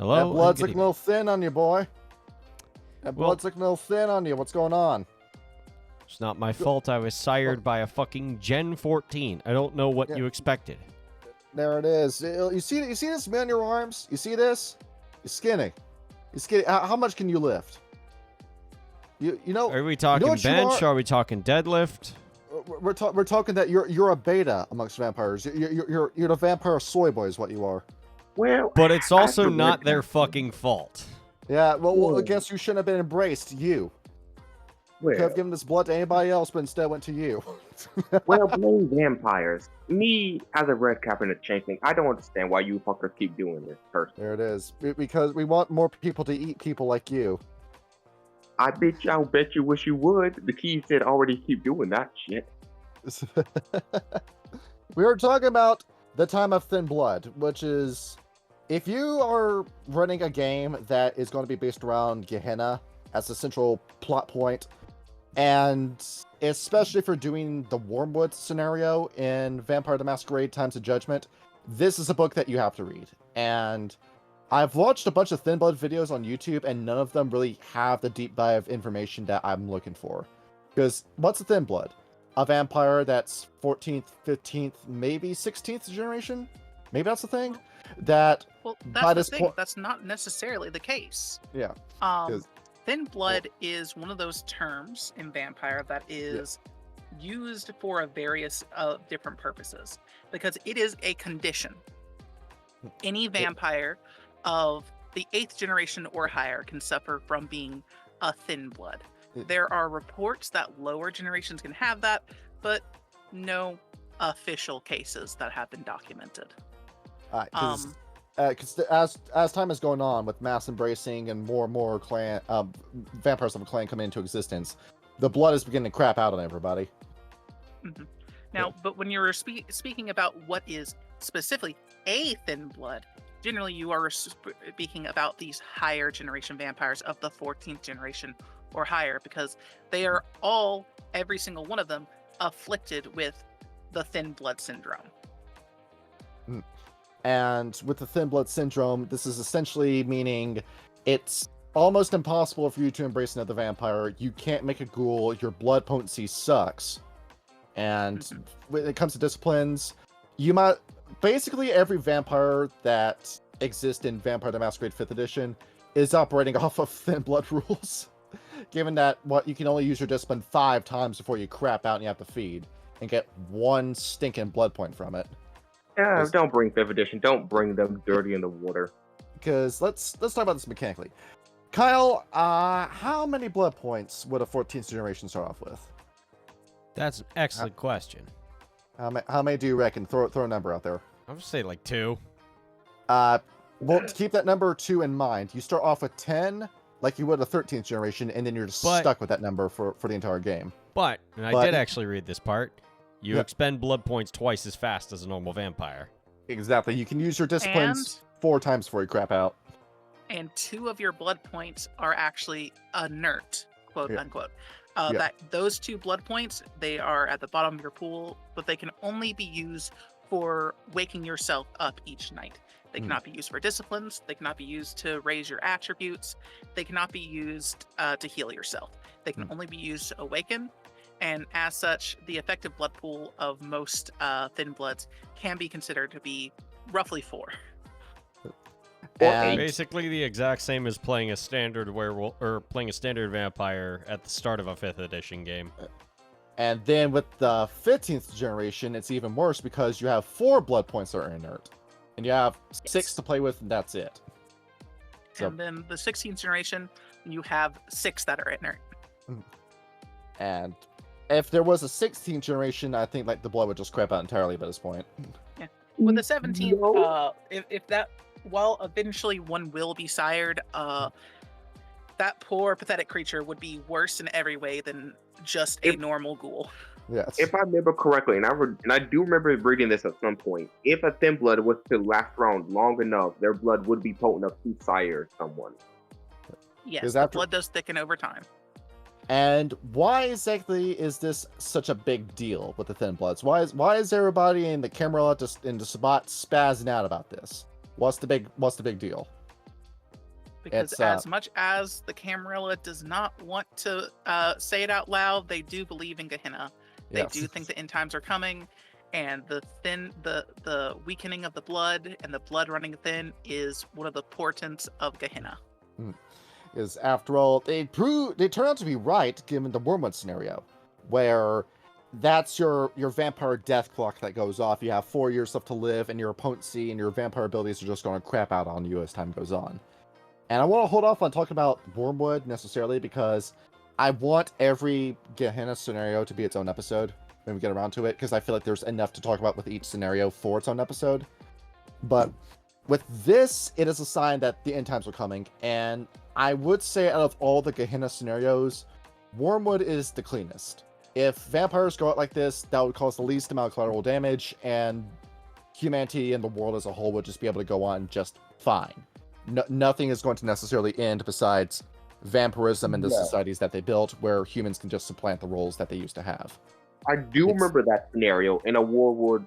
Hello. That blood's and good looking a little thin on you, boy. That Well- blood's looking a little thin on you. What's going on? It's not my fault. I was sired by a fucking Gen 14. I don't know what Yeah. you expected. There it is. You see this man on your arms? You see this? You're skinny. You're skinny. How much can you lift? You know? Are we talking what you bench? are? Are we talking deadlift? We're talking that you're a beta amongst vampires. You're the vampire soy boy is what you are. Well, But it's I also forget not their that. fucking fault. Yeah. Well, I Yeah. guess you shouldn't have been embraced. You could have Well, given this blood to anybody else, but instead went to you. well, blame vampires. Me, as a red cap in the changeling, I don't understand why you fuckers keep doing this, personally. There it is. Because we want more people to eat people like you. I'll bet you wish you would. The key said already keep doing that shit. We were talking about the time of thin blood, which is if you are running a game that is going to be based around Gehenna as the central plot point, and especially if you're doing the Wormwood scenario in Vampire the Masquerade Times of Judgment, this is a book that you have to read. And I've watched a bunch of thin blood videos on YouTube, and none of them really have the deep dive information that I'm looking for. Because what's a thin blood? A vampire that's 14th, 15th, maybe 16th generation? Maybe that's the thing? That, Well, by that's this the thing. point- That's not necessarily the case. yeah. Thin blood is one of those terms in vampire that is used for a various different purposes because it is a condition. Any vampire of the 8th generation or higher can suffer from being a thin blood. There are reports that lower generations can have that, but no official cases that have been documented. Because as time is going on with mass embracing and more clan vampires of a clan coming into existence, the blood is beginning to crap out on everybody. Now, but when you're speaking about what is specifically a thin blood, generally you are speaking about these higher generation vampires of the 14th generation or higher, because they are all, every single one of them, afflicted with the thin blood syndrome. And with the thin blood syndrome, this is essentially meaning it's almost impossible for you to embrace another vampire. You can't make a ghoul. Your blood potency sucks. And when it comes to disciplines, you might basically every vampire that exists in Vampire the Masquerade 5th edition is operating off of thin blood rules. Given that you can only use your discipline 5 times before you crap out and you have to feed and get 1 stinking blood point from it. Yeah, don't bring 5th edition. Don't bring them dirty in the water. Because let's talk about this mechanically. Kyle, how many blood points would a 14th generation start off with? That's an excellent question. How many do you reckon? Throw a number out there. I would say like 2. Well, to keep that number 2 in mind, you start off with 10, like you would a 13th generation, and then you're just stuck with that number for the entire game. But I did actually read this part, you expend blood points twice as fast as a normal vampire. Exactly. You can use your disciplines 4 times before you crap out. And 2 of your blood points are actually inert, quote unquote. That those 2 blood points, they are at the bottom of your pool, but they can only be used for waking yourself up each night. They cannot be used for disciplines. They cannot be used to raise your attributes. They cannot be used to heal yourself. They can only be used to awaken. And as such, the effective blood pool of most thin bloods can be considered to be roughly 4. And basically the exact same as playing a standard werewolf or playing a standard vampire at the start of a 5th edition game. And then with the 15th generation, it's even worse because you have 4 blood points that are inert. And you have 6 to play with, and that's it. So, and then the 16th generation, you have 6 that are inert. And if there was a 16th generation, I think like the blood would just crap out entirely by this point. Yeah. With the 17th, if that, while eventually one will be sired, that poor pathetic creature would be worse in every way than just a normal ghoul. Yes. If I remember correctly, and I do remember reading this at some point, if a thin blood was to last around long enough, their blood would be potent enough to sire someone. Yes, the blood does thicken over time. And why exactly is this such a big deal with the thin bloods? Why is everybody in the Camarilla in the Sabbat spazzing out about this? What's the big deal? Because It's as much as the Camarilla does not want to say it out loud, they do believe in Gehenna. They yes. do think the end times are coming, and the weakening of the blood and the blood running thin is one of the portents of Gehenna. Is after all, they turn out to be right given the Wormwood scenario, where that's your vampire death clock that goes off. You have 4 years left to live, and your potency and your vampire abilities are just going to crap out on you as time goes on. And I want to hold off on talking about Wormwood necessarily because I want every Gehenna scenario to be its own episode when we get around to it, because I feel like there's enough to talk about with each scenario for its own episode. But with this, it is a sign that the end times are coming, and I would say out of all the Gehenna scenarios, Wormwood is the cleanest. If vampires go out like this, that would cause the least amount of collateral damage, and humanity and the world as a whole would just be able to go on just fine. Nothing is going to necessarily end besides vampirism and the societies that they built, where humans can just supplant the roles that they used to have. I do remember that scenario in a world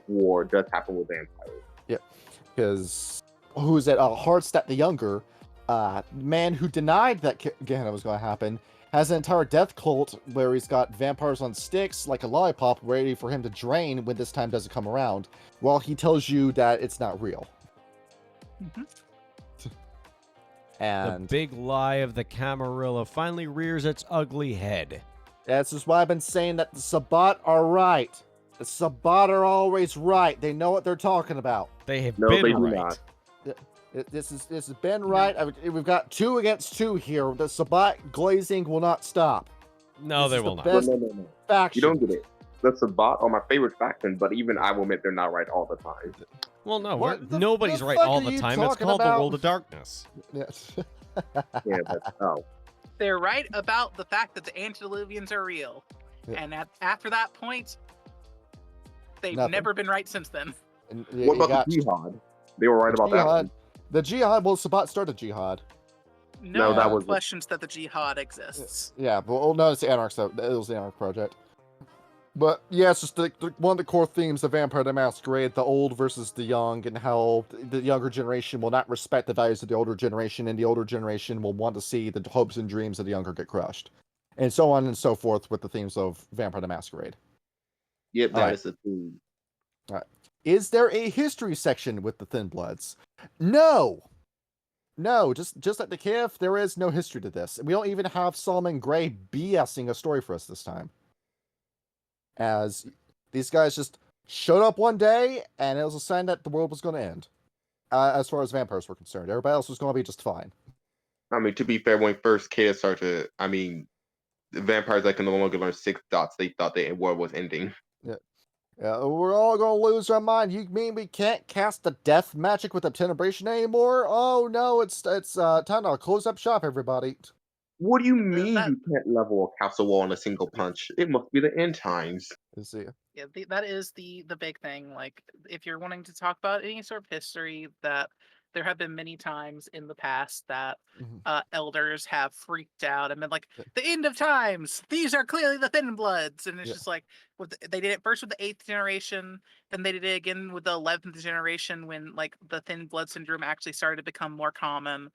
war does happen with vampires. Yeah, because who's it? Hardstadt the Younger, man who denied that Gehenna was going to happen, has an entire death cult where he's got vampires on sticks like a lollipop ready for him to drain when this time doesn't come around, while he tells you that it's not real. Mm-hmm. And the big lie of the Camarilla finally rears its ugly head. That's just why I've been saying that the Sabbat are right. The Sabbat are always right. They know what they're talking about. They have No, been they do right. not. This has been right. We've got 2 against 2 here. The Sabbat glazing will not stop. No, This they is will the not. best No. faction. You don't get it. The Sabbat are my favorite faction, but even I will admit they're not right all the time. Well, no, What the nobody's right fuck all are the you time. It's talking called about? the World of Darkness. Yes. Yeah, but They're right about the fact that the antediluvians are real, Yeah. and after that point, they've Nothing. never been right since then. And what about the Jihad? They were right about that one. The Jihad, well, Sabbat started Jihad. No, No, that one was- questions that the jihad exists. Yeah, well, no, it's the Anarchs, though. It was the Anarch Project. But, yeah, it's just one of the core themes of Vampire the Masquerade, the old versus the young, and how the younger generation will not respect the values of the older generation, and the older generation will want to see the hopes and dreams of the younger get crushed. And so on and so forth with the themes of Vampire the Masquerade. Yep, that Alright. is the theme. Is there a history section with the Thin Bloods? No! No, just like the KF, there is no history to this. We don't even have Solomon Gray BSing a story for us this time. As these guys just showed up one day, and it was a sign that the world was going to end. As far as vampires were concerned. Everybody else was going to be just fine. I mean, to be fair, when first Chaos started, the vampires that can no longer learn 6 dots, they thought the war was ending. We're all going to lose our mind. You mean we can't cast the death magic with Obtenebration anymore? Oh no, it's time to close up shop, everybody. What do you mean that- you can't level a castle wall in a single punch? It must be the end times. Let's see. Yeah, that is the big thing. Like, if you're wanting to talk about any sort of history, that there have been many times in the past that Mhm. Elders have freaked out and been like, Yeah. the end of times, these are clearly the Thin Bloods. And it's Yeah. just like, they did it first with the 8th generation, then they did it again with the 11th generation when like the Thin Blood syndrome actually started to become more common.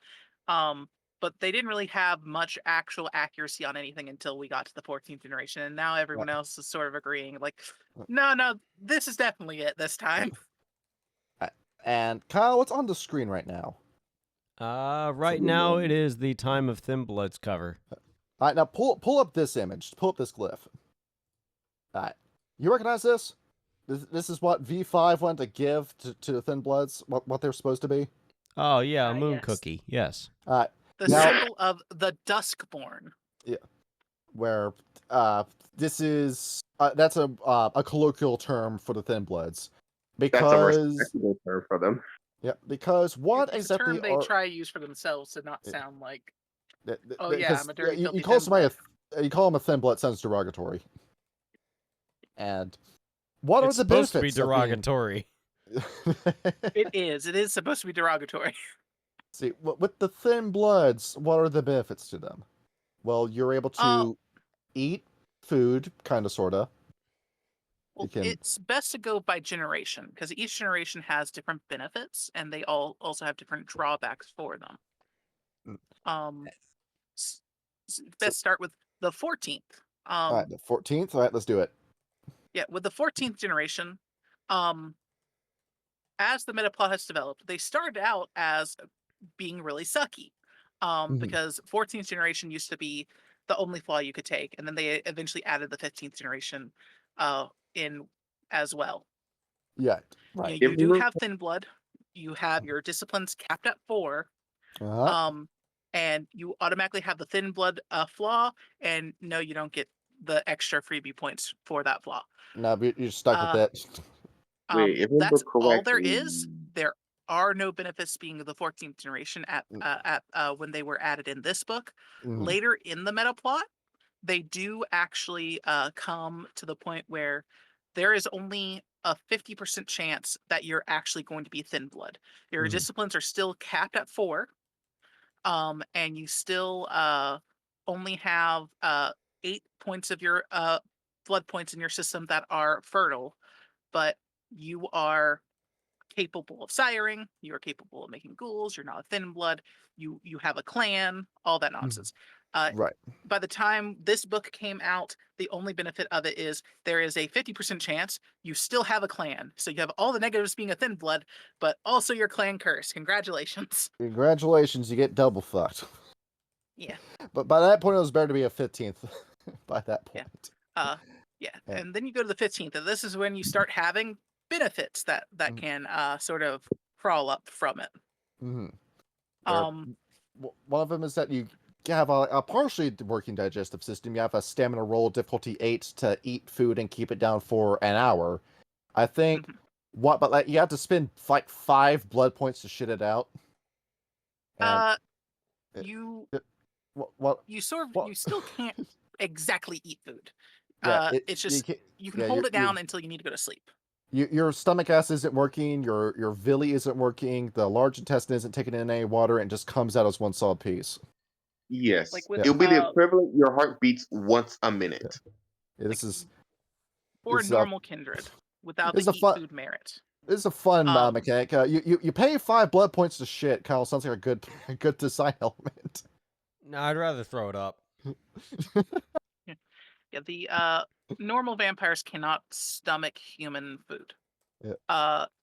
But they didn't really have much actual accuracy on anything until we got to the 14th generation. And now everyone else is sort of agreeing, like, no, this is definitely it this time. And Kyle, what's on the screen right now? Right now it is the Time of Thin Blood's cover. All right, now pull up this image. Pull up this glyph. All right, you recognize this? This is what V5 wanted to give to the Thin Bloods. What they're supposed to be. Oh yeah, a moon yes. cookie. Yes. All right, The Now- symbol of the Duskborn. where this is that's a colloquial term for the Thin Bloods, That's a because respectable term for them. because what It's a exactly term they are try to use for themselves to not Yeah. sound like, th- oh th- yeah, 'cause, I'm a dirty, you filthy call Thin somebody Blood. you call them a Thin Blood sounds derogatory. And what It's are the supposed to be benefits of derogatory. It is supposed to be derogatory. See, with the Thin Bloods, what are the benefits to them? Well, you're able to eat food, kind of, sorta. Well, You can. it's best to go by generation because each generation has different benefits and they all also have different drawbacks for them. Mm. Um, s- So, best start with the 14th. all right, the 14th. All right, let's do it. Yeah, with the 14th generation, um, as the meta plot has developed, they started out as being really sucky. Mhm. Because 14th generation used to be the only flaw you could take, and then they eventually added the 15th generation in as well. Yeah, right. You do have thin blood. You have your disciplines capped at 4. Uh-huh. And you automatically have the thin blood flaw, and no, you don't get the extra freebie points for that flaw. No, but you're stuck with Uh, it. Wait, if I remember that's all there correctly, is. There are no benefits being the 14th generation at when they were added in this book. Mhm. Later in the meta plot, they do actually come to the point where there is only a 50% chance that you're actually going to be thin blood. Your Mhm. disciplines are still capped at 4, and you still only have 8 points of your blood points in your system that are fertile, but you are capable of siring, you are capable of making ghouls, you're not a thin blood, you have a clan, all that nonsense. Right. By the time this book came out, the only benefit of it is there is a 50% chance you still have a clan. So you have all the negatives being a thin blood, but also your clan curse. Congratulations. Congratulations, you get double fucked. Yeah. But by that point, it was better to be a 15th. By that Yeah. point. Yeah. Yeah. And then you go to the 15th, and this is when you start having benefits that Mhm. can sort of crawl up from it. Mm-hmm. Um One of them is that you have a partially working digestive system. You have a stamina roll, difficulty 8, to eat food and keep it down for an hour. I think mhm. but like you have to spend like 5 blood points to shit it out. And it, You what you sort of what you still can't exactly eat food. yeah, It's you just can you can yeah, hold it down until you need to go to sleep. your stomach acid isn't working, your villi isn't working, the large intestine isn't taking in any water, and just comes out as one solid piece. yes, Like with Yeah, it'll be the equivalent. Your heart beats once a minute. yeah, like this for is normal kindred without this the is a eat fun food merit. this is a fun Um mechanic. You pay 5 blood points to shit. Kyle, sounds like a good a good design element. No, I'd rather throw it up. yeah, the normal vampires cannot stomach human food. Yeah,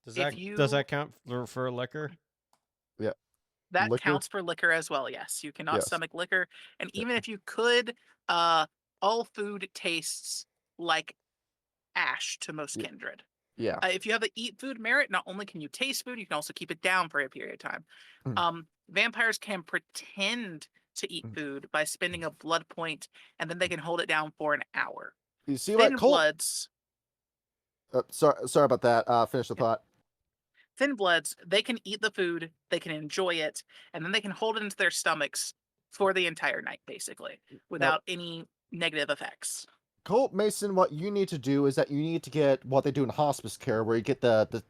Does If that you count for liquor? yeah. that Liquor? counts for liquor as well, yes. You cannot Yes. stomach liquor. And Yeah. even if you could, all food tastes like ash to most Yeah. kindred. Yeah. If you have the eat food merit, not only can you taste food, you can also keep it down for a period of time. Mm. Vampires can pretend to eat Mm. food by spending a blood point, and then they can hold it down for an hour. You see what Thin Colt? bloods, Sorry about that. Finish the yeah, thought. thin bloods, they can eat the food, they can enjoy it, and then they can hold it into their stomachs for the entire night, basically, Now, without any negative effects. Colt Mason, what you need to do is that you need to get what they do in hospice care, where you get the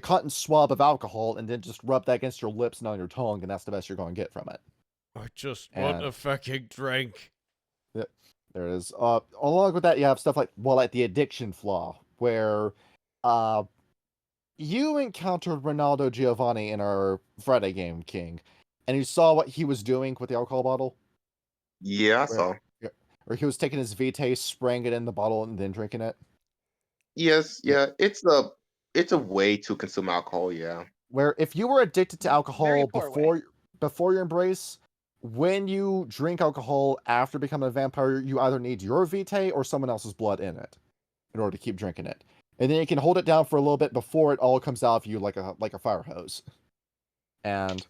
cotton swab of alcohol and then just rub that against your lips and on your tongue, and that's the best you're going to get from it. I just want And a fucking drink. yeah, there it is. Along with that, you have stuff like the addiction flaw, where uh, you encountered Ronaldo Giovanni in our Friday game, King, and you saw what he was doing with the alcohol bottle, Yeah, I where saw. yeah, where he was taking his Vitae, spraying it in the bottle, and then drinking it. Yes, Yeah. yeah. It's a way to consume alcohol. Yeah. Where if you were addicted to Very alcohol poor way. before your embrace, when you drink alcohol after becoming a vampire, you either need your Vitae or someone else's blood in it in order to keep drinking it. And then you can hold it down for a little bit before it all comes out of you like a fire hose. And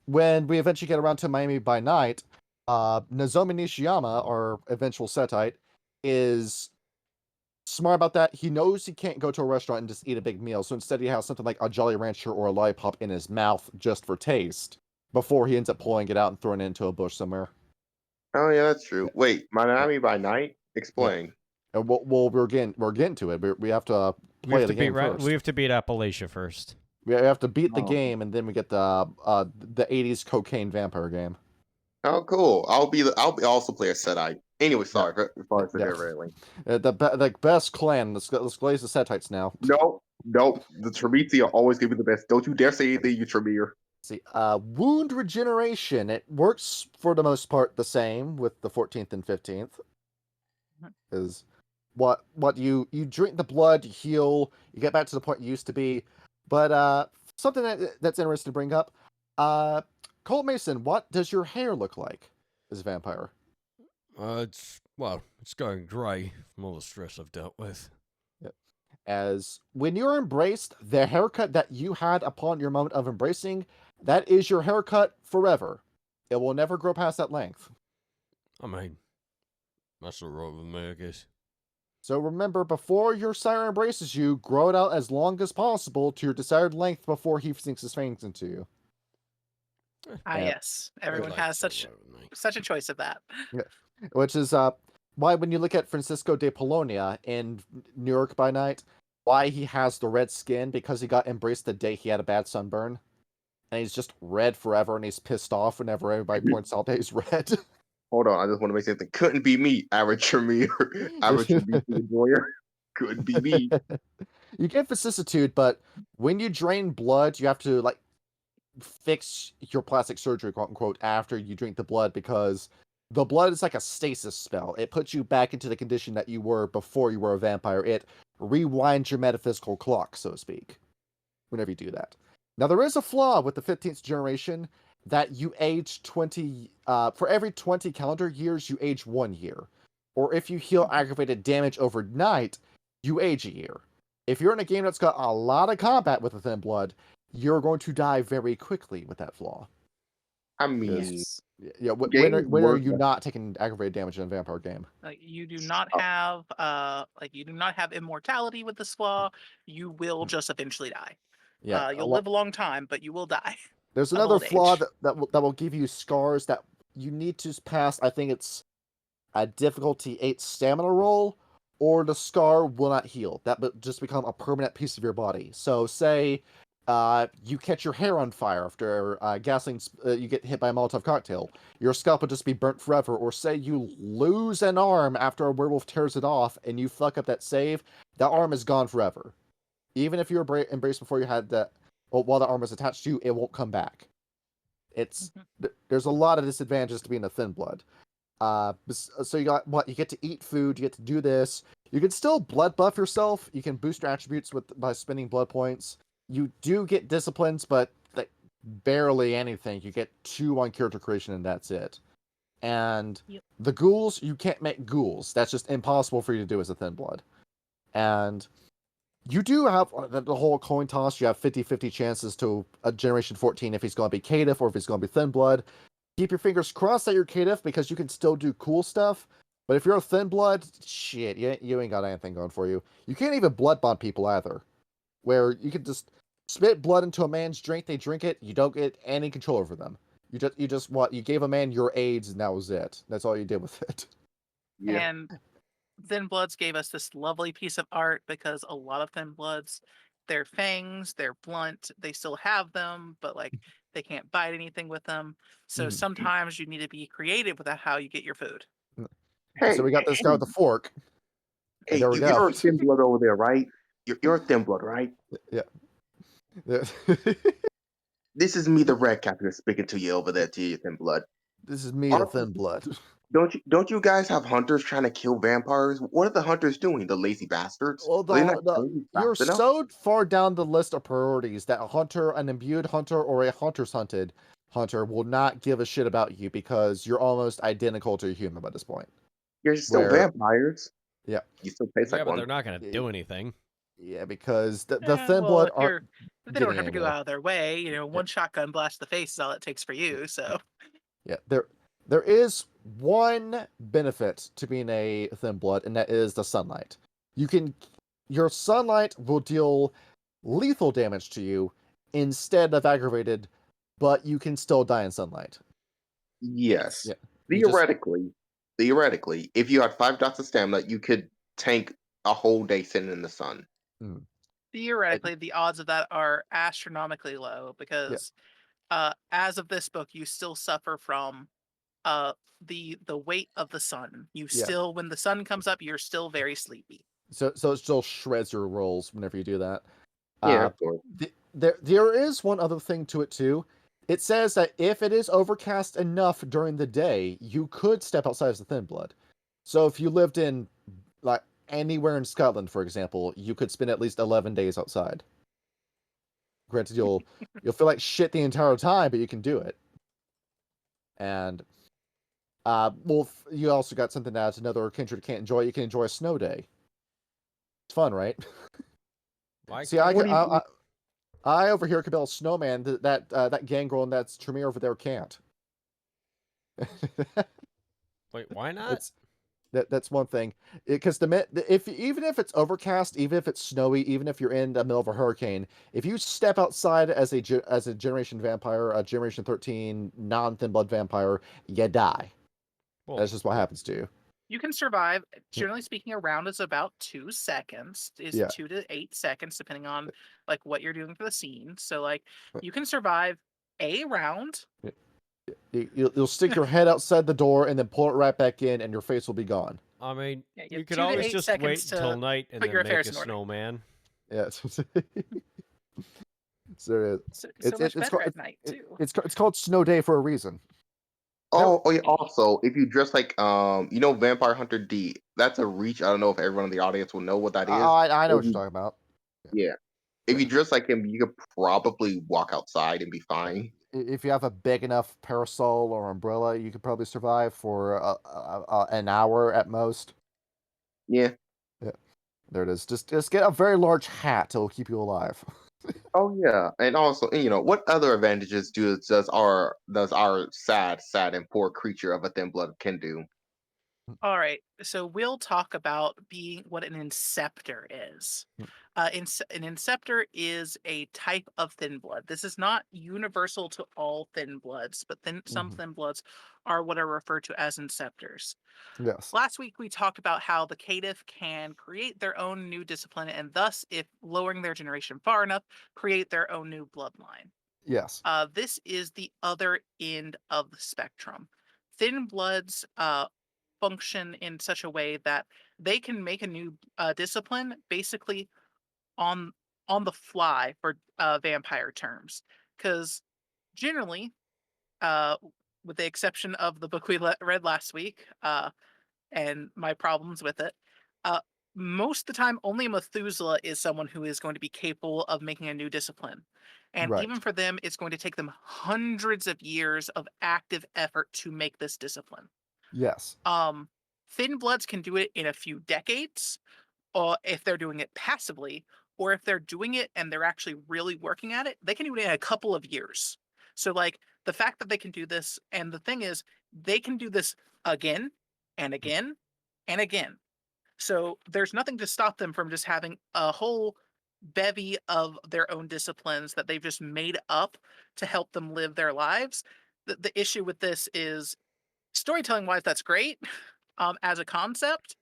when we eventually get around to Miami by Night, Nozomi Nishiyama, our eventual Setite, is smart about that. He knows he can't go to a restaurant and just eat a big meal, so instead he has something like a Jolly Rancher or a lollipop in his mouth just for taste before he ends up pulling it out and throwing it into a bush somewhere. Oh yeah, that's true. Yeah. Wait, Yeah. Miami by Night? Yeah. Explain. And we're getting to it. We have to play the game first. We have to beat Appalachia first. We have to beat the Oh. game, and then we get the 80s cocaine vampire game. Oh, cool. I'll also play a Setite Anyway, Yeah. sorry for Yeah. derailing. The best clan. Let's glaze the setites now. No, the Tremiti are always gonna be the best. Don't you dare say anything, you Tremere. See, wound regeneration. It works for the most part the same with the 14th and 15th. Is what you drink the blood, you heal, you get back to the point you used to be. But something that's interesting to bring up. Colt Mason, what does your hair look like as a vampire? It's going grey from all the stress I've dealt with. As when you're embraced, the haircut that you had upon your moment of embracing, that is your haircut forever. It will never grow past that length. I mean, that's alright with me, I guess. So remember, before your sire embraces you, grow it out as long as possible to your desired length before he sinks his fangs into you. Yes, everyone has such a choice of that. Yeah. Which is why when you look at Francisco de Polonia in New York by Night, why he has the red skin, because he got embraced the day he had a bad sunburn. And he's just red forever, and he's pissed off whenever everybody points out that he's red. Hold on, I just want to make something. Couldn't be me, average Tremere, average Tremere enjoyer. Couldn't be me. You get vicissitude, but when you drain blood, you have to like fix your plastic surgery, quote unquote, after you drink the blood, because the blood is like a stasis spell. It puts you back into the condition that you were before you were a vampire. It rewinds your metaphysical clock, so to speak, whenever you do that. Now, there is a flaw with the 15th generation that you age 20, for every 20 calendar years, you age 1 year. Or if you heal aggravated damage overnight, you age a year. If you're in a game that's got a lot of combat with the Thin Blood, you're going to die very quickly with that flaw. I mean, Yes. Yeah, when are you not taking aggravated damage in a vampire game? You do not have you do not have immortality with this flaw. You will just eventually die. Yeah, You'll live a long time, but you will die. There's of another old flaw age. that will give you scars that you need to pass. I think it's a difficulty 8 stamina roll, or the scar will not heal. That will just become a permanent piece of your body. So say you catch your hair on fire after you get hit by a Molotov cocktail. Your scalp will just be burnt forever. Or say you lose an arm after a werewolf tears it off and you fuck up that save, that arm is gone forever. Even if you were embraced before you had that, well, while the arm was attached to you, it won't come back. There's a lot of disadvantages to being a Thin Blood. So you got what? You get to eat food, you get to do this. You can still blood buff yourself. You can boost your attributes by spending blood points. You do get disciplines, but like barely anything. You get 2 on character creation, and that's it. And the ghouls, you can't make ghouls. That's just impossible for you to do as a Thin Blood. And you do have the whole coin toss. You have 50-50 chances to a Generation 14 if he's going to be Caitiff or if he's going to be Thin Blood. Keep your fingers crossed that you're Caitiff, because you can still do cool stuff. But if you're a Thin Blood, shit, you ain't got anything going for you. You can't even blood bond people either, where you can just spit blood into a man's drink, they drink it, you don't get any control over them. You gave a man your AIDS, and that was it. That's all you did with it. Yeah. And Thin Bloods gave us this lovely piece of art, because a lot of Thin Bloods, their fangs, they're blunt, they still have them, but like they can't bite anything with them. So sometimes you need to be creative with how you get your food. Hey, So we got this guy with a fork. Hey, there we go. you're a Thin Blood over there, right? You're a Thin Blood, right? Yeah. This is me, the Red Captain, speaking to you over there, to you, Thin Blood. This is me, the Thin Blood. Don't you guys have hunters trying to kill vampires? What are the hunters doing? The lazy bastards? Well, Are they not killing you're fast enough? so far down the list of priorities that a hunter, an imbued hunter, or a hunter's hunted hunter will not give a shit about you, because you're almost identical to a human by this point. You're still vampires. Yeah. You still taste like but one. they're not going to do anything. Yeah, because the Thin Blood aren't. They don't have to go out of their way. One shotgun blast to the face is all it takes for you. So. Yeah, there is one benefit to being a Thin Blood, and that is the sunlight. Your sunlight will deal lethal damage to you instead of aggravated, but you can still die in sunlight. Yes. Yeah. Theoretically, if you had 5 dots of stamina, you could tank a whole day sitting in the sun. Theoretically, the odds of that are astronomically low, because as of this book, you still suffer from the weight of the sun. You Yeah. still, when the sun comes up, you're still very sleepy. So it still shreds your rolls whenever you do that. Yeah, of course. There is one other thing to it too. It says that if it is overcast enough during the day, you could step outside as a thin blood. So if you lived in like anywhere in Scotland, for example, you could spend at least 11 days outside. Granted, you'll feel like shit the entire time, but you can do it. And well, you also got something that another kindred can't enjoy. You can enjoy a snow day. It's fun, right? Why See, can't- I over here could build a snowman that gangrel and that's Tremere over there can't. Wait, why not? That's one thing. Because even if it's overcast, even if it's snowy, even if you're in the middle of a hurricane, if you step outside as a Generation vampire, a Generation 13 non-thin blood vampire, you die. Well, That's just what happens to you. You can survive. Generally speaking, a round is about 2 seconds. Is Yeah. 2 to 8 seconds, depending on like what you're doing for the scene. So like you can survive a round. You'll stick your head outside the door and then pull it right back in, and your face will be gone. I mean, Yeah, you you have could 2 to always 8 just seconds wait to until night and put then your make affairs a in order. snowman. Yeah. So So it's much better called at night too. it's called Snow Day for a reason. Oh, yeah, also, if you dress like Vampire Hunter D, that's a reach. I don't know if everyone in the audience will know what that is. I know what If you're you- talking about. Yeah. If you dress like him, you could probably walk outside and be fine. If you have a big enough parasol or umbrella, you could probably survive for an hour at most. Yeah. There it is. Just get a very large hat; it'll keep you alive. Oh yeah. And also, what other advantages does our sad and poor creature of a thin blood can do? All right, so we'll talk about being what an inceptor is. An inceptor is a type of thin blood. This is not universal to all thin bloods, but then some Mhm. thin bloods are what are referred to as inceptors. Yes. Last week we talked about how the caitiff can create their own new discipline, and thus, if lowering their generation far enough, create their own new bloodline. Yes. This is the other end of the spectrum. Thin bloods function in such a way that they can make a new discipline basically on on the fly for vampire terms. Because generally, uh, with the exception of the book we read last week and my problems with it, uh, most of the time, only Methuselah is someone who is going to be capable of making a new discipline. And Right. even for them, it's going to take them hundreds of years of active effort to make this discipline. Yes. Thin bloods can do it in a few decades, or if they're doing it passively, or if they're doing it and they're actually really working at it, they can do it in a couple of years. So, like, the fact that they can do this, and the thing is, they can do this again and again and again. So, there's nothing to stop them from just having a whole bevy of their own disciplines that they've just made up to help them live their lives. The issue with this is storytelling wise, that's great as a concept.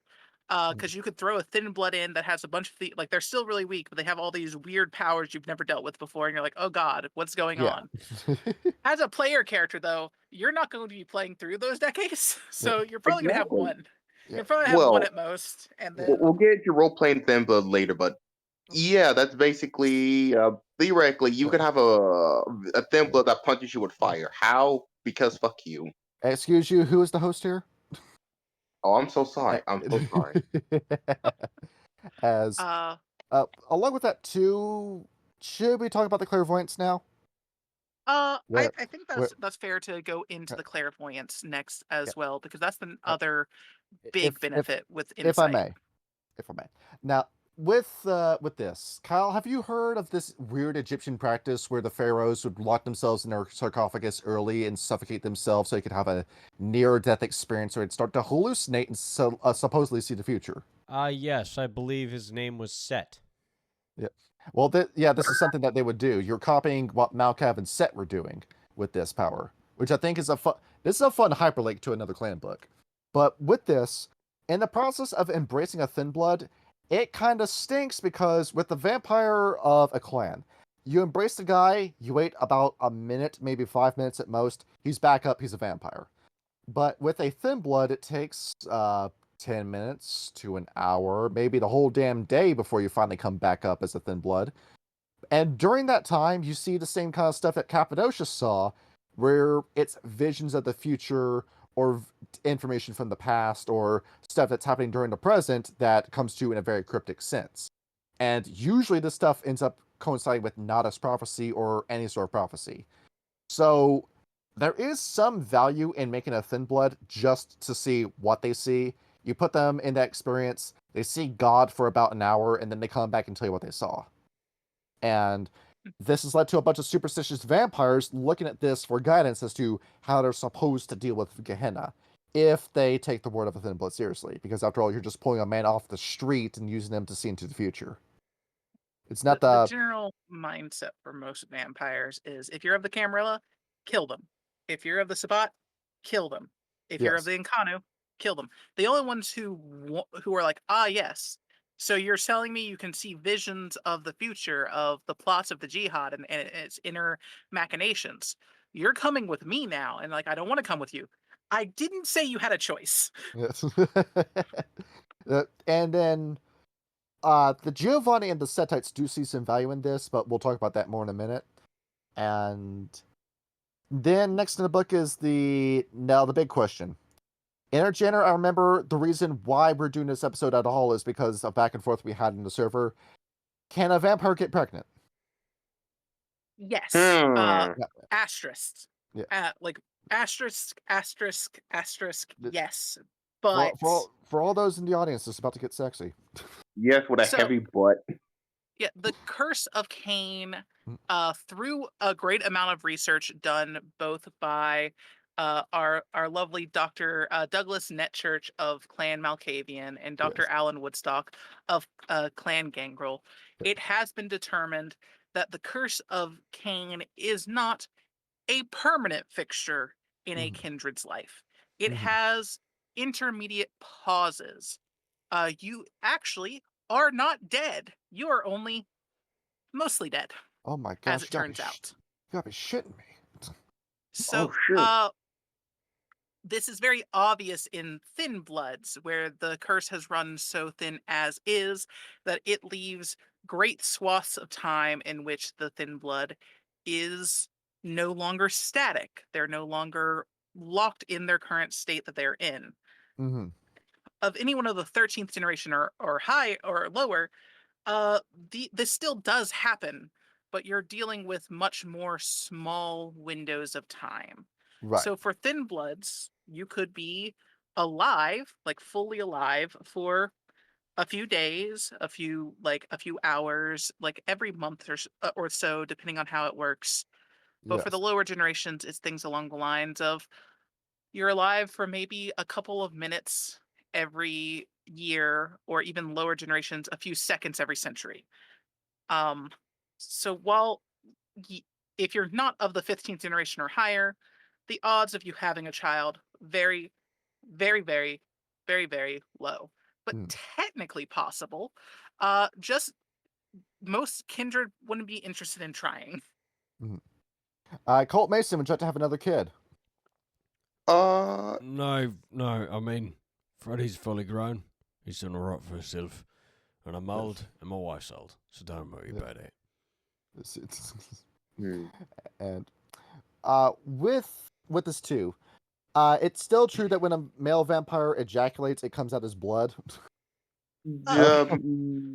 Because you could throw a thin blood in that has a bunch of like they're still really weak, but they have all these weird powers you've never dealt with before, and you're like, oh god, what's going Yeah. on? As a player character, though, you're not going to be playing through those decades, so you're probably going to have Exactly. one. Yeah. You're probably have one Well, at most, and we'll, then we'll get into role playing thin blood later, but yeah, that's basically theoretically you could have a thin blood that punches you with fire. How? Because fuck you. Excuse you, who is the host here? Oh, I'm so sorry. I'm so sorry. As along with that too, should we talk about the clairvoyance now? I think where- that's fair to go into the clairvoyance next Yeah. as well, because that's the Uh, other big benefit with if I insight. may. Now, with this, Kyle, have you heard of this weird Egyptian practice where the pharaohs would lock themselves in their sarcophagus early and suffocate themselves so they could have a near-death experience, or they'd start to hallucinate and supposedly see the future? Yes, I believe his name was Set. Yeah. Well, this is something that they would do. You're copying what Malkav and Set were doing with this power, which I think is this is a fun hyperlink to another clan book. But with this, in the process of embracing a thin blood, it kind of stinks because with the vampire of a clan, you embrace the guy, you wait about a minute, maybe 5 minutes at most, he's back up, he's a vampire. But with a thin blood, it takes 10 minutes to an hour, maybe the whole damn day before you finally come back up as a thin blood. And during that time, you see the same kind of stuff that Cappadocia saw, where it's visions of the future or information from the past or stuff that's happening during the present that comes to you in a very cryptic sense. And usually this stuff ends up coinciding with Nada's prophecy or any sort of prophecy. So there is some value in making a thin blood just to see what they see. You put them in that experience, they see God for about an hour, and then they come back and tell you what they saw. And this has led to a bunch of superstitious vampires looking at this for guidance as to how they're supposed to deal with Gehenna if they take the word of a thin blood seriously. Because after all, you're just pulling a man off the street and using them to see into the future. It's not The general mindset for most vampires is if you're of the Camarilla, kill them. If you're of the Sabbat, kill them. If you're of Yes. the Incarno, kill them. The only ones who are like, ah, yes. So you're telling me you can see visions of the future of the plots of the jihad and its inner machinations. You're coming with me now, and like I don't want to come with you. I didn't say you had a choice. Yes. And then the Giovanni and the Setites do see some value in this, but we'll talk about that more in a minute. And then next in the book is the big question. Intergener, I remember the reason why we're doing this episode at all is because of back and forth we had in the server. Can a vampire get pregnant? Yes. Hmm. Asterisk. Yeah. Like asterisk, asterisk, asterisk. The- Yes, For, but for all those in the audience, it's about to get sexy. Yes, with a so heavy butt. yeah, the Curse of Cain, Mm. through a great amount of research done both by our lovely Dr. Douglas Netchurch of Clan Malkavian and Dr. Yes. Alan Woodstock of Clan Gangrel, it has been determined that the Curse of Cain is not a permanent fixture in a Mhm. kindred's life. It Mhm. has intermediate pauses. You actually are not dead. You are only mostly dead, Oh my as gosh, it turns out. you gotta be shitting me. So, Oh shit. this is very obvious in Thin Bloods, where the curse has run so thin as is that it leaves great swaths of time in which the Thin Blood is no longer static. They're no longer locked in their current state that they're in. Mm-hmm. Of anyone of the 13th generation or high or lower, this still does happen, but you're dealing with much more small windows of time. Right. So for Thin Bloods, you could be alive, like fully alive, for a few days, a few hours, like every month or so, depending on how it works. But for the Yes. lower generations, it's things along the lines of you're alive for maybe a couple of minutes every year, or even lower generations, a few seconds every century. Um, so while y- if you're not of the 15th generation or higher, the odds of you having a child very, very, very, very, very low, but Mm. technically possible. Just most kindred wouldn't be interested in trying. Colt Mason would you like to have another kid? Uh, No, I mean, Freddy's fully grown. He's done alright for himself. And I'm old, and my wife's old, so don't worry Yeah. about it. hmm. And with this too, it's still true that when a male vampire ejaculates, it comes out as blood. Uh,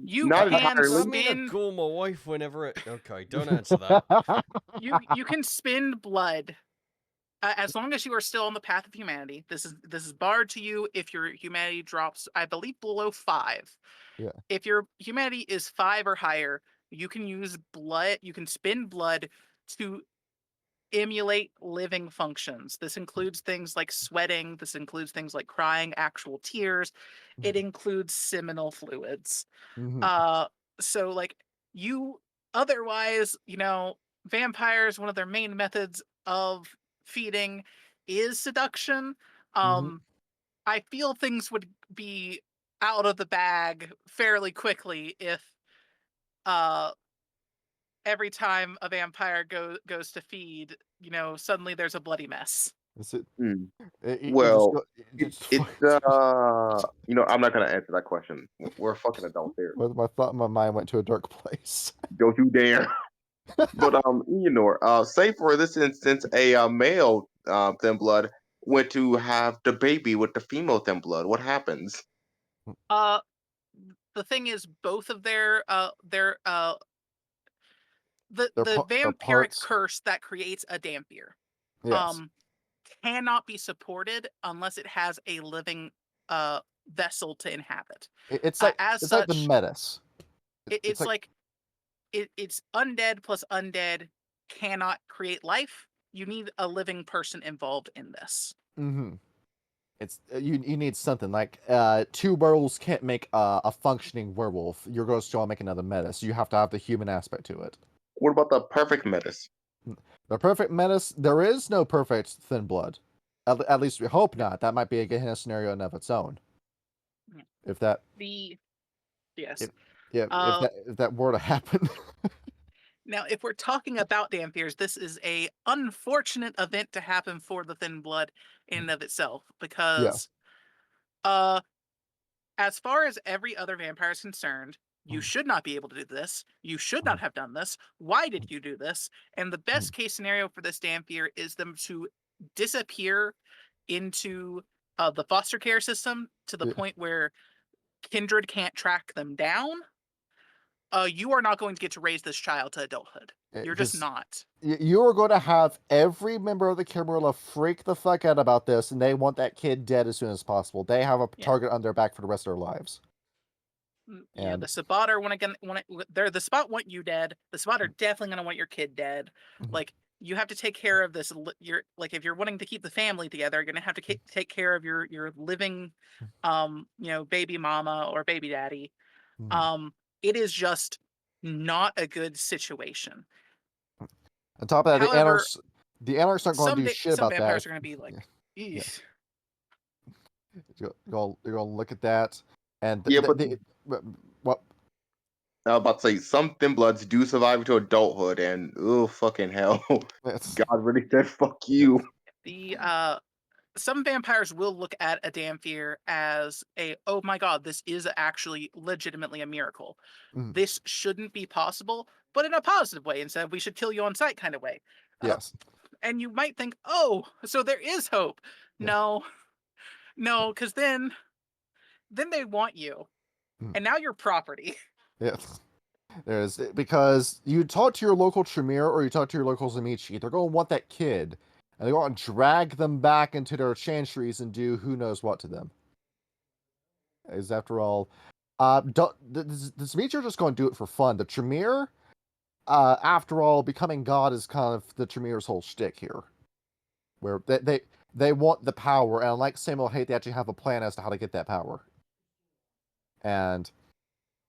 you Not can entirely. I mean, I spin call my wife whenever it. Okay, don't answer that. you can spin blood as long as you are still on the path of humanity. This is barred to you if your humanity drops, I believe, below 5. Yeah. If your humanity is 5 or higher, you can use blood. You can spin blood to emulate living functions. This includes things like sweating. This includes things like crying, actual tears. It includes seminal fluids. Mhm. So like you otherwise, vampires, one of their main methods of feeding is seduction. Mhm. I feel things would be out of the bag fairly quickly if uh every time a vampire goes to feed, suddenly there's a bloody mess. Is it? Hmm. You just Well, go, I'm not gonna answer that question. We're fucking adults here. my mind went to a dark place. Don't you dare. But say for this instance, a male thin blood went to have the baby with the female thin blood. What happens? Uh, the thing is, both of their the Their vampiric parts. curse that creates a Dhampir Yes. cannot be supported unless it has a living vessel to inhabit. It's like As it's like the such, menace. it's like it's undead plus undead cannot create life. You need a living person involved in this. Mm-hmm. It's you need something like two werewolves can't make a functioning werewolf. You're going to still make another menace. You have to have the human aspect to it. What about the perfect menace? The perfect menace. There is no perfect thin blood. At least we hope not. That might be a Gehenna scenario in of its own. If that. Yes. If that were to happen. Now, if we're talking about Dhampirs, this is a unfortunate event to happen for the thin blood in and of itself, because as far as every other vampire is concerned, you should not be able to do this. You should not have done this. Why did you do this? And the best case scenario for this Dhampir is them to disappear into the foster care system to the point where kindred can't track them down. You are not going to get to raise this child to adulthood. You're just not. You are going to have every member of the Camarilla freak the fuck out about this, and they want that kid dead as soon as possible. They have a target on their back for the rest of their lives. Yeah, the Sabbat the Sabbat want you dead. The Sabbat are definitely going to want your kid dead. Like, you have to take care of this. If you're wanting to keep the family together, you're going to have to take care of your living, baby mama or baby daddy. It is just not a good situation. On top of that, However, the Anarchs aren't going to do shit about that. Some vampires are going to be like, You're going to look at that, and what? I was about to say, some thin bloods do survive to adulthood, and oh fucking hell, God really said fuck you. Some vampires will look at a Dhampir as oh my god, this is actually legitimately a miracle. This shouldn't be possible, but in a positive way, instead of we should kill you on sight kind of way. Yes. And you might think, oh, so there is hope. Yeah. No, because then they want you, and now you're property. Yes. There's because you talk to your local Tremere or you talk to your local Zamichi, they're going to want that kid. And they're going to drag them back into their chantries and do who knows what to them. As after all, the Zamichi are just going to do it for fun. The Tremere, after all, becoming God is kind of the Tremere's whole shtick here. Where they want the power, and unlike Samuel Haight, they actually have a plan as to how to get that power. And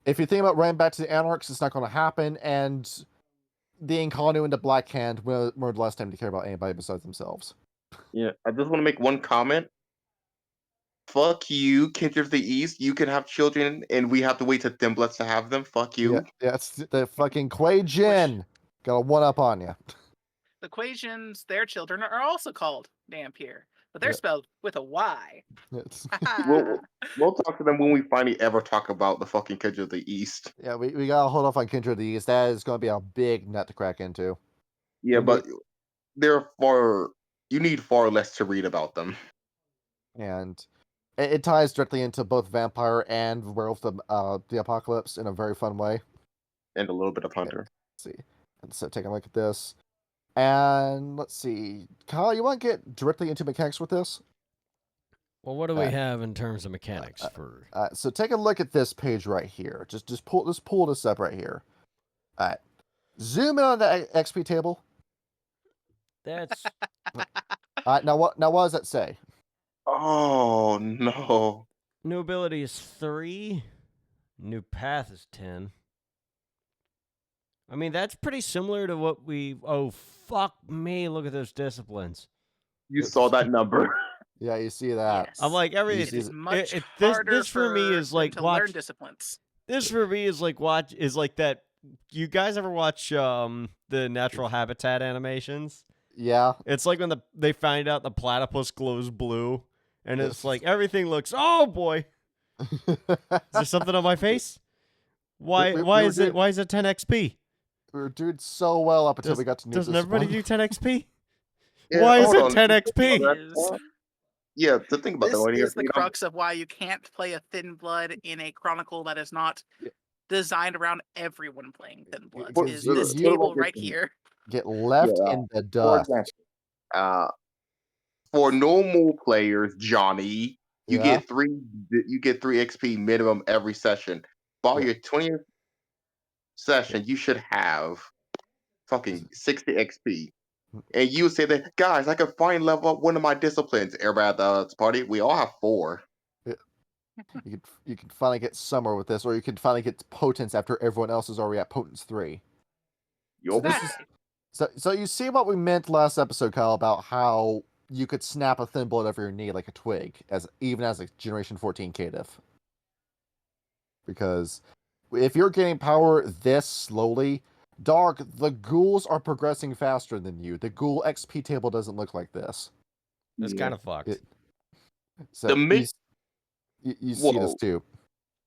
if you think about running back to the Anarchs, it's not going to happen, and the Incarnu and the Black Hand will more or less time to care about anybody besides themselves. Yeah, I just want to make one comment. Fuck you, Kindred of the East. You can have children, and we have to wait to Thimblets to have them. Fuck you. Yeah, it's the fucking Kuei Jin. Got a one-up on you. The Kuei Jins, their children, are also called Dhampir, but they're spelled with a Y. We'll talk to them when we finally ever talk about the fucking Kindred of the East. Yeah, we gotta hold off on Kindred of the East. That is going to be a big nut to crack into. Yeah, but you need far less to read about them. And it ties directly into both Vampire and Werewolf the Apocalypse in a very fun way. And a little bit of Hunter. Let's see. And so take a look at this. And let's see. Kyle, you want to get directly into mechanics with this? Well, what do we have in terms of mechanics for? So take a look at this page right here. Just pull this up right here. All right. Zoom in on the XP table. That's. Now what does that say? Oh no. New ability is 3. New path is 10. I mean, that's pretty similar to what we. Oh, fuck me! Look at those disciplines. You saw that number. Yeah, you see that. Yes. I'm like It is much harder this for me is like to watch. learn disciplines. This for me is like that. You guys ever watch the natural habitat animations? Yeah. It's like when they find out the platypus glows blue, and it's Yes. like everything looks. Oh boy, is there something on my face? Why? We Why were is it? doing- Why is it 10 XP? We were doing so well up until we got to new Doesn't everybody do 10 XP? Yeah, Why is hold it on. 10 It XP? is. Yeah, to think about that This one here. is the crux of why you can't play a Thin Blood in a chronicle that is not Yeah. designed around everyone playing Thin Bloods. What- Is you- this you- table right here? Get left Yeah, in the for dust. example, for normal players, Johnny, you Yeah. get 3 XP minimum every session. By Yeah. your 20th session, you should have fucking 60 XP. And you say that, guys, I can finally level up one of my disciplines. Everybody at the party, we all have 4. You can finally get summer with this, or you can finally get potence after everyone else is already at potence 3. Yup. this is- Exactly. So you see what we meant last episode, Kyle, about how you could snap a Thin Blood over your knee like a twig, even as a Generation 14 caitiff. Because if you're getting power this slowly, dog, the ghouls are progressing faster than you. The ghoul XP table doesn't look like this. It's Yeah. kind of fucked. So The mid- you see this Whoa. too.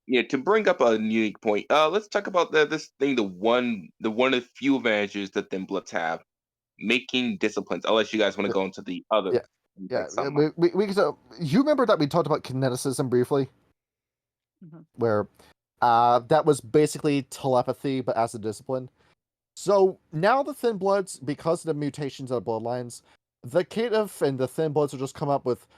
Yeah, to bring up a unique point, let's talk about this thing. The one of the few advantages that Thin Bloods have, making disciplines. Unless you guys want to go into the other. Yeah. Yeah, you remember that we talked about kineticism briefly, Mhm. where that was basically telepathy, but as a discipline. So now the Thin Bloods, because of the mutations of the bloodlines, the caitiff and the Thin Bloods will just come up with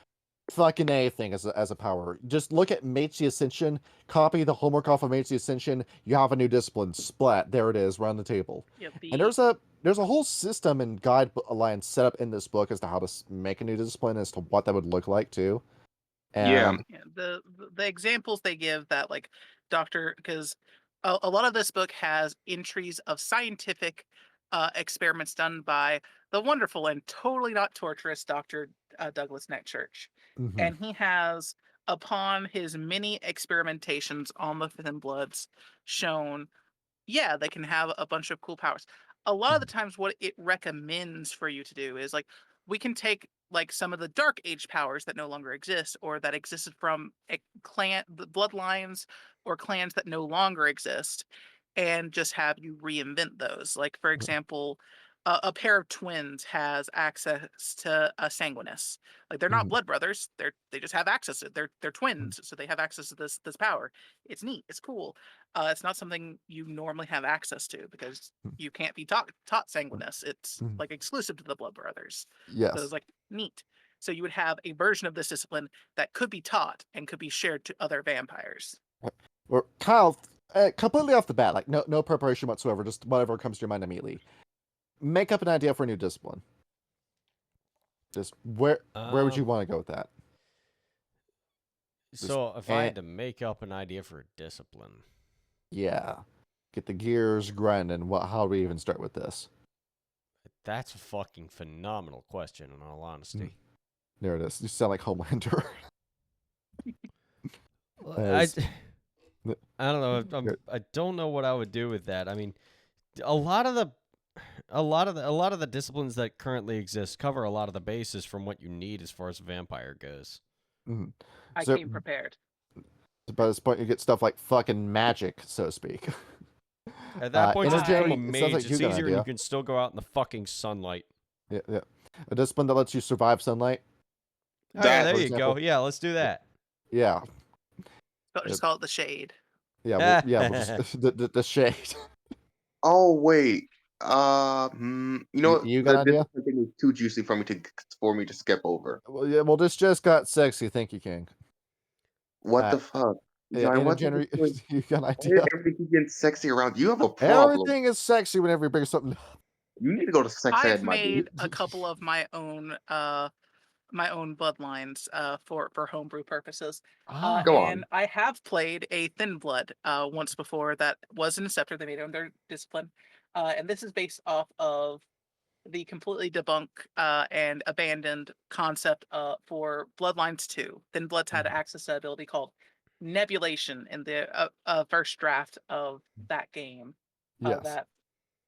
fucking anything as a power. Just look at Meiji Ascension, copy the homework off of Meiji Ascension, you have a new discipline, splat, there it is, around the table. Yep, And there's a whole system and guideline set up in this book as to how to make a new discipline, as to what that would look like too. Yeah. And Yeah, the examples they give that like because a lot of this book has entries of scientific experiments done by the wonderful and totally not torturous Dr. Douglas Neckchurch. mhm. And he has, upon his many experimentations on the Thin Bloods, shown, yeah, they can have a bunch of cool powers. A lot of the times, what it recommends for you to do is like, we can take like some of the Dark Age powers that no longer exist, or that existed from the bloodlines or clans that no longer exist, and just have you reinvent those. Like, for example, a pair of twins has access to a sanguinus. Like, they're not Mhm. blood brothers; they just have access to it. They're twins, so they have access to this power. It's neat. It's cool. It's not something you normally have access to because you can't be taught sanguinus. It's Mhm. like exclusive to the blood brothers. So Yes. it's like neat. So you would have a version of this discipline that could be taught and could be shared to other vampires. Or Kyle, completely off the bat, like no preparation whatsoever, just whatever comes to your mind immediately. Make up an idea for a new discipline. Just where would you want to go with that? So if I had to make up an idea for a discipline, Yeah, get the gears grinding. How do we even start with this? that's a fucking phenomenal question. In all honesty, There it is. You sound like Homelander. I As- don't know. I don't know what I would do with that. I mean, a lot of the disciplines that currently exist cover a lot of the bases from what you need as far as a vampire goes. Mhm. I So- came prepared. By this point, you get stuff like fucking magic, so to speak. At that point, just energy- become a it sounds mage. like you It's got an easier, and you idea. can still go out in the fucking sunlight. Yeah. A discipline that lets you survive sunlight. Oh, yeah, That, there for you go. example- Yeah, let's do that. Yeah. Just call it the shade. Yeah. We'll just the shade. oh wait. You know what? You got an idea? This thing is too juicy for me to skip over. Well, yeah. Well, this just got sexy. Thank you, King. What the fuck? Yeah, Johnny, what's you got an Why idea? is everything getting sexy around you? You have a problem. Everything is sexy whenever you bring something. You need to go to sex I've ed, my made dude. a couple of my own bloodlines for homebrew purposes. Go on. And I have played a Thin Blood once before that was an Inceptor. They made it under discipline. And this is based off of the completely debunked and abandoned concept for Bloodlines 2. Thin Bloods had access to an ability called Nebulation in the first draft of that game. Yes. That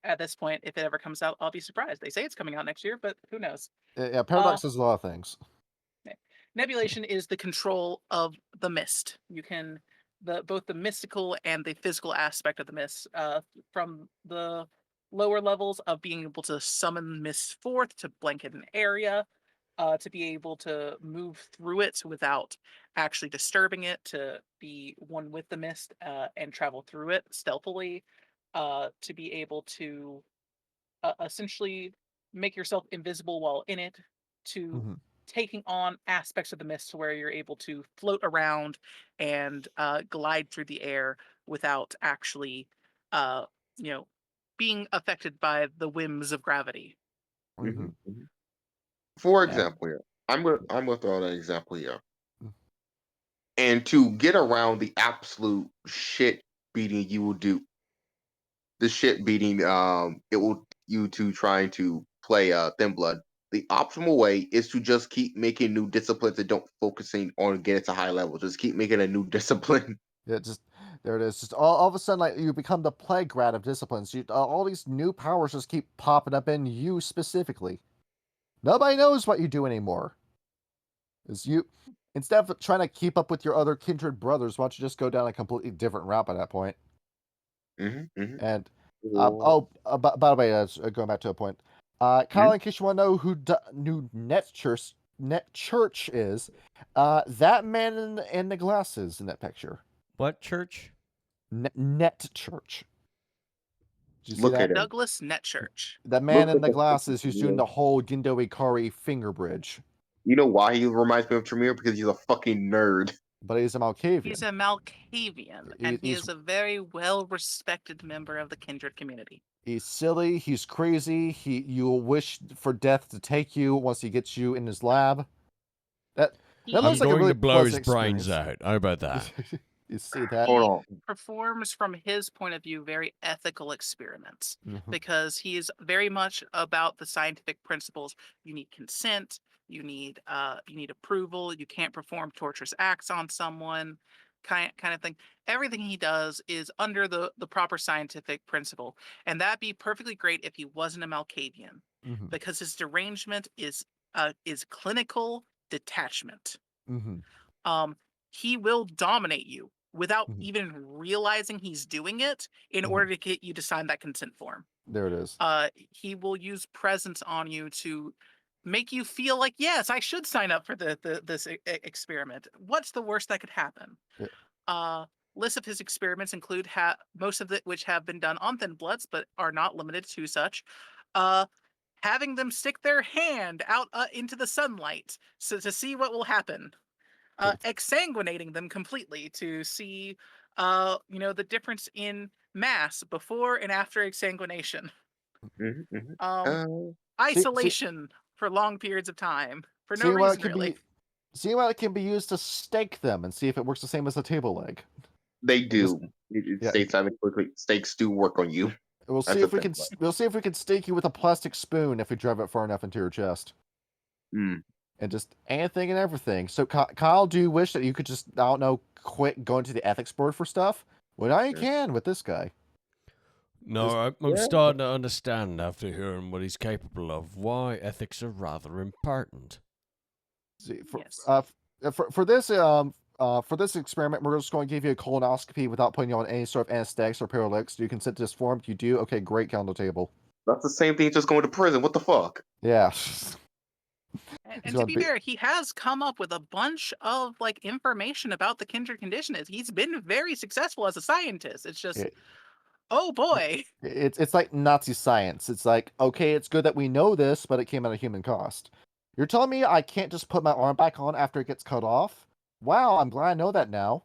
at this point, if it ever comes out, I'll be surprised. They say it's coming out next year, but who knows? Yeah, Paradox does a lot of things. Nebulation is the control of the mist. You can both the mystical and the physical aspect of the mist, from the lower levels of being able to summon mist forth to blanket an area, to be able to move through it without actually disturbing it, to be one with the mist and travel through it stealthily, to be able to essentially make yourself invisible while in it, to Mhm. taking on aspects of the mist to where you're able to float around and glide through the air without actually, uh, you know, being affected by the whims of gravity. Mhm. Mhm. For And example, here, I'm gonna throw out an example here. And to get around the absolute shit beating you will do, the shit beating it will you to trying to play Thin Blood. The optimal way is to just keep making new disciplines and don't focusing on getting to high levels. Just keep making a new discipline. yeah, just there it is. Just all of a sudden, like you become the playground of disciplines. All these new powers just keep popping up in you specifically. Nobody knows what you do anymore. Is you instead of trying to keep up with your other kindred brothers, why don't you just go down a completely different route by that point? Hmm. And Or by the way, going back to a point, Kyle, Mhm. in case you want to know who Net Church is, that man in the glasses in that picture, What church? Net Church. Did you see Look that? at him. Douglas Netchurch. That man Look in at the the glasses fucking who's doing man. the whole Gindo Ikari finger bridge, You know why he reminds me of Tremere? Because he's a fucking nerd. but he's a He's Malkavian. a Malkavian, and he He's is a very well-respected member of the kindred community. he's silly. He's crazy. You'll wish for death to take you once he gets you in his lab. That that I'm looks He like a going really to blow his pleasant brains experience. out. How about that? You see that? Hold he on. performs, from his point of view, very ethical experiments, Mhm. because he is very much about the scientific principles. You need consent, you need approval, you can't perform torturous acts on someone, kind of thing. Everything he does is under the proper scientific principle, and that'd be perfectly great if he wasn't a Malkavian, Mhm. because his derangement is clinical detachment. Mhm. um, he will dominate you without Mhm. even realizing he's doing it in Mhm. order to get you to sign that consent form. There it is. He will use presence on you to make you feel like, yes, I should sign up for this experiment. What's the worst that could happen? Yeah. Uh, Lists of his experiments include most of it which have been done on thin bloods, but are not limited to such. Uh, Having them stick their hand out into the sunlight so to see what will happen, exsanguinating them completely to see, the difference in mass before and after exsanguination. Mhm, mhm. Um, See, Isolation for long periods of time for no seeing what it reason can really. be, seeing what it can be used to stake them and see if it works the same as a table leg. They And just do. It yeah, states, I mean, quickly, stakes do work on you. we'll see That's a if we thing. can we'll see if we can stake you with a plastic spoon if we drive it far enough into your chest. Mm. And just anything and everything. So, Kyle, do you wish that you could just, I don't know, quit going to the ethics board for stuff? Well, now you Yeah. can with this guy. No, I'm Yeah. starting to understand after hearing what he's capable of why ethics are rather important. See, Yes. for this experiment, we're just going to give you a colonoscopy without putting you on any sort of anesthetics or paralytics. Do you consent to this form? You do? Okay, great. Get on the table. That's the same thing as just going to prison. What the fuck? Yeah. And, He's and to going to be be. fair, he has come up with a bunch of information about the kindred condition. He's been very successful as a scientist. It's just, It, oh boy. it's like Nazi science. It's like, okay, it's good that we know this, but it came at a human cost. You're telling me I can't just put my arm back on after it gets cut off? Wow, I'm glad I know that now.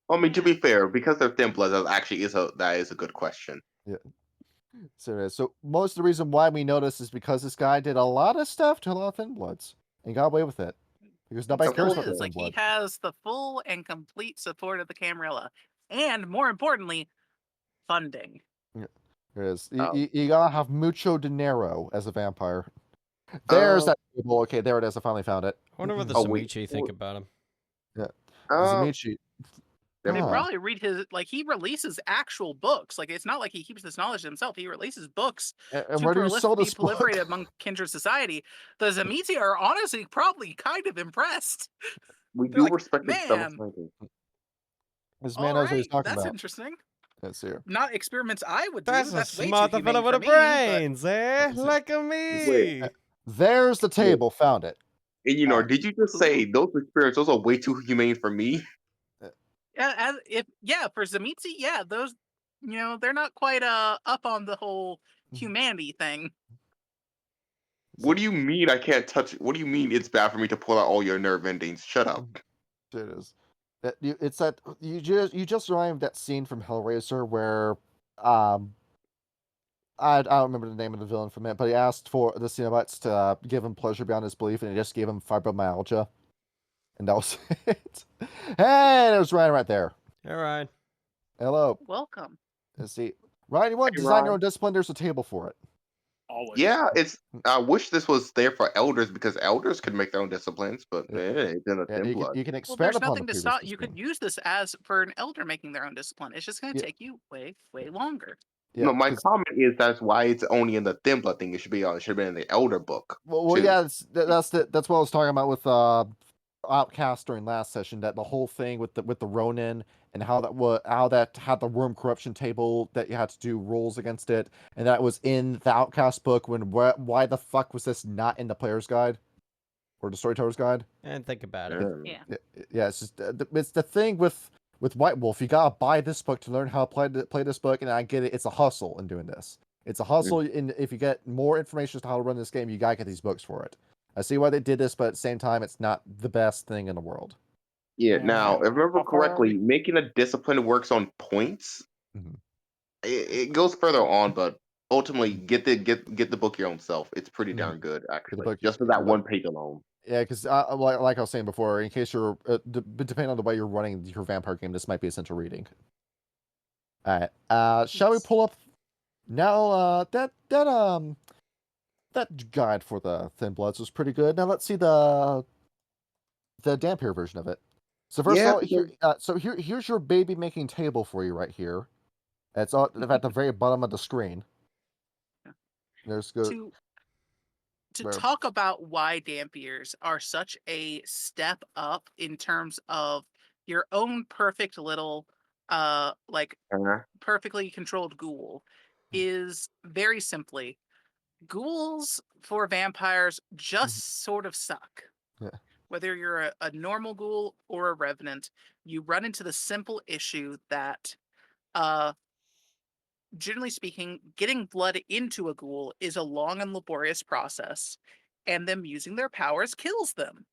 I mean, to be fair, because they're thin bloods, that is a good question. Yeah. So most of the reason why we know this is because this guy did a lot of stuff to a lot of Thin Bloods and got away with it because And nobody Of still cares course, about the is. though. Thin Like, he Blood. has the full and complete support of the Camarilla. And more importantly, funding. Yeah, there it is. Oh. You gotta have mucho dinero as a vampire. There's Uh, that table. Okay, there it is. I finally found it. I wonder what the oh wait. Samichi think about him. Yeah, Uh, Zamichi. They Ah. probably read his, like, he releases actual books. Like, it's not like he keeps this knowledge to himself. He releases books And to where do you sell be this book? proliferated among kindred society. The Zamiti are honestly probably kind of impressed. We They're do like, respect his fellow man, scientists. This man all knows what he's right, talking that's about. interesting. Let's see here. Not experiments I would do. That's a That's way too smarter humane fellow with for a me, but brains, eh? Let's see. Like a Wait. me. There's the table. Found it. And Alright. did you just Who? say those experiments? Those are way too humane for me. for Zamitzi, yeah, those, they're not quite up on the whole humanity thing. What do you mean I can't touch it? What do you mean it's bad for me to pull out all your nerve endings? Shut up. It is. It's that you just reminded that scene from Hellraiser where I don't remember the name of the villain from it, but he asked for the Cenobites to give him pleasure beyond his belief, and he just gave him fibromyalgia, and that was it. Hey, it was Ryan right there. All right. Hello. Welcome. Let's see. Ryan, you want to Hey, design your Ryan. own discipline? There's a table for it. Always. Yeah, I wish this was there for elders because elders could make their own disciplines, but it's in a Yeah, thin you blood. can Well, expand there's upon nothing the to previous stop. You could discipline. use this as for an elder making their own discipline. It's just going to Yeah. take you way, way longer. Yeah, No, my 'cause- comment is that's why it's only in the thin blood thing. It should be in the elder book. well, too. yeah, that's what I was talking about with Outcast during last session. That the whole thing with the Ronin and how that had the worm corruption table that you had to do rules against it, and that was in the Outcast book. Why the fuck was this not in the player's guide or the storyteller's guide? And think about it. Yeah. Yeah. Yeah, it's just it's the thing with White Wolf. You gotta buy this book to learn how to play this book, and I get it. It's a hustle in doing this. It's a hustle, and if you get more information as to how to run this game, you gotta get these books for it. I see why they did this, but at the same time, it's not the best thing in the world. Yeah. Yeah. Now, if I remember How far are correctly, we? making a discipline works on points. Mhm. It goes further on, but ultimately, get the book your own self. It's pretty Mhm. darn good, actually, book- just for get the that book. one page alone. Yeah, because like I was saying before, in case you're depending on the way you're running your vampire game, this might be essential reading. All right, shall we Yes. pull up now? That guide for the Thin Bloods was pretty good. Now let's see the Dhampir version of it. So first Yeah, of all, here's your baby making table for you right here. It's at the very bottom of the screen. Yeah. There's good. To Where- talk about why Dhampirs are such a step up in terms of your own perfect little perfectly controlled ghoul is very simply ghouls for vampires just sort of suck. Yeah. Whether you're a normal ghoul or a revenant, you run into the simple issue that generally speaking, getting blood into a ghoul is a long and laborious process, and them using their powers kills them,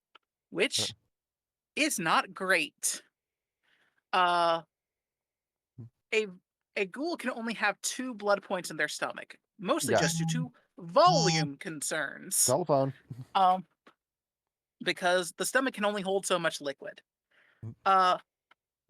which is not great. A ghoul can only have 2 blood points in their stomach, mostly Yeah. just due to volume concerns. Telephone. Because the stomach can only hold so much liquid.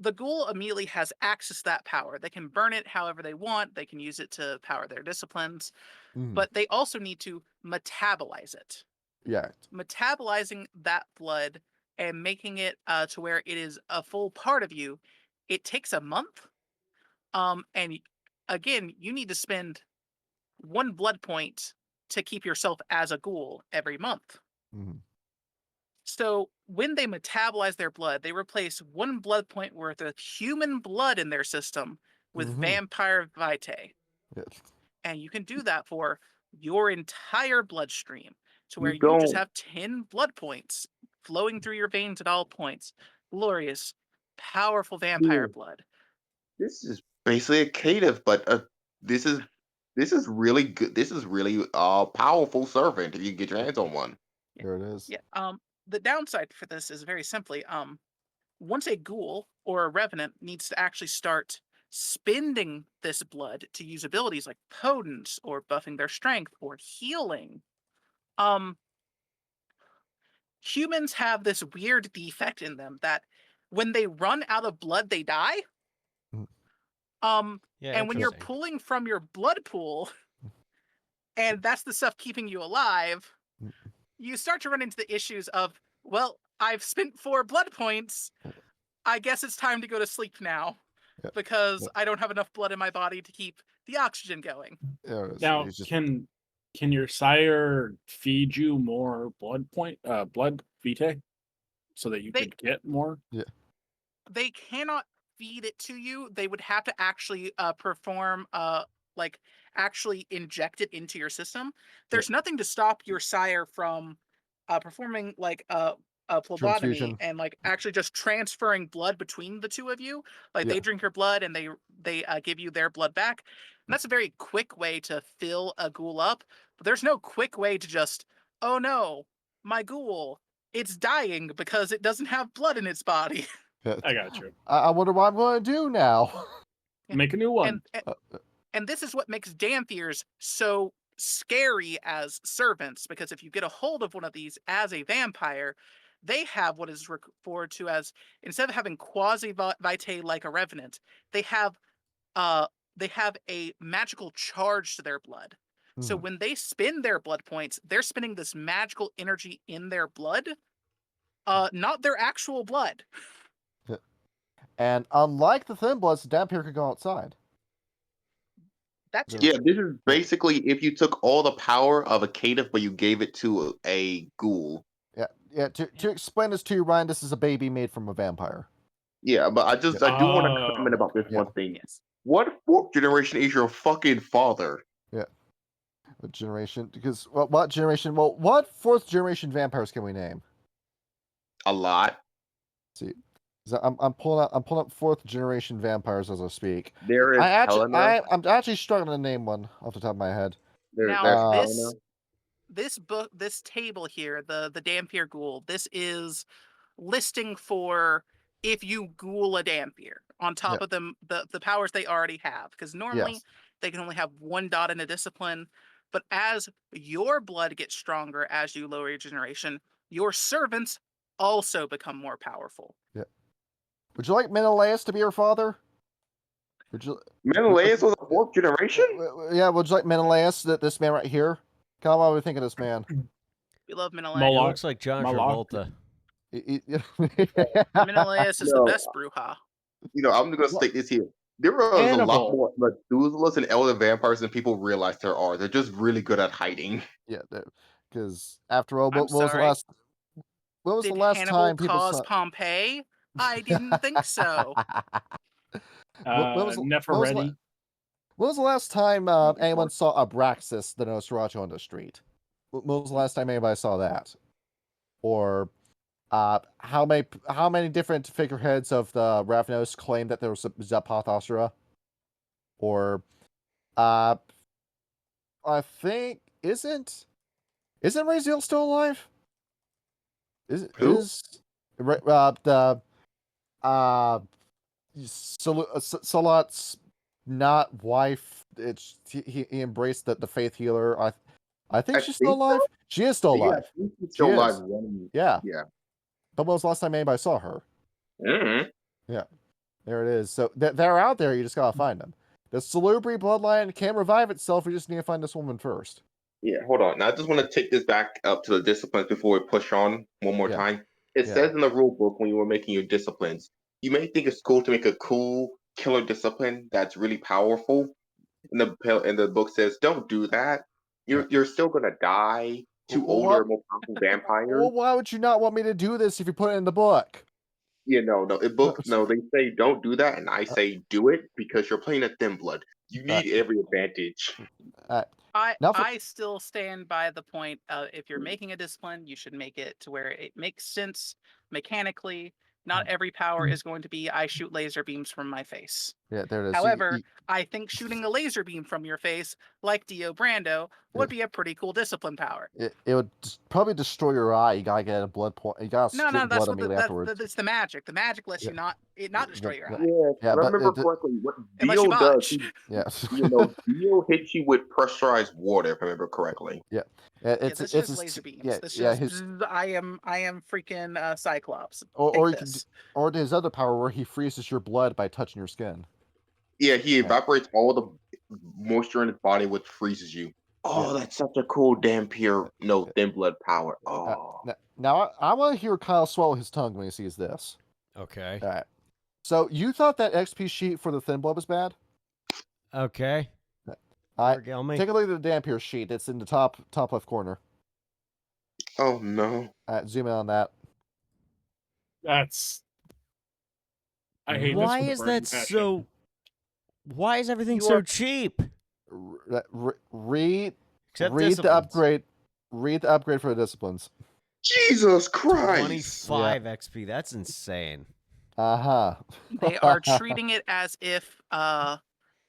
The ghoul immediately has access to that power. They can burn it however they want. They can use it to power their disciplines. But they also need to metabolize it. Yeah. Metabolizing that blood and making it to where it is a full part of you, it takes a month. And again, you need to spend 1 blood point to keep yourself as a ghoul every month. So when they metabolize their blood, they replace 1 blood point worth of human blood in their system with vampire vitae. Yes. And you can do that for your entire bloodstream to where You you just don't- have 10 blood points flowing through your veins at all points. Glorious, powerful vampire blood. This is basically a cative, but this is really good. This is really a powerful servant if you get your hands on one. There it is. Yeah. The downside for this is very simply, once a ghoul or a revenant needs to actually start spending this blood to use abilities like potence or buffing their strength or healing, humans have this weird defect in them that when they run out of blood, they die. Yeah, And when you're interesting. pulling from your blood pool, and that's the stuff keeping you alive, you start to run into the issues of, well, I've spent 4 blood points. I guess it's time to go to sleep now Yeah. because Yeah. I don't have enough blood in my body to keep the oxygen going. Now, He's just- can your sire feed you more blood vitae, so that you They- could get more? They cannot feed it to you. They would have to actually perform like actually inject it into your system. There's nothing to stop your sire from performing like a phlebotomy Transfusion. and like actually just transferring blood between the two of you. Like Yeah. they drink your blood and they give you their blood back. And that's a very quick way to fill a ghoul up. But there's no quick way to just, oh no, my ghoul, it's dying because it doesn't have blood in its body. I got you. I wonder what I'm going to do now. Make a new one. And this is what makes Dhampirs so scary as servants, because if you get a hold of one of these as a vampire, they have what is referred to as, instead of having quasi-vitae like a revenant, they have a magical charge to their blood. So when they spin their blood points, they're spinning this magical energy in their blood, not their actual blood. And unlike the Thin Bloods, the Dhampir could go outside. That's Yeah, this is basically if you took all the power of a caitiff, but you gave it to a ghoul. Yeah. To explain this to you, Ryan, this is a baby made from a vampire. Yeah, but I do want to comment about this one thing. Yes. What fourth generation is your fucking father? What generation? Because what generation? Well, what fourth generation vampires can we name? A lot. Let's see, I'm pulling up fourth generation vampires as I speak. There is Helena. I'm actually struggling to name one off the top of my head. There's Now, Helena. this table here, the Dhampir ghoul, this is listing for if you ghoul a Dhampir on top of them the powers they already have, because normally they can only have one dot in a discipline, but as your blood gets stronger as you lower your generation, your servants also become more powerful. Would you like Menelaus to be your father? Would you? Menelaus was a fourth generation? Yeah, would you like Menelaus, this man right here? Come on, what do we think of this man? We love He Menelaus. Moloch. looks like John Moloch. Travolta. Menelaus is the best Bruja. I'm going to state this here. There are a lot Hannibal. more Methuselahs and elder vampires than people realize there are. They're just really good at hiding. Yeah, because after all, I'm what was the sorry. last? When was Did the last Hannibal time people cause saw? Pompeii? I didn't think so. When was the Nefertiti. when was the last time anyone saw Abraxas the Nosferatu on the street? When was the last time anybody saw that? Or how many different figureheads of the Ravnos claim that there was Zapathasura? Or I think isn't Raziel still alive? Who? Salat's not wife. He embraced the faith healer. I think she's still alive. She is still alive. Yeah, she's still She alive. is. Running. Yeah. Yeah. But when was the last time anybody saw her? Mm-hmm. There it is. So they're out there. You just gotta find them. The Salubri bloodline can revive itself. We just need to find this woman first. Yeah, hold on. Now, I just want to take this back up to the disciplines before we push on one more time. It says in the rule book when you were making your disciplines, you may think it's cool to make a cool killer discipline that's really powerful. And the book says, don't do that. You're still gonna die to older, more powerful vampires. Well, why would you not want me to do this if you put it in the book? They say don't do that, and I say do it because you're playing a thin blood. You need every advantage. I still stand by the point if you're making a discipline, you should make it to where it makes sense mechanically. Not every power is going to be I shoot laser beams from my face. Yeah, there it is. However, I think shooting a laser beam from your face, like Dio Brando, would be a pretty cool discipline power. It would probably destroy your eye. You gotta get a blood point. You gotta No, drink that's blood immediately afterwards. that's the magic. The magic lets you not destroy your eye. Yeah, if I remember correctly, what Unless you Dio does, botch. Yeah. Dio hits you with pressurized water, if I remember correctly. It's just laser beams. I am freaking Cyclops. Or his other power where he freezes your blood by touching your skin. Yeah, he evaporates all the moisture in his body, which freezes you. Oh, that's such a cool Dhampir, thin blood power. Oh. Now I want to hear Kyle swallow his tongue when he sees this. Okay. All right. So you thought that XP sheet for the Thin Blood was bad? Okay. I Regale me. take a look at the Dhampir sheet. It's in the top left corner. Oh no. Zoom in on that. That's. I hate Why this is with a burning that passion. so? Why is everything You so are- cheap? Read Except the disciplines. upgrade. Read the upgrade for the disciplines. Jesus Christ. 25 XP. That's insane. Uh-huh. They are treating it as if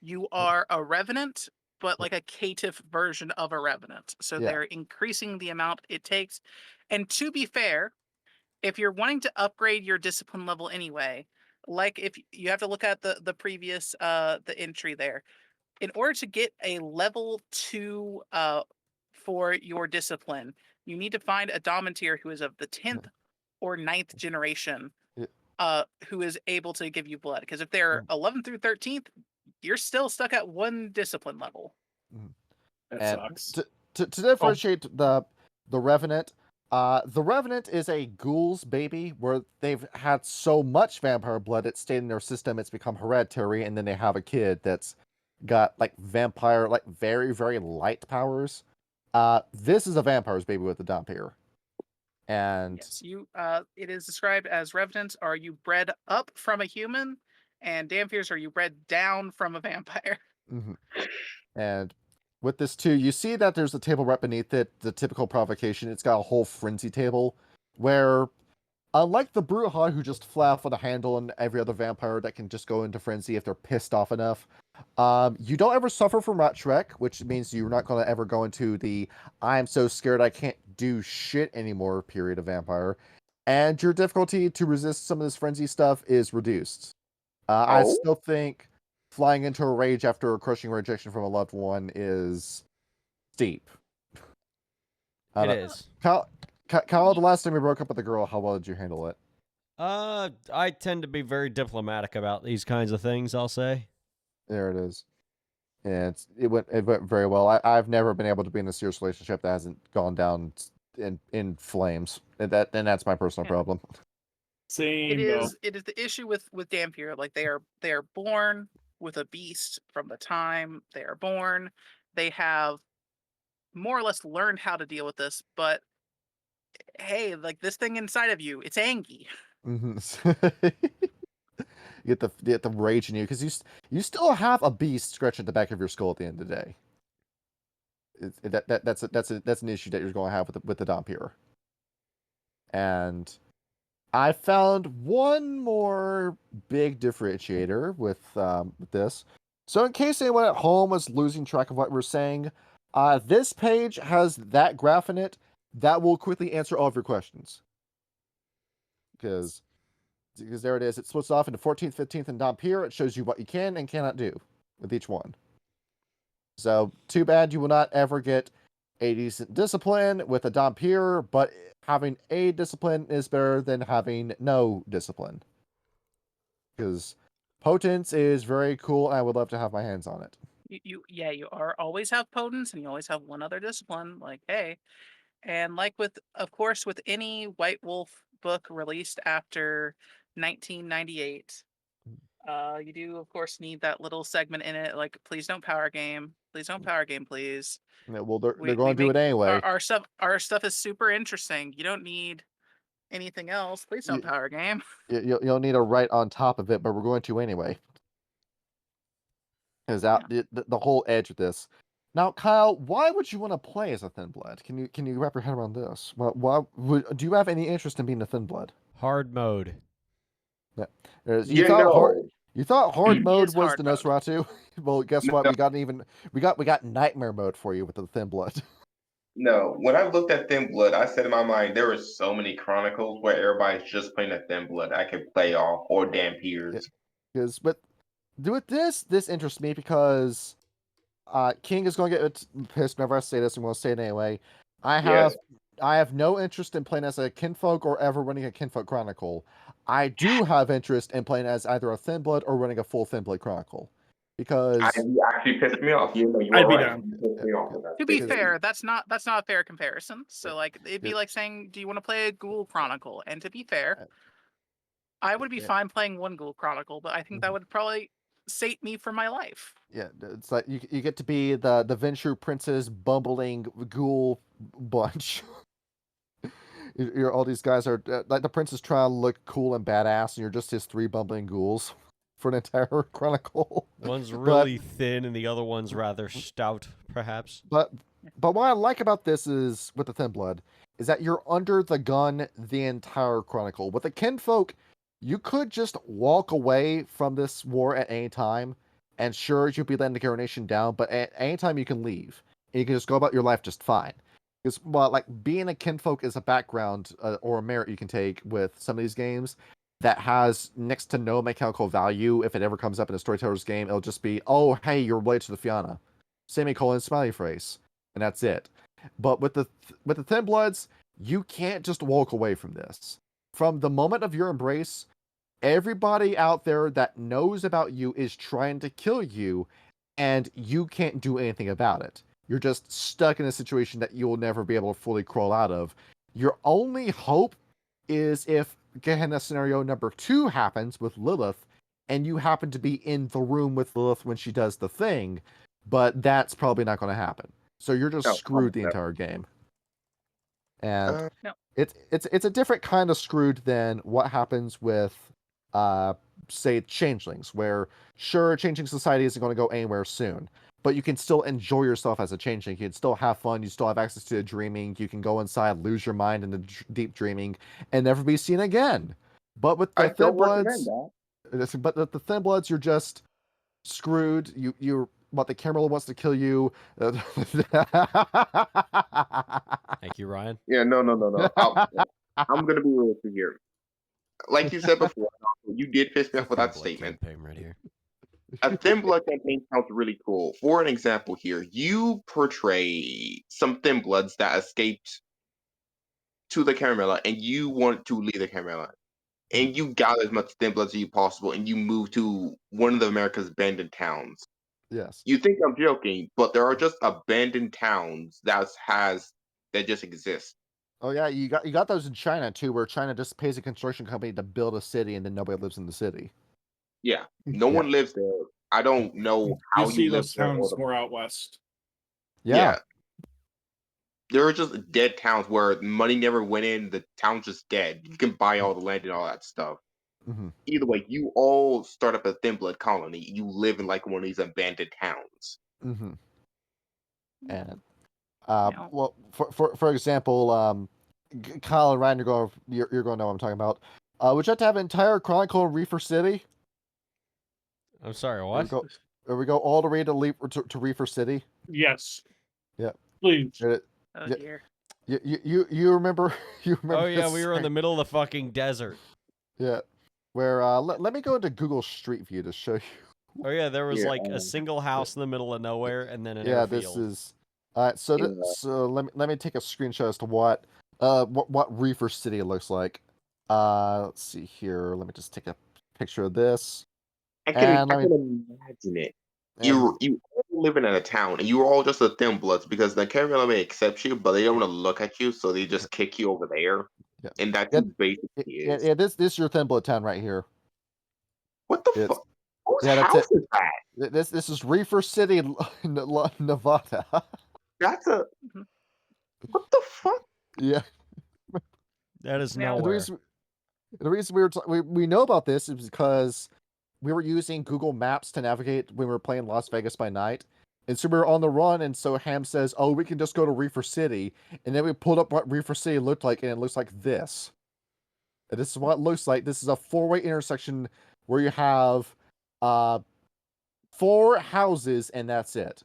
you are a revenant, but like a caitiff version of a revenant. So Yeah. they're increasing the amount it takes. And to be fair, if you're wanting to upgrade your discipline level anyway, like if you have to look at the previous the entry there, in order to get a level 2 for your discipline, you need to find a Dhampir who is of the 10th or 9th generation who is able to give you blood. Because if they're 11th through 13th, you're still stuck at 1 discipline level. That And sucks. to differentiate the Revenant, the Revenant is a ghoul's baby where they've had so much vampire blood it's stayed in their system, it's become hereditary, and then they have a kid that's got like vampire, like very, very light powers. This is a vampire's baby with a Dhampir. And Yes, it is described as revenants are you bred up from a human, and Dhampirs are you bred down from a vampire. mhm. And with this too, you see that there's a table right beneath it, the typical provocation. It's got a whole frenzy table where, unlike the Bruja who just fly off with a handle and every other vampire that can just go into frenzy if they're pissed off enough, you don't ever suffer from Rat Shrek, which means you're not going to ever go into the I'm so scared I can't do shit anymore period of vampire. And your difficulty to resist some of this frenzy stuff is reduced. I Oh. still think flying into a rage after a crushing rejection from a loved one is steep. It is. Kyle, the last time you broke up with a girl, how well did you handle it? I tend to be very diplomatic about these kinds of things, I'll say. There it is. And it went very well. I've never been able to be in a serious relationship that hasn't gone down in flames. And that's my personal problem. Same It though. is the issue with Dhampir. Like they are born with a beast from the time they are born. They have more or less learned how to deal with this, but hey, like this thing inside of you, it's angry. Mhm. You get the rage in you because you still have a beast scratching at the back of your skull at the end of the day. That's an issue that you're going to have with the Dhampir. And I found one more big differentiator with this. So in case anyone at home was losing track of what we're saying, this page has that graph in it that will quickly answer all of your questions. Because there it is. It splits off into 14th, 15th, and Dhampir. It shows you what you can and cannot do with each one. So too bad you will not ever get a decent discipline with a Dhampir, but having a discipline is better than having no discipline. Because Potence is very cool, and I would love to have my hands on it. You always have potence, and you always have one other discipline. Like hey, and like of course with any White Wolf book released after 1998, you do of course need that little segment in it. Like please don't power game, please. Yeah, well, they're We going to do make it anyway. our stuff is super interesting. You don't need anything else. Please don't power game. You'll need a right on top of it, but we're going to anyway. Is out the whole edge of this. Now, Kyle, why would you want to play as a Thin Blood? Can you wrap your head around this? Do you have any interest in being a Thin Blood? Hard mode. Yeah. You know. You thought hard mode is was hard the mode. Nosferatu? Well, guess what? We got nightmare mode for you with the Thin Blood. No, when I looked at Thin Blood, I said in my mind there were so many chronicles where everybody's just playing a Thin Blood I could play off or Dhampirs. But with this interests me because King is going to get pissed whenever I say this, and we'll say it anyway. I have no interest in playing as a kinfolk or ever running a kinfolk chronicle. I do have interest in playing as either a Thin Blood or running a full Thin Blood chronicle. Because You actually pissed me off. You I'd were be right. down. You pissed me off with that To be statement. fair, that's not a fair comparison. So like it'd be like saying, do you want to play a Ghoul Chronicle? And to be fair, I would be fine playing one Ghoul Chronicle, but I think that would probably sate me for my life. Yeah, it's like you get to be the Venture Prince's bumbling ghoul bunch. You're all these guys are like the prince is trying to look cool and badass, and you're just his 3 bumbling ghouls for an entire chronicle. One's really thin and the other one's rather stout, perhaps. But what I like about this is with the Thin Blood is that you're under the gun the entire chronicle. With the kinfolk, you could just walk away from this war at any time, and sure, you'll be letting the Coronation down, but at any time you can leave. And you can just go about your life just fine. Because, well, like, being a kinfolk is a background or a merit you can take with some of these games that has next to no mechanical value. If it ever comes up in a storyteller's game, it'll just be, oh, hey, you're related to the Fianna. Semicolon, smiley face. And that's it. But with the Thin Bloods, you can't just walk away from this. From the moment of your embrace, everybody out there that knows about you is trying to kill you, and you can't do anything about it. You're just stuck in a situation that you will never be able to fully crawl out of. Your only hope is if Gehenna scenario number 2 happens with Lilith, and you happen to be in the room with Lilith when she does the thing, but that's probably not going to happen. So you're just screwed the entire game. And it's a different kind of screwed than what happens with, say, Changelings, where, sure, Changeling Society isn't going to go anywhere soon, but you can still enjoy yourself as a Changeling. You can still have fun. You still have access to dreaming. You can go inside, lose your mind into deep dreaming, and never be seen again. But with the Thin Bloods, the Thin Bloods, you're just screwed. You're what the camera wants to kill you. Thank you, Ryan. Yeah, no. I'm gonna be real with you here. Like you said before, you did piss me off with that statement. Right here. A Thin Blood campaign sounds really cool. For an example here, you portray some Thin Bloods that escaped to the Caramella, and you want to leave the Caramella. And you gather as much Thin Bloods as you possible, and you move to one of America's abandoned towns. Yes. You think I'm joking, but there are just abandoned towns that just exist. Oh yeah, you got those in China too, where China just pays a construction company to build a city, and then nobody lives in the city. Yeah, no one lives there. I don't know how you see live those there. towns more out west. Yeah. There are just dead towns where money never went in. The town's just dead. You can buy all the land and all that stuff. Mm-hmm. Either way, you all start up a Thin Blood colony. You live in like one of these abandoned towns. Mm-hmm. And well, for example, Kyle and Ryan, you're going to know what I'm talking about. Would you have to have an entire Chronicle of Reefer City? I'm sorry, what? We go all the way to Reefer City? Yes. Yeah. Please. Oh dear. You remember? Oh yeah, we were in the middle of the fucking desert. Yeah. Where let me go into Google Street View to show you. Oh yeah, there was like a single house in the middle of nowhere, and then an airfield. This is. So let me take a screenshot as to what Reefer City looks like. Let's see here. Let me just take a picture of this. I can imagine it. You all living in a town, and you were all just the Thin Bloods because the Caramel may accept you, but they don't want to look at you, so they just kick you over there. Yeah. And that's basically it. Yeah, this is your Thin Blood town right here. What the fuck? Whose house is that? This is Reefer City, Nevada. That's a. What the fuck? Yeah. That is nowhere. The reason we know about this is because we were using Google Maps to navigate when we were playing Las Vegas by night. And so we were on the run, and so Ham says, oh, we can just go to Reefer City. And then we pulled up what Reefer City looked like, and it looks like this. And this is what it looks like. This is a 4-way intersection where you have 4 houses, and that's it.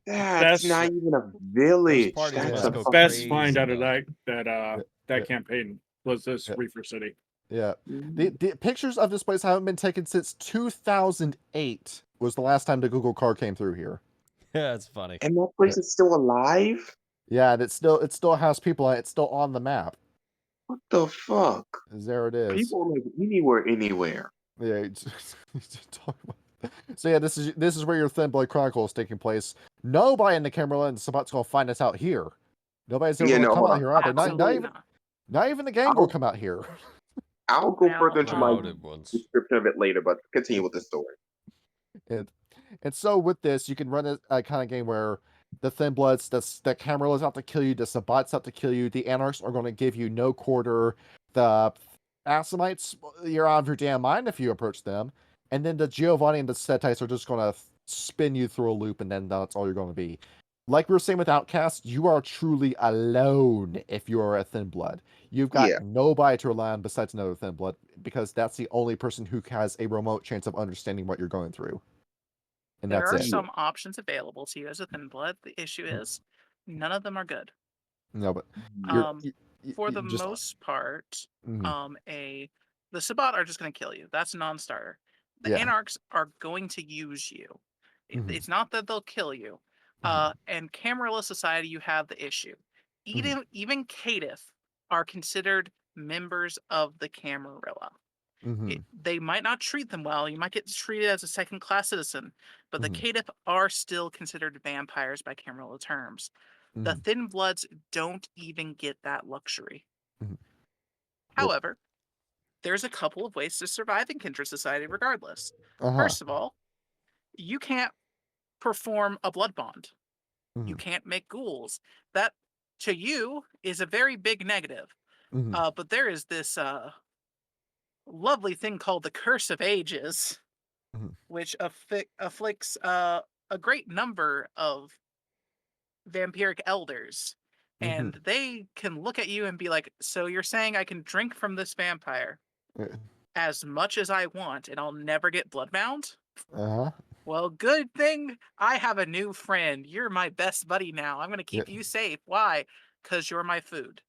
That's not even a village. That's best find out of that campaign was this Reefer City. Yeah. The pictures of this place haven't been taken since 2008 was the last time the Google car came through here. Yeah, it's funny. And that place is still alive? Yeah, and it still has people on it. It's still on the map. What the fuck? There it is. People live anywhere. Yeah. So yeah, this is where your Thin Blood Chronicle is taking place. Nobody in the Camerland is about to go find us out here. Nobody's ever going to come out here either. Not even the gang will come out here. I'll go Now, further into my Promoted ones. description of it later, but continue with the story. And so with this, you can run a kind of game where the Thin Bloods, the Camarilla is out to kill you, the Sabat's out to kill you, the Anarchs are going to give you no quarter, the Assamites, you're out of your damn mind if you approach them, and then the Giovanni and the Setites are just going to spin you through a loop, and then that's all you're going to be. Like we were saying with Outcast, you are truly alone if you are a Thin Blood. You've got Yeah. nobody to rely on besides another Thin Blood, because that's the only person who has a remote chance of understanding what you're going through. And there that's are it. some options available to you as a Thin Blood. The issue is none of them are good. No, but Um, you for the just most part, mhm. the Sabbat are just going to kill you. That's a non-starter. The Yeah. Anarchs are going to use you. Mhm. It's not that they'll kill you. And Camarilla Society, you have the issue. Even Caitiff are considered members of the Camarilla. They might not treat them well. You might get treated as a second-class citizen, but the Caitiff are still considered vampires by Camarilla terms. The Thin Bloods don't even get that luxury. However, there's a couple of ways to survive in Kindred Society regardless. First of all, you can't perform a blood bond. You can't make ghouls. That, to you, is a very big negative. But there is this lovely thing called the Curse of Ages, which afflicts a great number of vampiric elders. And they can look at you and be like, so you're saying I can drink from this vampire as much as I want and I'll never get bloodbound? Well, good thing I have a new friend. You're my best buddy now. I'm going to keep you safe. Why? Because you're my food.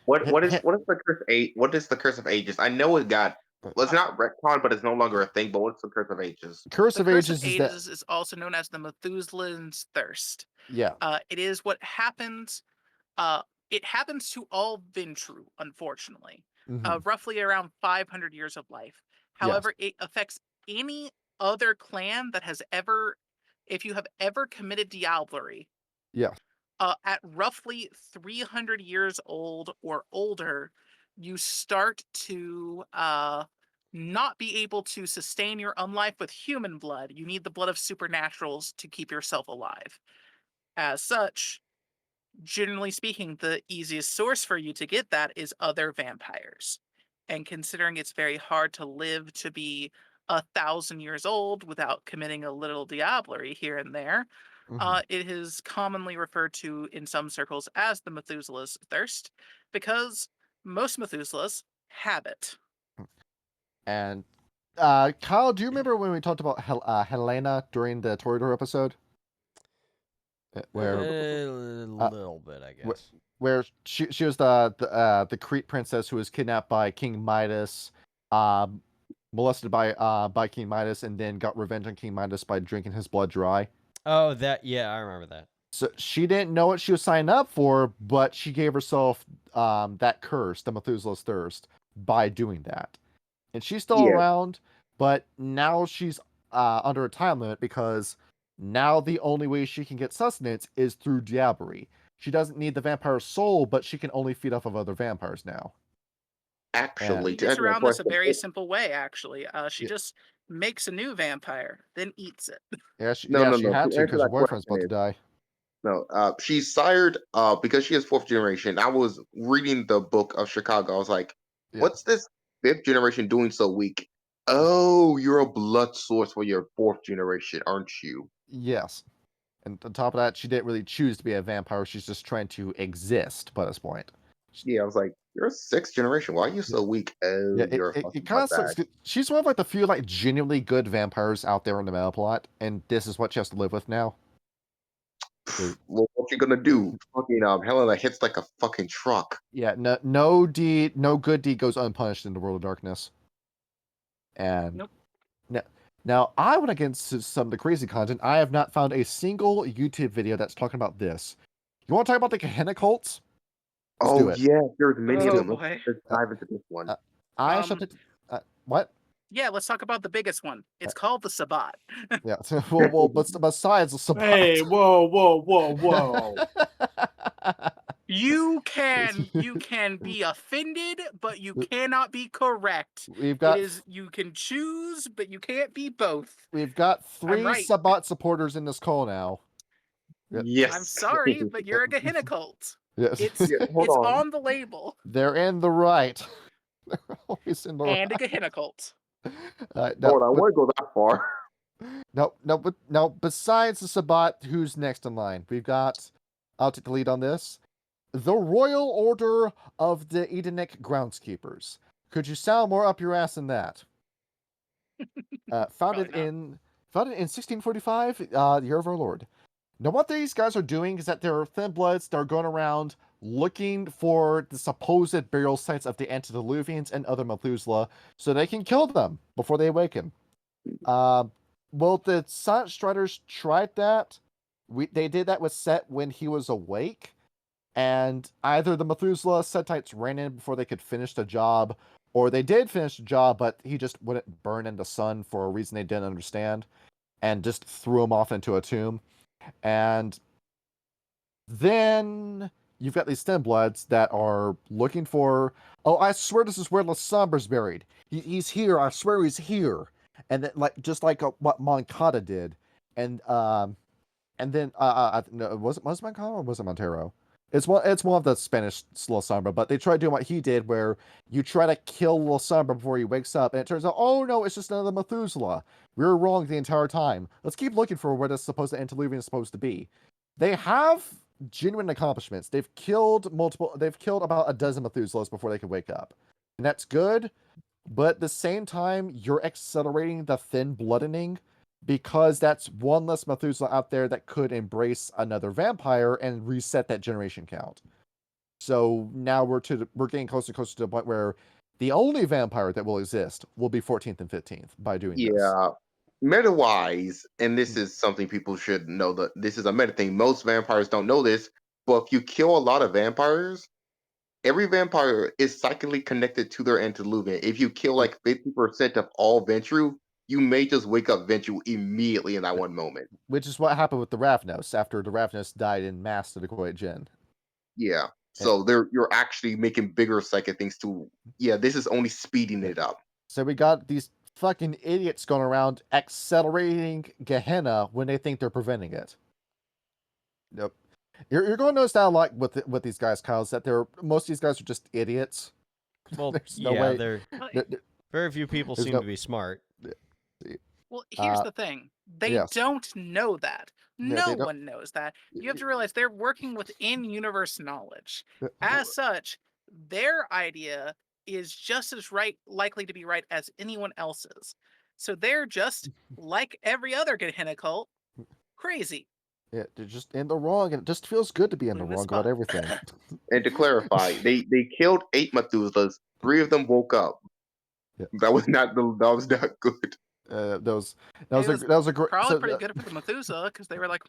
What is the curse of what is the curse of ages? I know it got it's not retcon, but it's no longer a thing. But what's the curse of ages? Curse of Curse Ages of is that Ages is also known as the Methuselah's Thirst. yeah. It is what happens. It happens to all Ventru, unfortunately. Roughly around 500 years of life. However, it affects any other clan that has ever, if you have ever committed diablerie, at roughly 300 years old or older, you start to not be able to sustain your own life with human blood. You need the blood of supernaturals to keep yourself alive. As such, generally speaking, the easiest source for you to get that is other vampires. And considering it's very hard to live to be 1,000 years old without committing a little diablerie here and there, it is commonly referred to in some circles as the Methuselah's Thirst, because most Methuselahs have it. And Kyle, do you remember when we talked about Helena during the Toreador episode? Where A little bit, I guess. Where she was the Crete princess who was kidnapped by King Midas, molested by King Midas, and then got revenge on King Midas by drinking his blood dry. Oh, yeah, I remember that. So she didn't know what she was signing up for, but she gave herself that curse, the Methuselah's Thirst, by doing that. And she's still around, but now she's under a time limit because now the only way she can get sustenance is through diablerie. She doesn't need the vampire's soul, but she can only feed off of other vampires now. Actually, She gets around this a very simple way, actually. She just makes a new vampire, then eats it. Yeah, she no. had to answer because her that boyfriend's question about to is- die. No, she's sired because she is fourth generation. I was reading the book of Chicago. I was like, what's this fifth generation doing so weak? Oh, you're a blood source for your fourth generation, aren't you? Yes. And on top of that, she didn't really choose to be a vampire. She's just trying to exist by this point. Yeah, I was like, you're a sixth generation. Why are you so weak? Oh, Yeah, you're it kind of she's one of like the few like genuinely good vampires out there in the meta plot, and this is what she has to live with now. Well, what you gonna do? Fucking Helena hits like a fucking truck. Yeah, no good deed goes unpunished in the world of darkness. And now I want to get into some of the crazy content. I have not found a single YouTube video that's talking about this. You want to talk about the Gehenna Cults? Let's do it. Yeah, there's many of them. Boy. Let's dive into this one. What? Yeah, let's talk about the biggest one. It's called the Sabbat. Yeah. Well, but besides the Sabbat. Hey, whoa. You can be offended, but you cannot be correct. We've got You can choose, but you can't be both. we've got I'm 3 right. Sabbat supporters in this call now. Yep. Yes. I'm sorry, but you're a Gehenna cult. Yes. It's Yeah, hold it's on. on the label. They're in the right. They're always in the And a right. Gehenna cult. No, Hold on, I but- want to go that far. no, besides the Sabbat, who's next in line? We've got, I'll take the lead on this, the Royal Order of the Edenic Groundskeepers. Could you sound more up your ass than that? Founded Probably not. in 1645, the year of our Lord. Now, what these guys are doing is that they're thin bloods that are going around looking for the supposed burial sites of the antediluvians and other Methuselah so they can kill them before they awaken. Well, the Silent Striders tried that. They did that with Set when he was awake, and either the Methuselah Setites ran in before they could finish the job, or they did finish the job, but he just wouldn't burn in the sun for a reason they didn't understand, and just threw him off into a tomb. And then you've got these Thin Bloods that are looking for, oh, I swear this is where Lasombra's buried. He's here. I swear he's here. And then, just like what Moncada did. And then no, was it Moncada or was it Montero? It's one of the Spanish Lasombra, but they tried doing what he did, where you try to kill Lasombra before he wakes up, and it turns out, oh no, it's just another Methuselah. We were wrong the entire time. Let's keep looking for where this supposed antediluvian is supposed to be. They have genuine accomplishments. They've killed about a dozen Methuselahs before they could wake up. And that's good, but at the same time, you're accelerating the thin bloodening, because that's one less Methuselah out there that could embrace another vampire and reset that generation count. So now we're getting closer and closer to the point where the only vampire that will exist will be 14th and 15th by doing this. Yeah. Meta-wise, and this is something people should know, that this is a meta thing. Most vampires don't know this, but if you kill a lot of vampires, every vampire is psychically connected to their antediluvian. If you kill like 50% of all Ventru, you may just wake up Ventru immediately in that one moment. Which is what happened with the Ravnos after the Ravnos died in mass to the Koyat Jinn. Yeah. So you're actually making bigger psychic things too. Yeah, this is only speeding it up. So we got these fucking idiots going around accelerating Gehenna when they think they're preventing it. Nope. You're going to notice that a lot with these guys, Kyle, is that most of these guys are just idiots. Well, There's no yeah, way. there very few people There's seem no- to be smart. Well, here's the thing. They yes. don't know that. No, No they don't. one knows that. You have to realize they're working with in-universe knowledge. As such, their idea is just as likely to be right as anyone else's. So they're just, like every other Gehenna cult, crazy. Yeah, they're just in the wrong, and it just feels good to be in the Blue wrong spot. about everything. And to clarify, they killed 8 Methuselahs. 3 of them woke up. Yeah. That was not good. That was a great. Probably pretty good for the Methuselah, because they were like,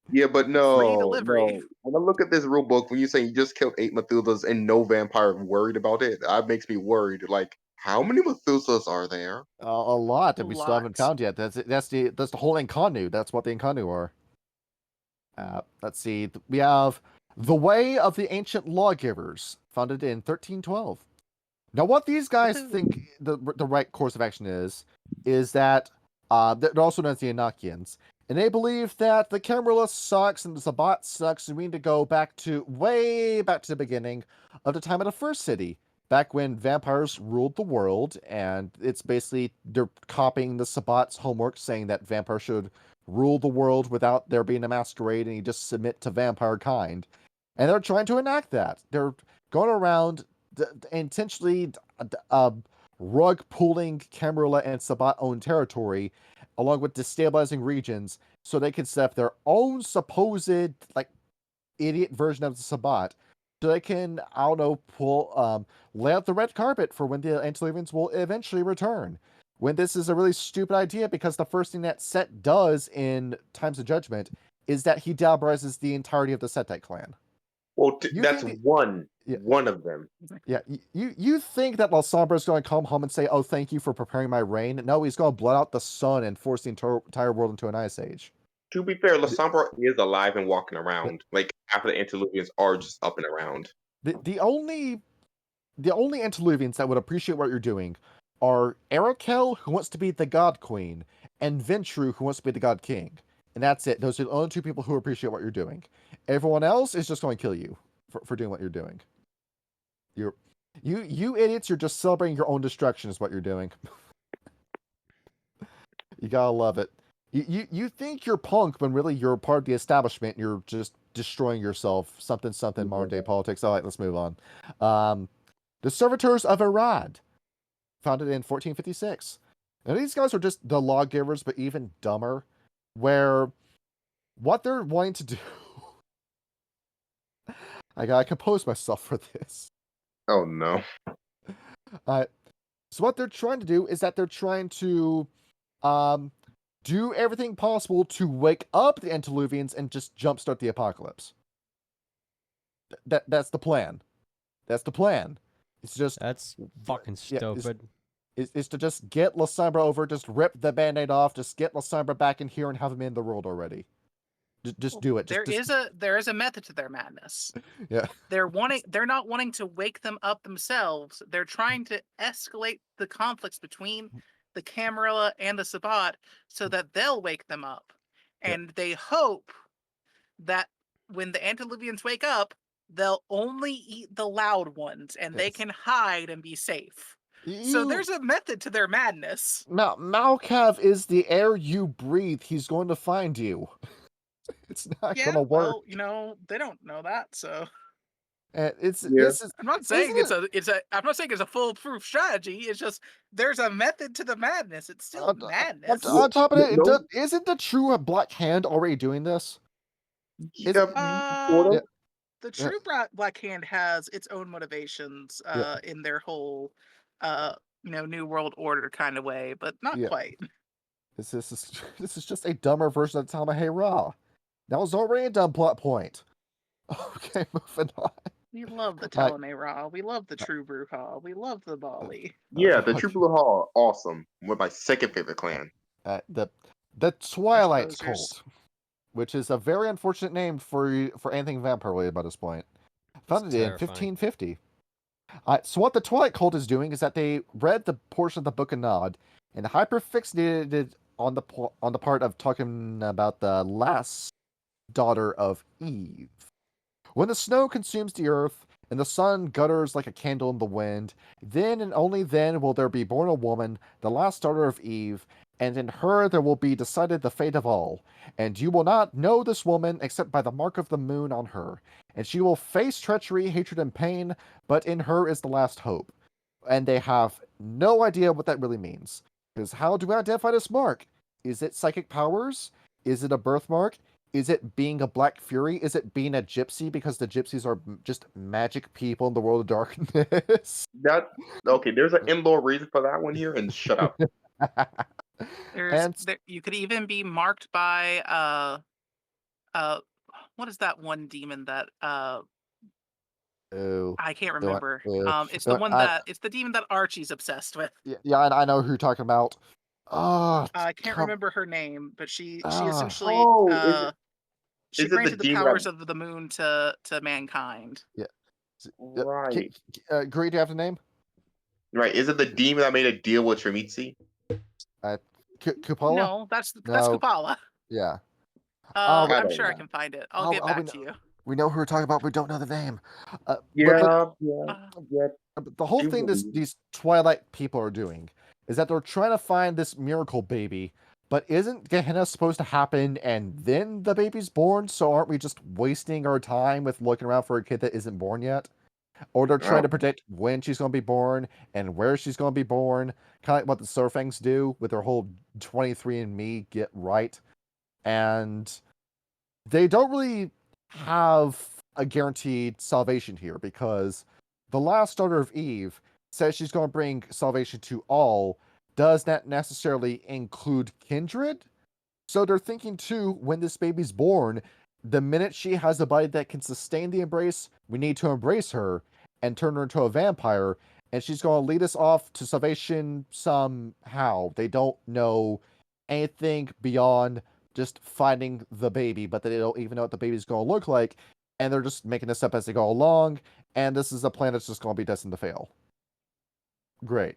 Yeah, but Free no. delivery. When I look at this rule book, when you say you just killed 8 Methuselahs and no vampire worried about it, that makes me worried. Like, how many Methuselahs are there? A lot that we still haven't Lots. found yet. That's the whole Incarnu. That's what the Incarnu are. Let's see. We have the Way of the Ancient Lawgivers, founded in 1312. Now, what these guys think the right course of action is that they're also known as the Enochians, and they believe that the Camarilla sucks and the Sabbat sucks, and we need to go way back to the beginning of the time of the first city, back when vampires ruled the world, and it's basically they're copying the Sabbat's homework, saying that vampires should rule the world without there being a masquerade, and you just submit to vampire kind. And they're trying to enact that. They're going around intentionally rug pulling Camarilla and Sabbat-owned territory, along with destabilizing regions, so they can set up their own supposed idiot version of the Sabbat, so they can, I don't know, lay out the red carpet for when the Antediluvians will eventually return. When this is a really stupid idea, because the first thing that Set does in Times of Judgment is that he diabolizes the entirety of the Setite clan. Well, You that's think one Yeah. of them. Yeah, you think that Lasombra is going to come home and say, "Oh, thank you for preparing my reign"? No, he's going to blow out the sun and force the entire world into an ice age. To be fair, Lasombra is alive and walking around. Like after the Antediluvians are just up and around. The only Antediluvians that would appreciate what you're doing are Arakel, who wants to be the God Queen, and Ventru, who wants to be the God King. And that's it. Those are the only two people who appreciate what you're doing. Everyone else is just going to kill you for doing what you're doing. You idiots, you're just celebrating your own destruction is what you're doing. You gotta love it. You think you're punk when really you're part of the establishment and you're just destroying yourself. Something modern day politics. All right, let's move on. The Servitors of Irad, founded in 1456. Now these guys are just the lawgivers, but even dumber, where what they're wanting to do. I gotta compose myself for this. Oh no. So what they're trying to do is that they're trying to do everything possible to wake up the Antediluvians and just jumpstart the apocalypse. That's the plan. That's the plan. It's just That's fucking stupid. Is to just get Lasombra over, just rip the band-aid off, just get Lasombra back in here and have him in the world already. Just do it. There is a method to their madness. Yeah. They're not wanting to wake them up themselves. They're trying to escalate the conflicts between the Camarilla and the Sabbat so that they'll wake them up. And they hope that when the Antediluvians wake up, they'll only eat the loud ones and they can hide and be safe. So there's a method to their madness. Malkav is the air you breathe. He's going to find you. It's not gonna work. Well, they don't know that, so this is. I'm not saying I'm not saying it's a foolproof strategy. It's just there's a method to the madness. It's still madness. On top of it, isn't the true Black Hand already doing this? The true Black Hand has its own motivations in their whole New World Order kind of way, but not quite. This is just a dumber version of Tamahe Ra. That was already a dumb plot point. Okay, moving on. We love the Ptolemy Ra. We love the True Bruja. We love the Bali. Yeah, the True Bruja, awesome. With my second favorite clan. The Twilight Cult, which is a very unfortunate name for anything vampire related by this point. Founded in 1550. So what the Twilight Cult is doing is that they read the portion of the Book of Nod and hyperfixated on the part of talking about the last daughter of Eve. When the snow consumes the earth and the sun gutters like a candle in the wind, then and only then will there be born a woman, the last daughter of Eve, and in her there will be decided the fate of all. And you will not know this woman except by the mark of the moon on her. And she will face treachery, hatred, and pain, but in her is the last hope. And they have no idea what that really means. Because how do we identify this mark? Is it psychic powers? Is it a birthmark? Is it being a Black Fury? Is it being a gypsy because the gypsies are just magic people in the world of darkness? There's an in-law reason for that one here, and shut up. You could even be marked by what is that one demon that I can't remember. It's the demon that Archie's obsessed with. Yeah, I know who you're talking about. I can't remember her name, but she essentially she granted the powers of the moon to mankind. Yeah. Right. Gray, do you have the name? Right. Is it the demon that made a deal with Trimitzi? Kupala? No, that's Kupala. Yeah. I'm sure I can find it. I'll get back to you. We know who we're talking about, but we don't know the name. Yeah. The whole thing these Twilight people are doing is that they're trying to find this miracle baby, but isn't Gehenna supposed to happen and then the baby's born? So aren't we just wasting our time with looking around for a kid that isn't born yet? Or they're trying to predict when she's going to be born and where she's going to be born, kind of like what the Surfangs do with their whole 23andMe get right. And they don't really have a guaranteed salvation here because the last daughter of Eve says she's going to bring salvation to all. Does that necessarily include kindred? So they're thinking too, when this baby's born, the minute she has a body that can sustain the embrace, we need to embrace her and turn her into a vampire, and she's going to lead us off to salvation somehow. They don't know anything beyond just finding the baby, but they don't even know what the baby's going to look like, and they're just making this up as they go along, and this is a plan that's just going to be destined to fail. Great.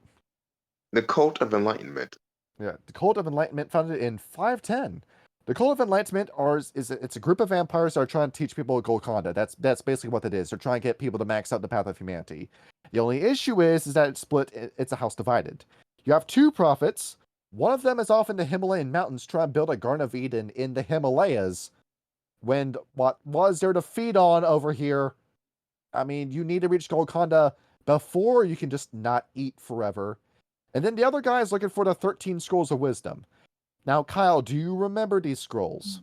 The Cult of Enlightenment. Yeah, the Cult of Enlightenment, founded in 510. The Cult of Enlightenment it's a group of vampires that are trying to teach people Golconda. That's basically what it is. They're trying to get people to max out the path of humanity. The only issue is that it's split. It's a house divided. You have two prophets. One of them is off in the Himalayan mountains trying to build a Garden of Eden in the Himalayas. When what was there to feed on over here? I mean, you need to reach Golconda before you can just not eat forever. And then the other guy is looking for the 13 Scrolls of Wisdom. Now, Kyle, do you remember these scrolls?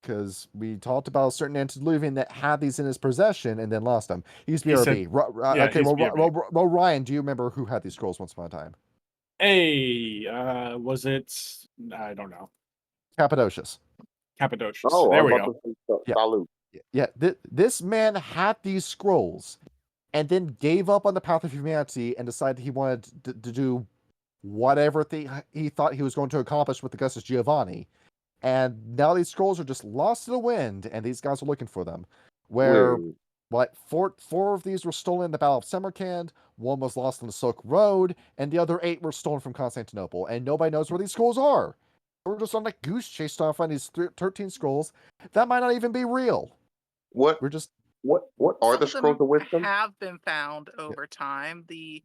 Because we talked about a certain antediluvian that had these in his possession and then lost them. He's BRB. Okay, he's BRB. Well, Ryan, do you remember who had these scrolls once upon a time? Hey, was it? I don't know. Cappadocius. Cappadocius. Oh, there we go. Yeah. Salute. Yeah, this man had these scrolls and then gave up on the path of humanity and decided he wanted to do whatever he thought he was going to accomplish with Augustus Giovanni. And now these scrolls are just lost to the wind, and these guys are looking for them. Where, four of these were stolen in the Battle of Samarkand, one was lost on the Silk Road, and the other 8 were stolen from Constantinople, and nobody knows where these scrolls are. We're just on a goose chase trying to find these 13 scrolls that might not even be real. What are Some the of Scrolls them of Wisdom? have been found over time. The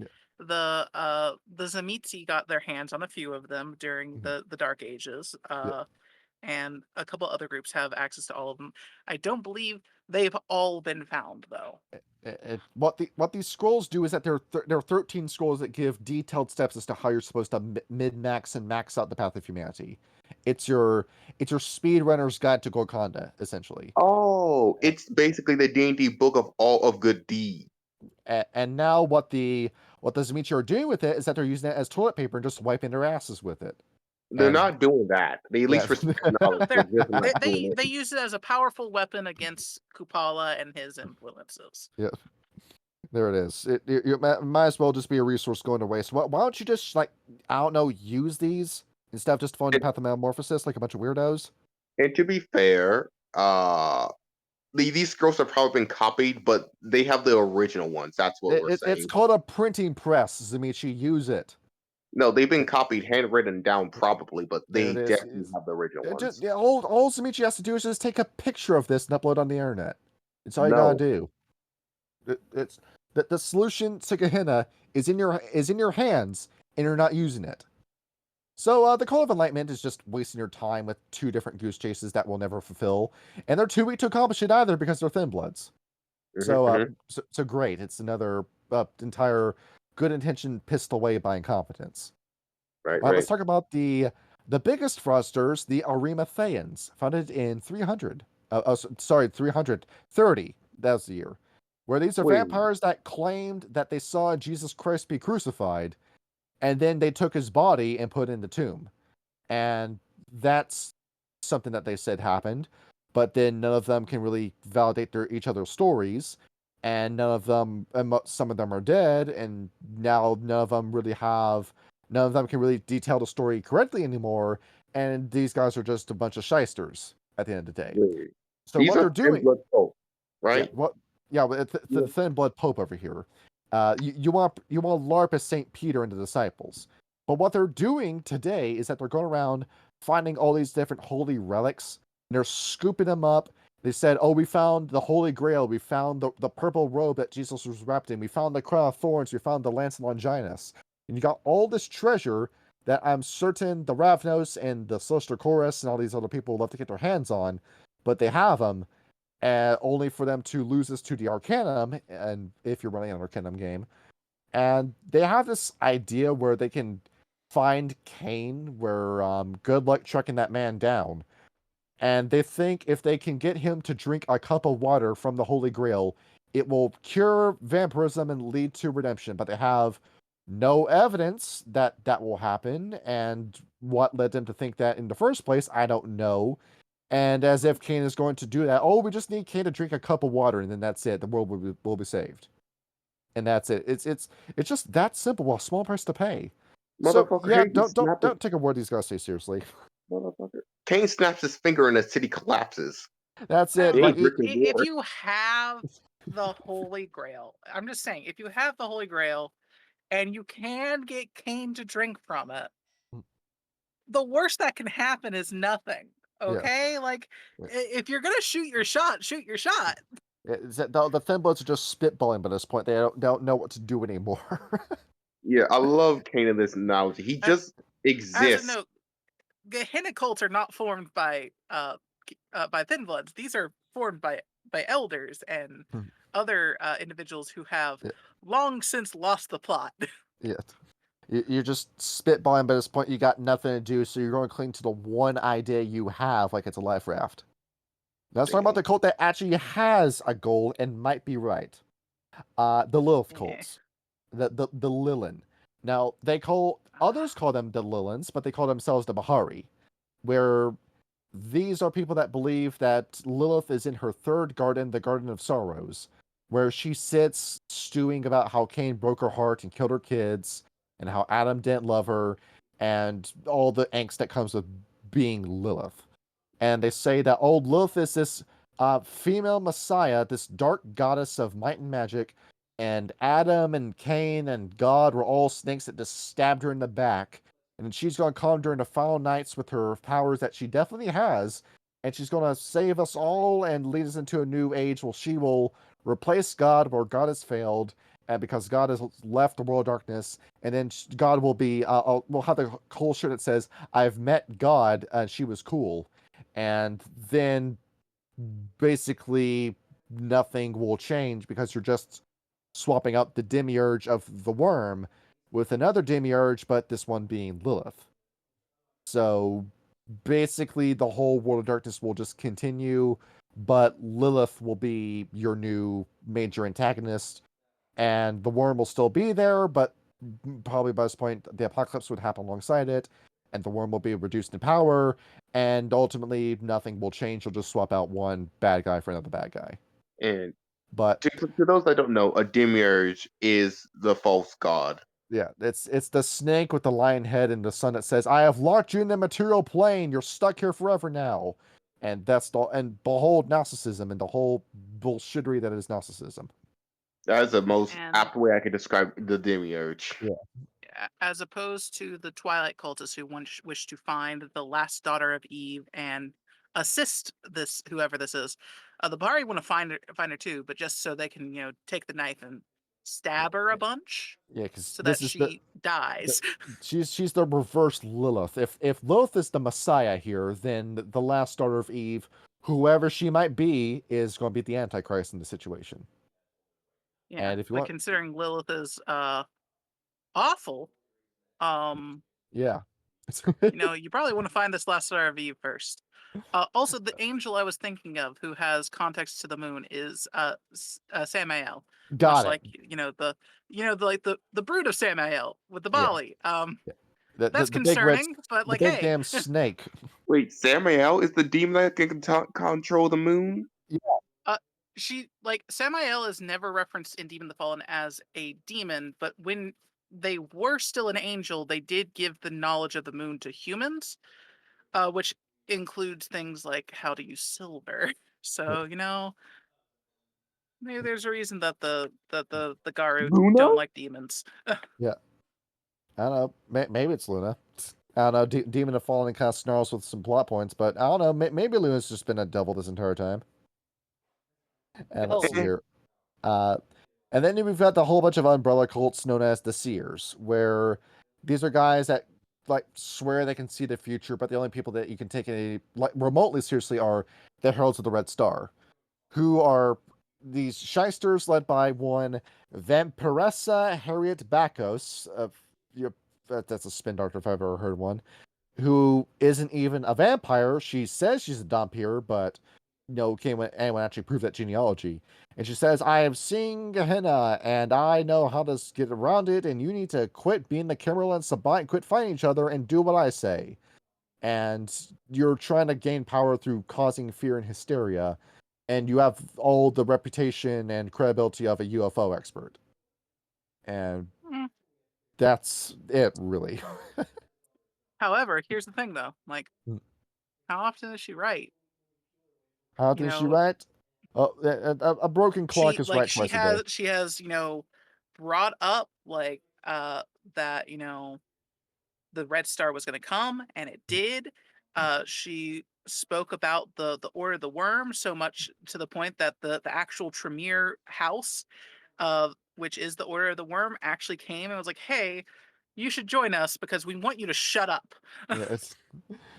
Zamitzi got their hands on a few of them during the Dark Ages. And a couple other groups have access to all of them. I don't believe they've all been found, though. What these scrolls do is that there are 13 scrolls that give detailed steps as to how you're supposed to min-max and max out the path of humanity. It's your speedrunner's guide to Golconda, essentially. Oh, it's basically the D&D book of all of good deeds. And now what the Zamitri are doing with it is that they're using it as toilet paper and just wiping their asses with it. They're not doing that. They at least respect knowledge. They use it as a powerful weapon against Kupala and his influences. Yeah, there it is. It might as well just be a resource going to waste. Why don't you just, like, I don't know, use these instead of just following the path of metamorphosis like a bunch of weirdos? And to be fair, these scrolls have probably been copied, but they have the original ones. That's what we're saying. It's called a printing press, Zamichi. Use it. No, they've been copied, handwritten down probably, but they definitely have the original ones. All Zamichi has to do is just take a picture of this and upload on the internet. It's all you gotta do. It's the solution to Gehenna is in your hands, and you're not using it. So the Call of Enlightenment is just wasting your time with 2 different goose chases that will never fulfill, and they're too weak to accomplish it either because they're thin bloods. So great. It's another entire good intention pissed away by incompetence. Right. Let's talk about the biggest fraudsters, the Arimatheans, founded in 330. That was the year. Where these are vampires that claimed that they saw Jesus Christ be crucified, and then they took his body and put it in the tomb. And that's something that they said happened, but then none of them can really validate each other's stories, and some of them are dead, and now none of them can really detail the story correctly anymore, and these guys are just a bunch of shysters at the end of the day. So these what they're doing, blood Pope, right? The thin blood Pope over here. You want to LARP as St. Peter and the disciples. But what they're doing today is that they're going around finding all these different holy relics, and they're scooping them up. They said, oh, we found the Holy Grail, we found the purple robe that Jesus was wrapped in, we found the crown of thorns, we found the lance of Longinus. And you got all this treasure that I'm certain the Ravnos and the Celestial Chorus and all these other people would love to get their hands on, but they have them, only for them to lose this to the Arcanum, and if you're running an Arcanum game. And they have this idea where they can find Cain, where good luck tracking that man down. And they think if they can get him to drink a cup of water from the Holy Grail, it will cure vampirism and lead to redemption. But they have no evidence that will happen, and what led them to think that in the first place, I don't know. And as if Cain is going to do that, oh, we just need Cain to drink a cup of water, and then that's it. The world will be saved, and that's it. It's just that simple. A small price to pay. So yeah, don't take a word these guys say seriously. Motherfucker. Kane snaps his finger and the city collapses. That's I it. don't They know. Like, ain't brick and If mortar. you have the Holy Grail, I'm just saying, if you have the Holy Grail and you can get Kane to drink from it, the worst that can happen is nothing. Yeah. Okay? Like, Yeah. if you're gonna shoot your shot, shoot your shot. the Thin Bloods are just spitballing by this point. They don't know what to do anymore. Yeah, I love Kane in this analogy. He just As a exists. note, Gehenna cults are not formed by Thin Bloods. These are formed by elders and Hmm. other individuals who have Yeah. long since lost the plot. Yeah. You're just spitballing by this point. You got nothing to do, so you're going to cling to the one idea you have, like it's a life raft. Now, let's talk about the cult that actually has a goal and might be right. The Lilith cults, the Lilin. Now others call them the Lilins, but they call themselves the Bahari, where these are people that believe that Lilith is in her third garden, the Garden of Sorrows, where she sits stewing about how Cain broke her heart and killed her kids, and how Adam didn't love her, and all the angst that comes with being Lilith. And they say that old Lilith is this female messiah, this dark goddess of might and magic, and Adam and Cain and God were all snakes that just stabbed her in the back. And she's going to come during the final nights with her powers that she definitely has, and she's going to save us all and lead us into a new age where she will replace God where God has failed, and because God has left the world of darkness, and then God will be, we'll have the whole shirt that says, "I've met God, and she was cool," and then basically nothing will change because you're just swapping out the demiurge of the worm with another demiurge, but this one being Lilith. So basically the whole world of darkness will just continue, but Lilith will be your new major antagonist, and the worm will still be there, but probably by this point the apocalypse would happen alongside it, and the worm will be reduced in power, and ultimately nothing will change. You'll just swap out one bad guy for another bad guy. And But to those that don't know, a demiurge is the false god. yeah, it's the snake with the lion head and the sun that says, "I have locked you in the material plane. You're stuck here forever now." And that's the and behold narcissism and the whole bullshittery that is narcissism. That is the most And apt way I could describe the demiurge. as opposed to the Twilight cultists who wish to find the last daughter of Eve and assist this whoever this is, the Bari want to find her too, but just so they can take the knife and stab her a bunch Yeah, because so this that is she dies. she's the reverse Lilith. If Lilith is the Messiah here, then the last daughter of Eve, whoever she might be, is going to be the Antichrist in the situation. Yeah, And if you but want, considering Lilith is awful, yeah, you probably want to find this last daughter of Eve first. Also, the angel I was thinking of, who has context to the moon, is Samael. Much got it. like the brood of Samael with the Yeah, Bali. the That's big red, concerning, but the like, big hey, damn snake. Wait, Samael is the demon that can control the moon? uh, Samael is never referenced in Demon the Fallen as a demon, but when they were still an angel, they did give the knowledge of the moon to humans, which includes things like how to use silver. So maybe there's a reason that the Garu Luna? don't like demons. Yeah, I don't know. Maybe it's Luna. I don't know. Demon of Fallen kind of snarls with some plot points, but I don't know. Maybe Luna's just been a devil this entire time. And let's see Oh. here. Uh, and then we've got the whole bunch of umbrella cults known as the Seers, where these are guys that like swear they can see the future, but the only people that you can take any like remotely seriously are the Heralds of the Red Star, who are these shysters led by one Vampiressa Harriet Bacchus. That's a spin doctor if I've ever heard one. Who isn't even a vampire. She says she's a Dhampir, but can't anyone actually prove that genealogy. And she says, "I have seen Gehenna, and I know how to get around it, and you need to quit being the Kimmerl and Sabine, quit fighting each other, and do what I say." And you're trying to gain power through causing fear and hysteria, and you have all the reputation and credibility of a UFO expert. And Mm. that's it, really. However, here's the thing though, like, Hmm. how often does she write? How You did she know, write? Oh, a broken clock is right she twice a day. has, brought up like that, the Red Star was going to come, and it did. She spoke about the Order of the Worm so much to the point that the actual Tremere house, which is the Order of the Worm, actually came and was like, "Hey, you should join us because we want you to shut up." Yeah, it's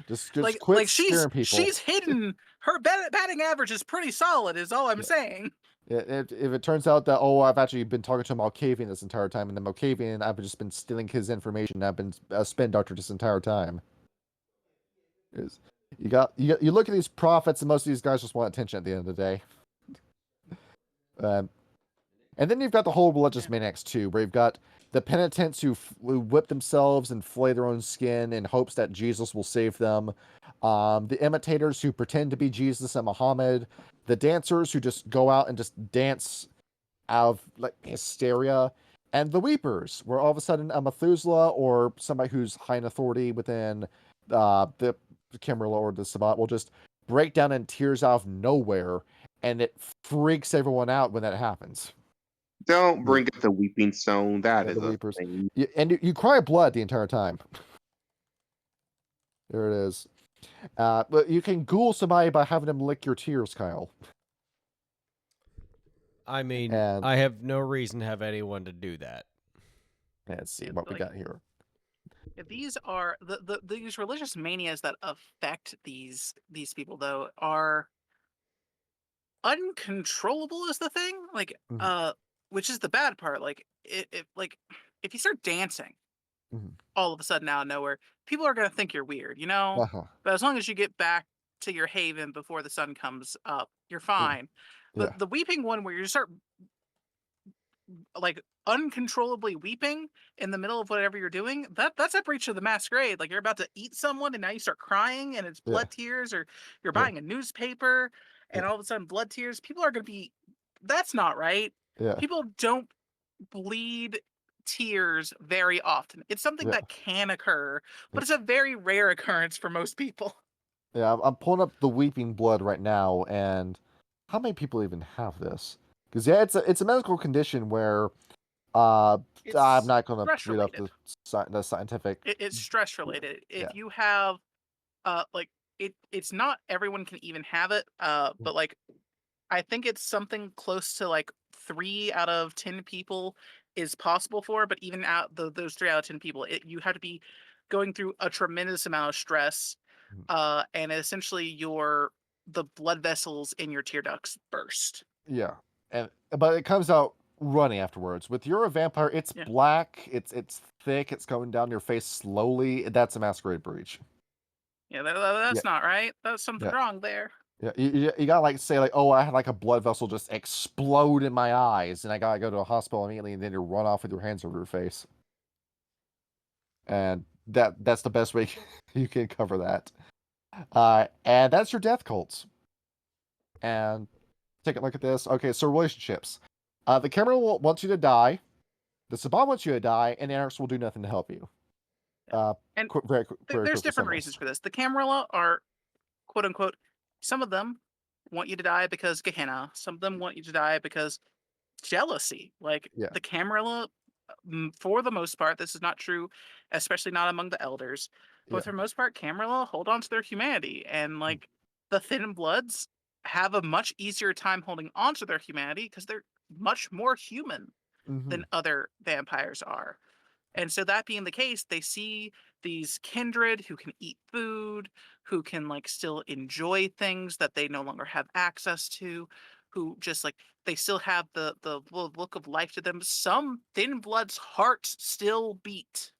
just quit scaring people. She's hidden. Her batting average is pretty solid. Is all I'm Yeah. saying. If it turns out that I've actually been talking to Malkavian this entire time, and then Malkavian I've just been stealing his information. I've been a spin doctor this entire time. Is you look at these prophets, and most of these guys just want attention at the end of the day. And then you've got the whole religious maniacs too, where you've got the penitents who whip themselves and flay their own skin in hopes that Jesus will save them. The imitators who pretend to be Jesus and Muhammad. The dancers who just go out and just dance out of like hysteria. And the weepers, where all of a sudden a Methuselah or somebody who's high in authority within the Camarilla or the Sabbat will just break down in tears out of nowhere, and it freaks everyone out when that happens. Don't bring up the weeping stone. That Yeah, is the a weepers. thing. You cry blood the entire time. There it is. But you can ghoul somebody by having them lick your tears, Kyle. I mean, And I have no reason to have anyone to do that. let's see what we got here. These are these religious manias that affect these people though are uncontrollable is the thing, like which is the bad part. Like if you start dancing all of a sudden out of nowhere, people are going to think you're weird, Uh-huh. but as long as you get back to your haven before the sun comes up, you're fine. Yeah. The weeping one where you start like uncontrollably weeping in the middle of whatever you're doing, that's a breach of the masquerade. Like you're about to eat someone and now you start crying and it's Yeah. blood tears, or you're Yeah. buying a newspaper and all of a sudden blood tears. People are going to be, that's not right. Yeah. People don't bleed tears very often. It's something Yeah. that can occur, but it's a very rare occurrence for most people. Yeah, I'm pulling up the weeping blood right now, and how many people even have this? Because yeah, it's a medical condition where I'm It's not going to stress read up related. the scientific. It's stress related. Yeah. If you have like it's not everyone can even have it, but like I think it's something close to like 3 out of 10 people is possible for, but even out those 3 out of 10 people, you have to be going through a tremendous amount of stress, and essentially the blood vessels in your tear ducts burst. Yeah, but it comes out runny afterwards. With you're a vampire, it's Yeah. black, it's thick, it's going down your face slowly. That's a masquerade breach. Yeah, that's Yeah. not right. That's something Yeah. wrong there. Yeah, you gotta like say like, oh, I had like a blood vessel just explode in my eyes, and I gotta go to a hospital immediately, and then you run off with your hands over your face. And that's the best way you can cover that. And that's your death cults. And take a look at this. Okay, so relationships. The camera wants you to die. The Sabbat wants you to die, and the Anarchs will do nothing to help you. And Very there's quickly different summarized. reasons for this. The Camarilla are, quote unquote, some of them want you to die because Gehenna. Some of them want you to die because jealousy. Like Yeah. the Camarilla, for the most part, this is not true, especially not among the elders. But for the most part, Camarilla hold on to their humanity, and like the Thin Bloods have a much easier time holding on to their humanity because they're much more human than other vampires are. And so that being the case, they see these kindred who can eat food, who can like still enjoy things that they no longer have access to, who just like they still have the look of life to them. Some Thin Blood's hearts still beat.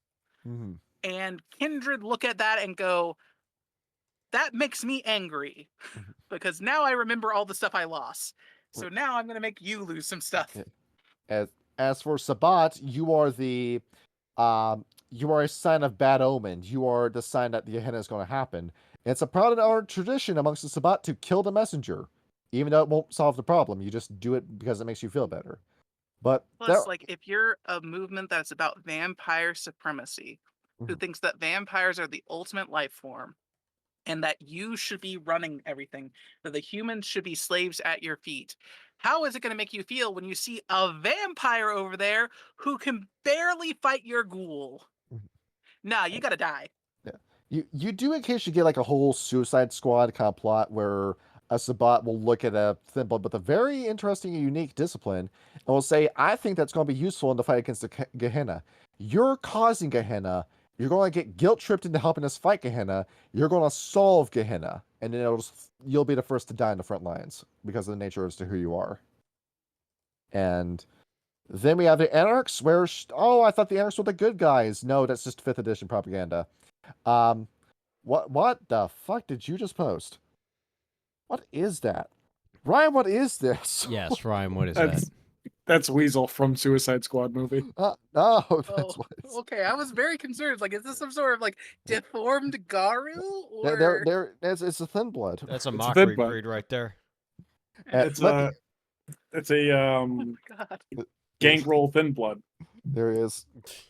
And kindred look at that and go, that makes me angry because now I remember all the stuff I lost. So now I'm going to make you lose some stuff. As for Sabbat, you are a sign of bad omen. You are the sign that the Gehenna is going to happen. It's a proud and honored tradition amongst the Sabbat to kill the messenger, even though it won't solve the problem. You just do it because it makes you feel better. But plus, like if you're a movement that's about vampire supremacy, who thinks that vampires are the ultimate life form and that you should be running everything, that the humans should be slaves at your feet. How is it going to make you feel when you see a vampire over there who can barely fight your ghoul? Nah, you gotta die. Yeah. You do occasionally get like a whole Suicide Squad kind of plot where a Sabbat will look at a Thin Blood with a very interesting and unique discipline and will say, I think that's going to be useful in the fight against the Gehenna. You're causing Gehenna. You're going to get guilt tripped into helping us fight Gehenna. You're going to solve Gehenna. And then you'll be the first to die in the front lines because of the nature as to who you are. And then we have the Anarchs, where, I thought the Anarchs were the good guys. No, that's just 5th edition propaganda. What the fuck did you just post? What is that? Ryan, what is this? Yes, Ryan, what is that? That's Weasel from Suicide Squad movie. No, that's what it's... Okay, I was very concerned. Like, is this some sort of like deformed Garu? Or it's a Thin Blood. That's a It's a mockery Thin Blood. breed right there. It's a oh my God. gangrel Thin Blood. There he is.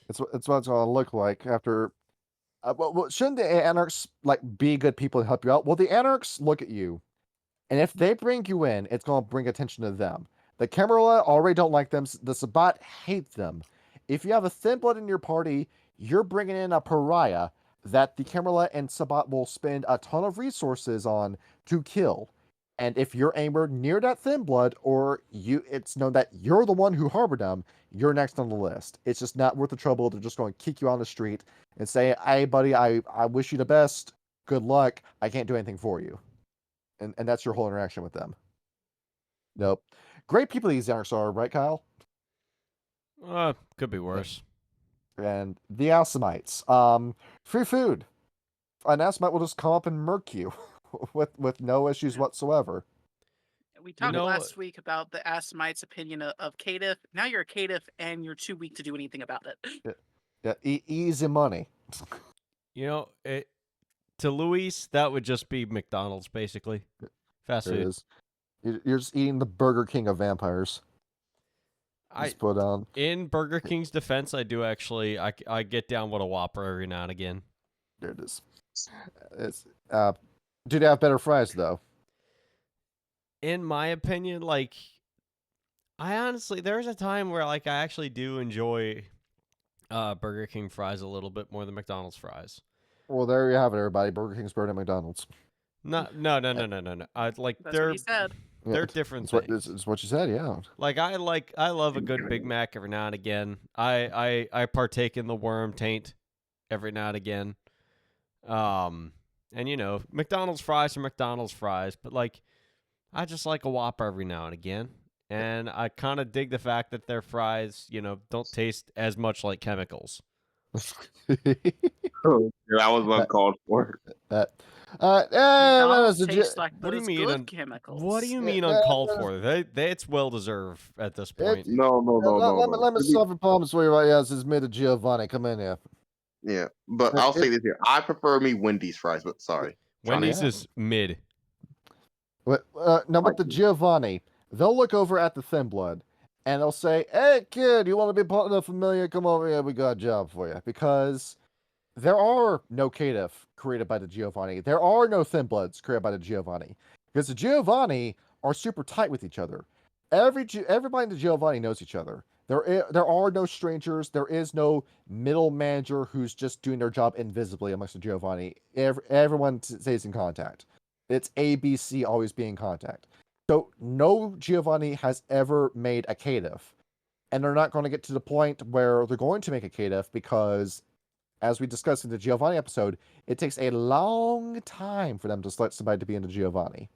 It's what it's going to look like after. Well, shouldn't the Anarchs like be good people and help you out? Well, the Anarchs look at you, and if they bring you in, it's going to bring attention to them. The Camarilla already don't like them. The Sabbat hate them. If you have a Thin Blood in your party, you're bringing in a pariah that the Camarilla and Sabbat will spend a ton of resources on to kill. And if you're anywhere near that Thin Blood, or it's known that you're the one who harbored them, you're next on the list. It's just not worth the trouble. They're just going to kick you on the street and say, hey, buddy, I wish you the best. Good luck. I can't do anything for you. And that's your whole interaction with them. Nope. Great people these Anarchs are, right, Kyle? Could be worse. And the Assamites. Free food. An Assamite will just come up and murk you with no issues whatsoever. We talked last week about the Assamites' opinion of Caitiff. Now you're a Caitiff and you're too weak to do anything about it. Yeah, easy money. To Luis, that would just be McDonald's, basically. Fast food. Is. You're just eating the Burger King of vampires. Put on. In Burger King's defense, I do actually. I get down with a Whopper every now and again. There it is. Do they have better fries though? In my opinion, like, I honestly, there's a time where like I actually do enjoy Burger King fries a little bit more than McDonald's fries. Well, there you have it, everybody. Burger King's better than McDonald's. No. That's what he said. They're different things. It's what you said, yeah. Like I love a good Big Mac every now and again. I partake in the worm taint every now and again. And McDonald's fries are McDonald's fries, but like I just like a Whopper every now and again. And I kind of dig the fact that their fries, don't taste as much like chemicals. Oh, that was uncalled for. What do you mean? Chemicals. What do you mean uncalled for? It's well deserved at this point. No. Let me solve your problems for you right now. This is made of Giovanni. Come in here. Yeah, but I'll say this here. I prefer Wendy's fries, but sorry. Wendy's is mid. Now with the Giovanni, they'll look over at the Thin Blood and they'll say, hey kid, you want to be part of the familiar? Come over here, we got a job for you. Because there are no Caitiff created by the Giovanni. There are no Thin Bloods created by the Giovanni. Because the Giovanni are super tight with each other. Everybody in the Giovanni knows each other. There are no strangers. There is no middle manager who's just doing their job invisibly amongst the Giovanni. Everyone stays in contact. It's ABC always be in contact. So no Giovanni has ever made a Caitiff. And they're not going to get to the point where they're going to make a Caitiff because, as we discussed in the Giovanni episode, it takes a long time for them to select somebody to be in the Giovanni.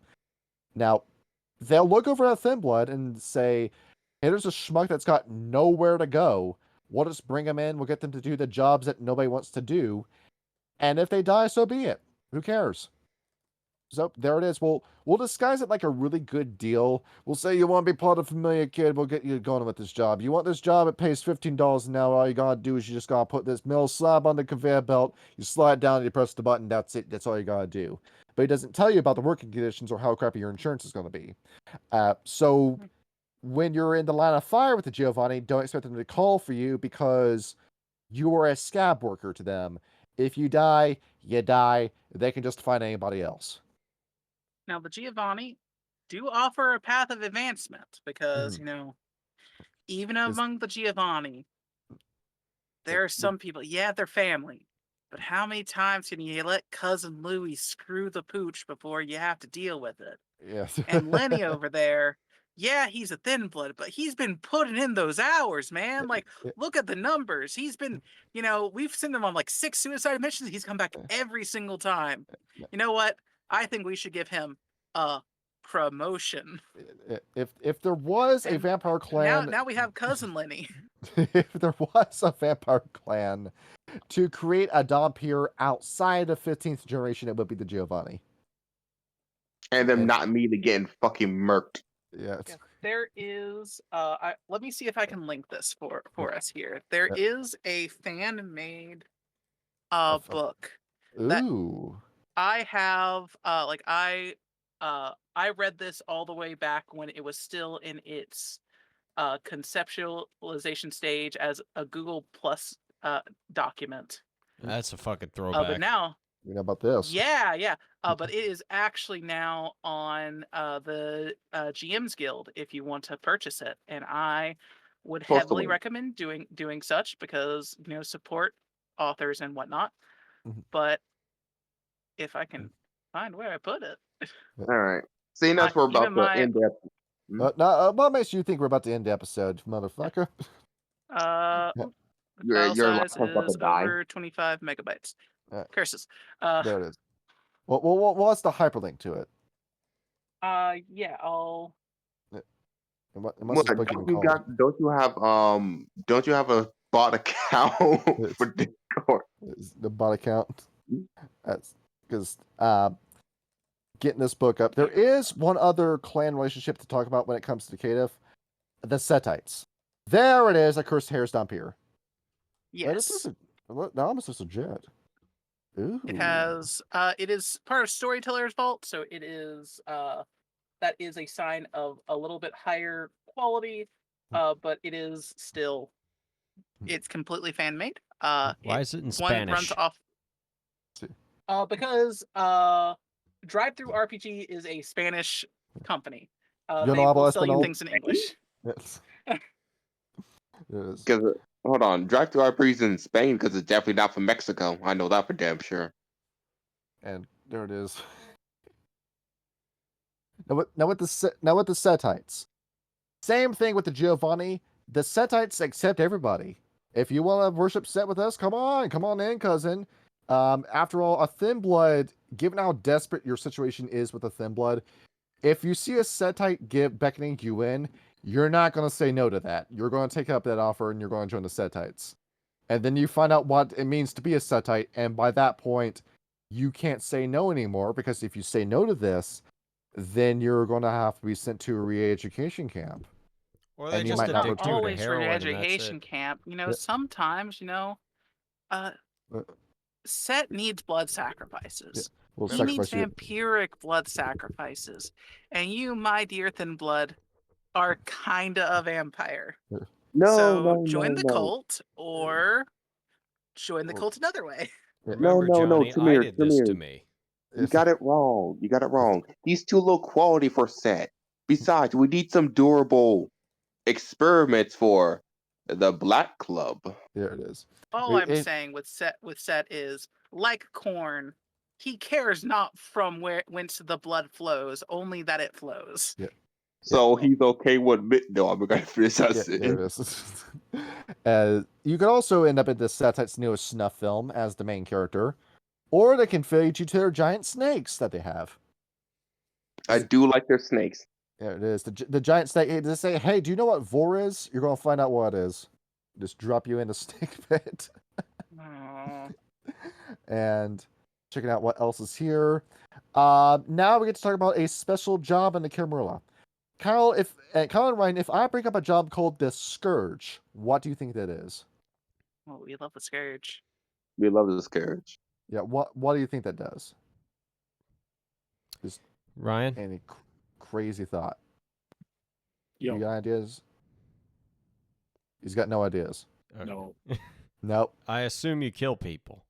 Now, they'll look over at Thin Blood and say, hey, there's a schmuck that's got nowhere to go. We'll just bring him in. We'll get them to do the jobs that nobody wants to do. And if they die, so be it. Who cares? So there it is. We'll disguise it like a really good deal. We'll say you want to be part of Familiar Kid. We'll get you going with this job. You want this job? It pays $15 an hour. All you gotta do is you just gotta put this middle slab on the conveyor belt. You slide down and you press the button. That's it. That's all you gotta do. But he doesn't tell you about the working conditions or how crappy your insurance is going to be. So when you're in the line of fire with the Giovanni, don't expect them to call for you because you are a scab worker to them. If you die, you die. They can just find anybody else. Now, the Giovanni do offer a path of advancement because, Mhm. even Is- among the Giovanni, there are some people, yeah, they're family. But how many times can you let Cousin Louie screw the pooch before you have to deal with it? Yes. And Lenny over there, yeah, he's a thin blood, but he's been putting in those hours, man. Like, look at the numbers. He's been, we've sent him on like 6 suicide missions. He's come back every single time. You know what? I think we should give him a promotion. If there was a And vampire clan, now we have Cousin Lenny. if there was a vampire clan to create a Dhampir outside of 15th generation, it would be the Giovanni. And them not immediately getting fucking murked. Yeah. Yeah, there is let me see if I can link this for us here. There Yep. is a fan-made book that Ooh. I have I read this all the way back when it was still in its conceptualization stage as a Google Plus document. That's a fucking But throwback. now, You know about this? yeah. But it is actually now on the GM's Guild if you want to purchase it, and I would Post the heavily link. recommend doing such because support authors and whatnot. Mhm. But if I can find where I put it, All right. Seeing as we're about even to my end that. What makes you think we're about to end the episode, motherfucker? the Your file laptop's size about to is die. over 25 megabytes. Alright. Curses. There it is. What's the hyperlink to it? Yeah, I'll. And what's What, this book even called? don't you have a bot account for Discord? Is the bot account? Mhm. That's because getting this book up. There is one other clan relationship to talk about when it comes to Cative. The Setites. There it is. A cursed hair's Dhampir. Yes. That almost looks legit. Ooh. It is part of Storyteller's Vault, so it is that is a sign of a little bit higher quality, but it is still it's completely fan made. Why is it in One runs Spanish? off because Drive Through RPG is a Spanish company. Yo They no will hablo sell you español. things in English. Yes. It is. Because hold on, drive through RP's in Spain because it's definitely not from Mexico. I know that for damn sure. And there it is. Now with the Setites. Same thing with the Giovanni. The Setites accept everybody. If you want to worship Set with us, come on in, cousin. After all, a thin blood, given how desperate your situation is with a thin blood, if you see a Setite beckoning you in, you're not going to say no to that. You're going to take up that offer and you're going to join the Setites. And then you find out what it means to be a Setite, and by that point, you can't say no anymore, because if you say no to this, then you're going to have to be sent to a re-education camp. Or And they you just might not addict return. you to Always for heroin and that's education it. camp. Yeah. Sometimes, Set needs blood sacrifices. We'll He needs sacrifice you. vampiric blood sacrifices. And you, my dear thin blood, are kinda a vampire. So join the cult or join the cult another way. Remember, Johnny, I did this to me. You got it wrong. You got it wrong. He's too low quality for Set. Besides, we need some durable experiments for the Black Club. There it is. All I'm saying with Set is, like corn, he cares not from whence the blood flows, only that it flows. Yeah. So he's okay with no, I'm gonna finish that. Yeah, there it is. You could also end up in the Setite's newest snuff film as the main character, or they can feed you to their giant snakes that they have. I do like their snakes. There it is. The giant snake. They say, "Hey, do you know what vor is?" You're gonna find out what it is. Just drop you in the snake pit. And checking out what else is here. Now we get to talk about a special job in the Camarilla. Kyle and Ryan, if I bring up a job called the Scourge, what do you think that is? Oh, we love the Scourge. We love the Scourge. Yeah, what do you think that does? Just Ryan? any crazy thought? Yo, You got ideas? He's got no ideas. Okay. no. Nope. I assume you kill people.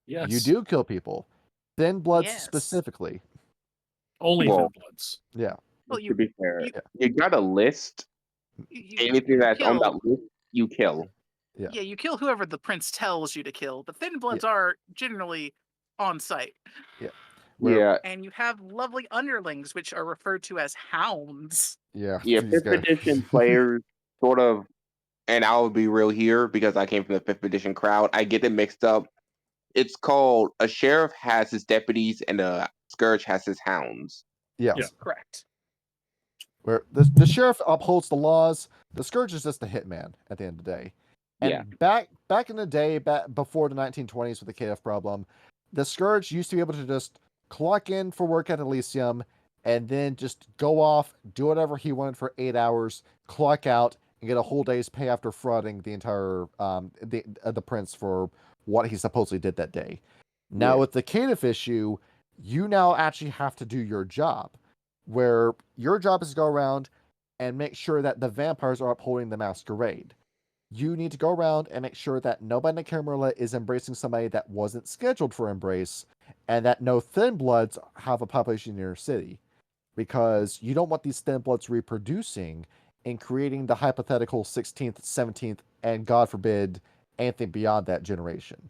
Yes. You do kill people. Thin Bloods Yes. specifically. Only Well, Thin Bloods. Yeah. Well, to be fair, you- you got a list. Anything that's on that list, you kill. Yeah. Yeah, you kill whoever the prince tells you to kill, but Thin Bloods are generally on site. Where- Yeah, And you have lovely underlings, which are referred to as hounds. Yeah. yeah. these Fifth guys- edition players sort of, and I'll be real here because I came from the fifth edition crowd. I get it mixed up. It's called a sheriff has his deputies and a scourge has his hounds. Yeah. Yeah. Correct. Where the sheriff upholds the laws. The Scourge is just the hitman at the end of the day. And Yeah. back in the day, back before the 1920s with the KF problem, the Scourge used to be able to just clock in for work at Elysium and then just go off, do whatever he wanted for 8 hours, clock out, and get a whole day's pay after frauding the entire the prince for what he supposedly did that day. Now Yeah. with the KF issue, you now actually have to do your job, where your job is to go around and make sure that the vampires are upholding the masquerade. You need to go around and make sure that nobody in the Camarilla is embracing somebody that wasn't scheduled for embrace, and that no Thin Bloods have a population in your city. Because you don't want these Thin Bloods reproducing and creating the hypothetical 16th, 17th, and God forbid, anything beyond that generation.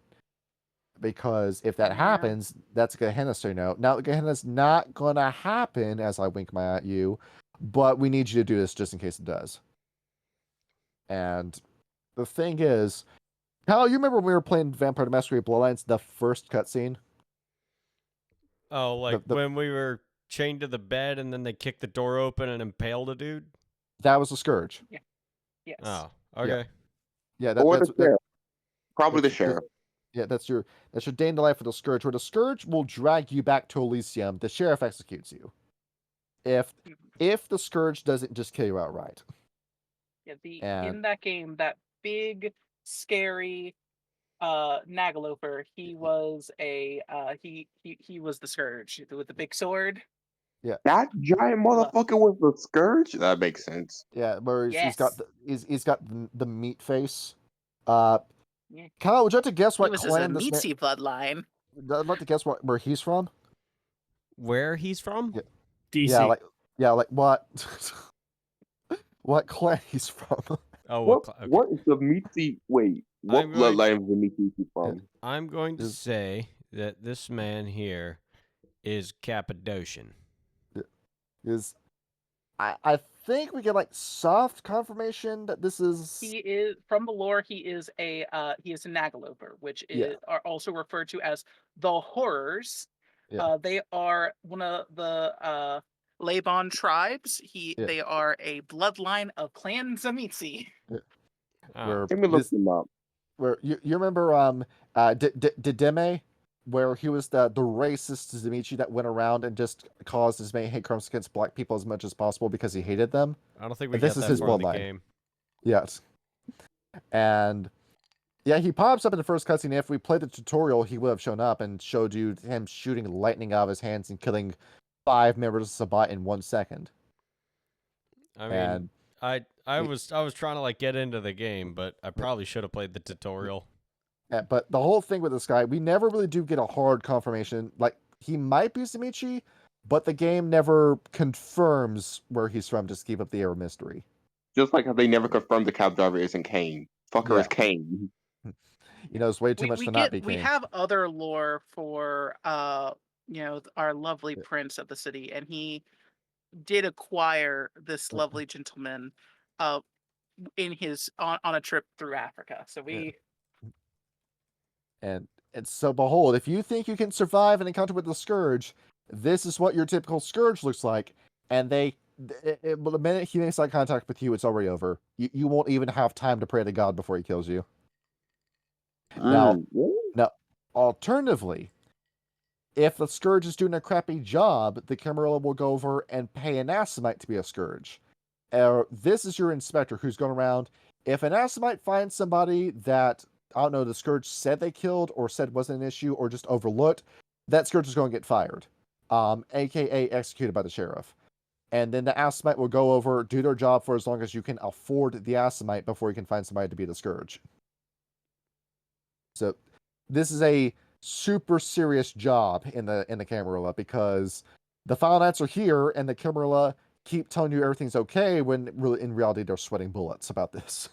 Because if that Yeah. happens, that's a Gehenna scenario. Now, Gehenna's not going to happen, as I wink my eye at you, but we need you to do this just in case it does. And the thing is, Kyle, you remember when we were playing Vampire the Masquerade Bloodlines, the first cutscene? Oh, like The- when we were chained to the bed and then they kicked the door open and impaled a dude? That was the Scourge. Yes. Oh, okay. Yeah, Or that's the sheriff. Probably the that's- sheriff. yeah, that's your day in the life of the Scourge, where the Scourge will drag you back to Elysium. The sheriff executes you. If the Scourge doesn't just kill you outright. Yeah, And- in that game, that big, scary Nagaloper, he was a he was the Scourge with the big sword. That giant motherfucker with the scourge? That makes sense. Yeah, where he's got Yes. he's got the meat face. Yeah. Kyle, would you like to guess He what was a clan this man? Mitzi bloodline. I'd like to guess where he's from. Where he's from? Yeah. DC. Yeah, like what? What clan he's from? Oh, What okay. what is the Mitzi? Wait, what I'm going- bloodline is the Mitzi from? I'm going to Is- say that this man here is Cappadocian. Is I think we get like soft confirmation that this is He is from the lore. He is a Nagaloper, which are also referred to as the Horrors. Yeah. They are one of the Laban tribes. They are a bloodline of Clan Zamitzi. Oh. where Let me look this, him up. where you remember Dideme, where he was the racist Zamichi that went around and just caused as many hate crimes against black people as much as possible because he hated them. I don't think we This got is that his far in the bloodline. game. Yes. And yeah, he pops up in the first cutscene. If we played the tutorial, he would have shown up and showed you him shooting lightning out of his hands and killing 5 members of Sabat in 1 second. I mean, And I was trying to like get into the game, but I probably should have played the tutorial. but the whole thing with this guy, we never really do get a hard confirmation. Like, he might be Samichi, but the game never confirms where he's from, just to keep up the air of mystery. Just like how they never confirmed the cab driver isn't Kane. Fucker is Yeah. Kane. He knows way too much to not be We king. have other lore for our lovely prince of the city, and he did acquire this lovely gentleman in his on a trip through Africa. So we And so, behold, if you think you can survive an encounter with the Scourge, this is what your typical Scourge looks like. And the minute he makes eye contact with you, it's already over. You won't even have time to pray to God before he kills you. Now, alternatively, if the Scourge is doing a crappy job, the Camarilla will go over and pay an Assamite to be a Scourge. This is your inspector who's going around. If an Assamite finds somebody that, I don't know, the Scourge said they killed or said wasn't an issue or just overlooked, that Scourge is going to get fired, aka executed by the sheriff. And then the Assamite will go over, do their job for as long as you can afford the Assamite before you can find somebody to be the Scourge. So this is a super serious job in the Camarilla, because the Final Knights are here and the Camarilla keep telling you everything's okay when really in reality they're sweating bullets about this.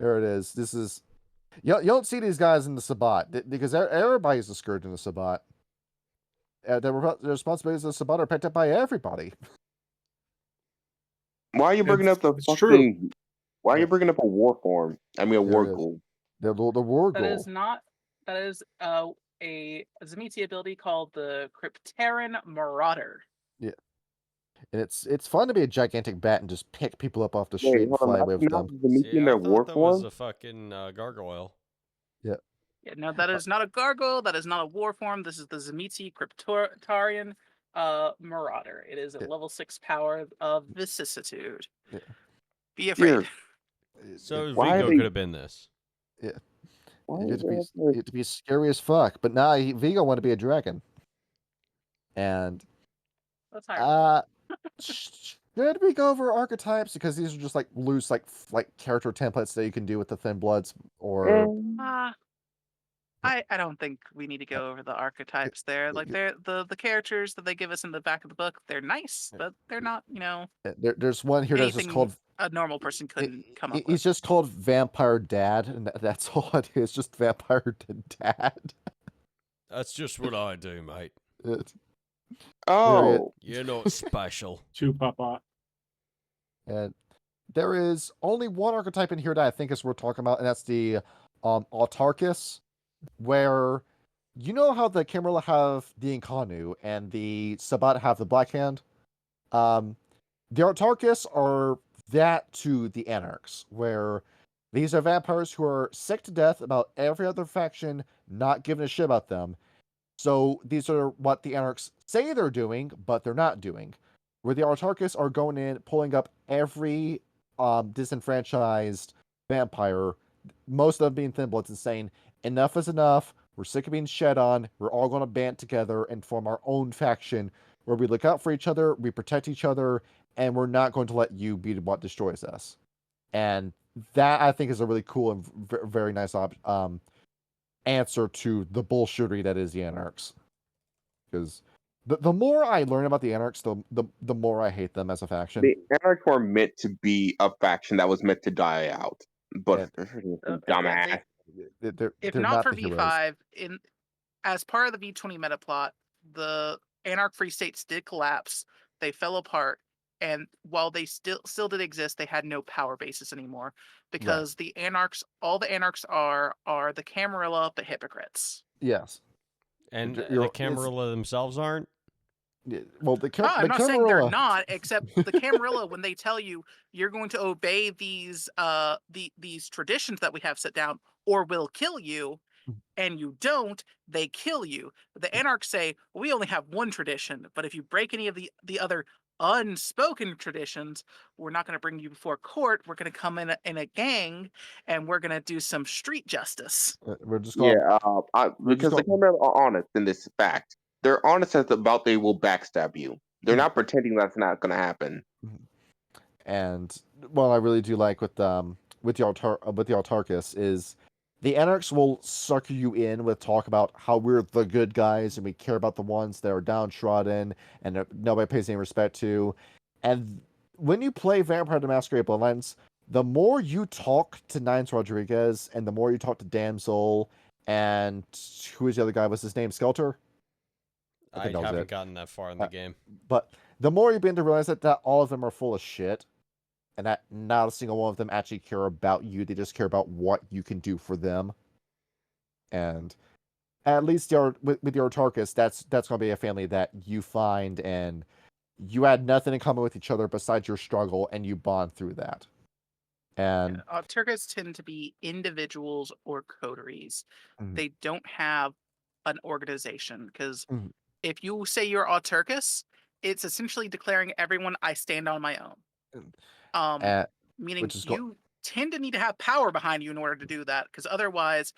There it is. This is you don't see these guys in the Sabbat because everybody's a scourge in the Sabbat. The responsibilities of the Sabbat are picked up by everybody. Why are you bringing up the It's fucking? true. Why are you bringing up a war form? I mean, a war There it is. goal. The war That goal. is not. That is a Zemiti ability called the Crypteran Marauder. Yeah. And it's fun to be a gigantic bat and just pick people up off the Wait, street and hold on. fly away That's with not them. the See, meeting I their thought war that was form. a fucking gargoyle. Yeah, no, that is not a gargoyle. That is not a war form. This is the Zemiti Cryptarian Marauder. It is a level 6 power of vicissitude. Yeah. Be afraid. So Why are Vigo they- could have been this. Why You is have there- to be scary as fuck. But now Vigo wanted to be a dragon. And Let's hire. should we go over archetypes? Because these are just like loose like character templates that you can do with the Thin Bloods or I don't think we need to go over the archetypes there. Like they're the characters that they give us in the back of the book, they're nice, but they're not, there's one here that's just anything called a normal person couldn't come up he's with. just called Vampire Dad, and that's all it is, just Vampire Dad. That's just what I do, mate. Oh, You're not special. To Papa. And there is only one archetype in here that I think is worth talking about, and that's the Autarchus, where you know how the Camarilla have the Incarnu and the Sabbat have the Black Hand? The Autarchus are that to the Anarchs, where these are vampires who are sick to death about every other faction not giving a shit about them. So these are what the Anarchs say they're doing, but they're not doing. Where the Autarchus are going in, pulling up every disenfranchised vampire, most of them being Thin Bloods, and saying, enough is enough, we're sick of being shed on, we're all going to band together and form our own faction where we look out for each other, we protect each other, and we're not going to let you be what destroys us. And that, I think, is a really cool and very nice answer to the bullshittery that is the Anarchs. Because the more I learn about the Anarchs, the more I hate them as a faction. the Anarchs were meant to be a faction that was meant to die out, but dumbass. If They're not for the heroes. V5, as part of the V20 meta plot, the Anarch Free States did collapse. They fell apart, and while they still did exist, they had no power basis anymore because all the Anarchs are the Camarilla, but hypocrites. Yes. And You're- the Camarilla themselves aren't? Well, I'm not saying they're Camarilla- not, except the Camarilla, when they tell you you're going to obey these these traditions that we have set down, or we'll kill you, and you don't, they kill you. The Anarchs say, we only have one tradition, but if you break any of the other unspoken traditions, we're not going to bring you before court. We're going to come in a gang, and we're going to do some street justice. We're just going. Because the Camarilla are honest in this fact. They're honest about they will backstab you. They're not pretending that's not going to happen. And what I really do like with the Autarchus is the Anarchs will sucker you in with talk about how we're the good guys and we care about the ones that are downtrodden and that nobody pays any respect to. And when you play Vampire the Masquerade Bloodlines, the more you talk to Nines Rodriguez and the more you talk to Damsel and who is the other guy? What's his name? Skelter? I haven't gotten that far in the game. But the more you begin to realize that all of them are full of shit, and that not a single one of them actually care about you. They just care about what you can do for them. And at least with your Autarchus, that's going to be a family that you find, and you had nothing in common with each other besides your struggle, and you bond through that. And Autarchus tend to be individuals or coteries. Mhm. They don't have an organization, because Mhm. if you say you're Autarchus, it's essentially declaring everyone, I stand on my own. Meaning which is you tend to need to have power behind you in order to do that, because otherwise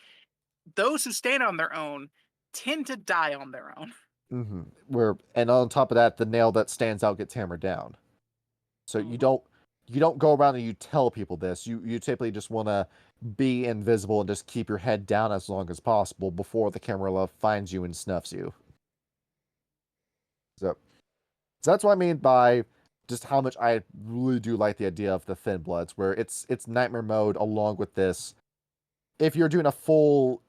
those who stand on their own tend to die on their own. and on top of that, the nail that stands out gets hammered down. So you you don't go around and you tell people this. You typically just want to be invisible and just keep your head down as long as possible before the camera finds you and snuffs you. So that's what I mean by just how much I really do like the idea of the Thin Bloods, where it's nightmare mode along with this. If you're doing a full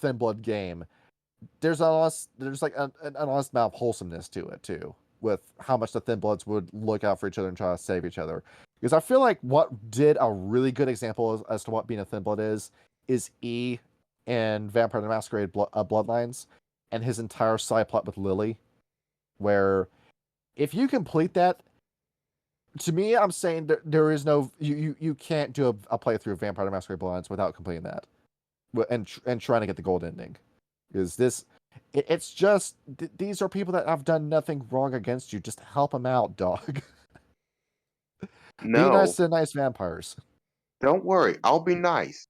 Thin Blood game, there's like an honest amount of wholesomeness to it too, with how much the Thin Bloods would look out for each other and try to save each other. Because I feel like what did a really good example as to what being a Thin Blood is E in Vampire the Masquerade Bloodlines, and his entire side plot with Lily, where if you complete that, to me, I'm saying there is no you can't do a playthrough of Vampire the Masquerade Bloodlines without completing that, and trying to get the gold ending, because it's just these are people that have done nothing wrong against you. Just help them out, dog. Be No, nice to nice vampires. don't worry. I'll be nice.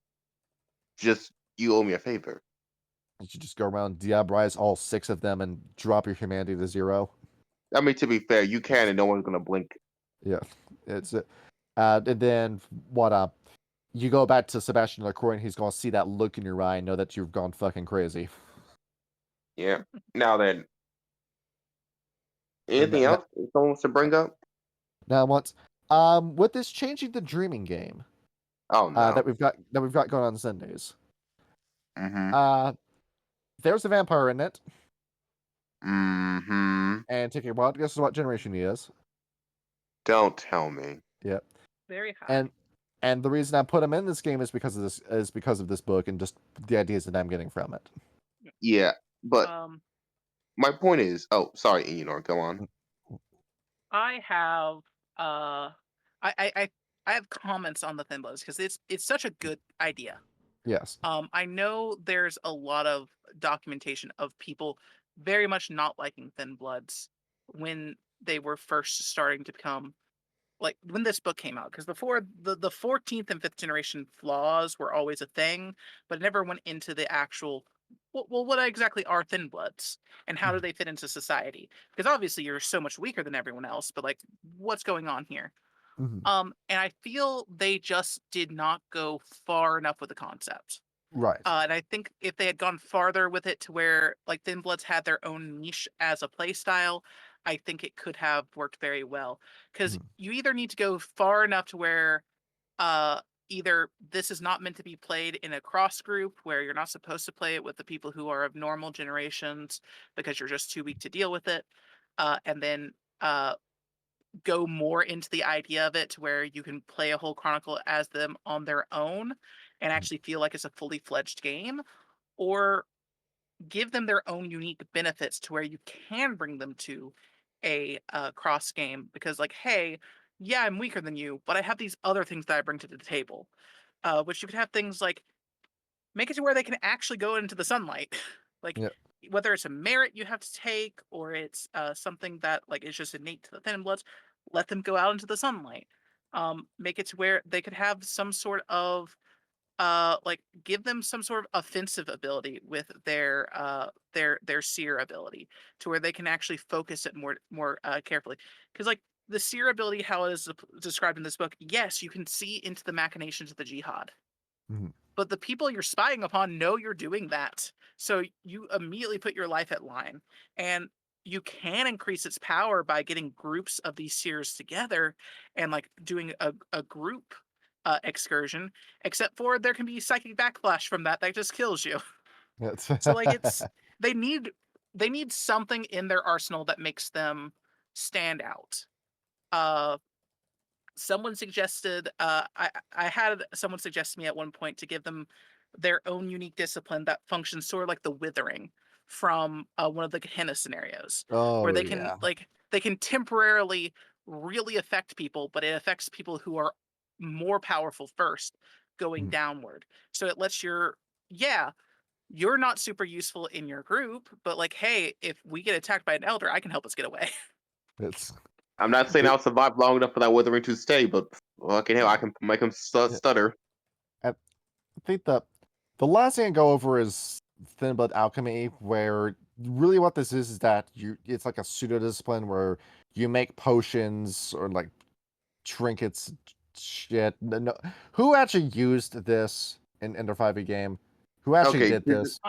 Just you owe me a favor. You should just go around diabrize all 6 of them and drop your humanity to 0. I mean, to be fair, you can, and no one's gonna blink. Yeah, it's and then what? You go back to Sebastian LaCroix, and he's gonna see that look in your eye and know that you've gone fucking crazy. Yeah. Now then, And anything else someone wants to bring up? now once, with this changing the dreaming game, Oh no. that we've got going on Sundays, Mm-hmm. there's a vampire in it, Mm-hmm. and take a wild guess what generation he is. Don't tell me. Yep. Very high. And the reason I put him in this game is because of this book and just the ideas that I'm getting from it. Yeah, but Um, my point is, oh, sorry, Ianor, go on. I have I have comments on the Thin Bloods because it's such a good idea. Yes. I know there's a lot of documentation of people very much not liking Thin Bloods when they were first starting to become like when this book came out, because before the 14th and 5th generation flaws were always a thing, but it never went into the actual what exactly are Thin Bloods and how do they fit into society? Because obviously you're so much weaker than everyone else, but like what's going on here? Mm-hmm. And I feel they just did not go far enough with the concept. Right. And I think if they had gone farther with it to where like Thin Bloods had their own niche as a play style, I think it could have worked very well. Because you either need to go far enough to where uh, either this is not meant to be played in a cross group where you're not supposed to play it with the people who are of normal generations because you're just too weak to deal with it, and then go more into the idea of it to where you can play a whole chronicle as them on their own and actually feel like it's a fully fledged game, or give them their own unique benefits to where you can bring them to a cross game because like, hey, yeah, I'm weaker than you, but I have these other things that I bring to the table, which you could have things like make it to where they can actually go into the sunlight. Like Yep. whether it's a merit you have to take or it's something that like is just innate to the Thin Bloods, let them go out into the sunlight. Make it to where they could have some sort of like give them some sort of offensive ability with their seer ability to where they can actually focus it more carefully, because like the seer ability how it is described in this book, yes, you can see into the machinations of the jihad, Mhm. but the people you're spying upon know you're doing that. So you immediately put your life at line. And you can increase its power by getting groups of these seers together and like doing a group excursion, except for there can be psychic backlash from that just kills you. Yes. So like they need they need something in their arsenal that makes them stand out. Uh someone suggested I had someone suggest to me at one point to give them their own unique discipline that functions sort of like the withering from one of the Gehenna scenarios, Oh where they can yeah. like they can temporarily really affect people, but it affects people who are more powerful first going Mhm. downward. So it lets yeah, you're not super useful in your group, but like, hey, if we get attacked by an elder, I can help us get away. It's I'm not saying I'll survive long enough for that withering to stay, but fucking hell, I can make him stutter. I think the last thing I go over is Thin Blood Alchemy, where really what this is that it's like a pseudo discipline where you make potions or like trinkets, shit. No, who actually used this in their 5e game? Who actually Okay, did this?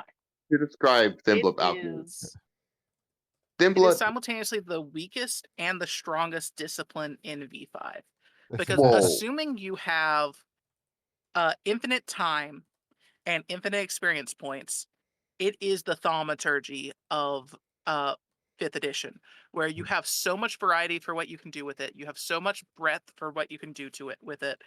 to describe Thin It Blood alchemy. is. Thin It is Blood. simultaneously the weakest and the strongest discipline in V5. Because Whoa. assuming you have infinite time and infinite experience points, it is the thaumaturgy of 5th edition, where you have so much variety for what you can do with it. You have so much breadth for what you can do to it with it,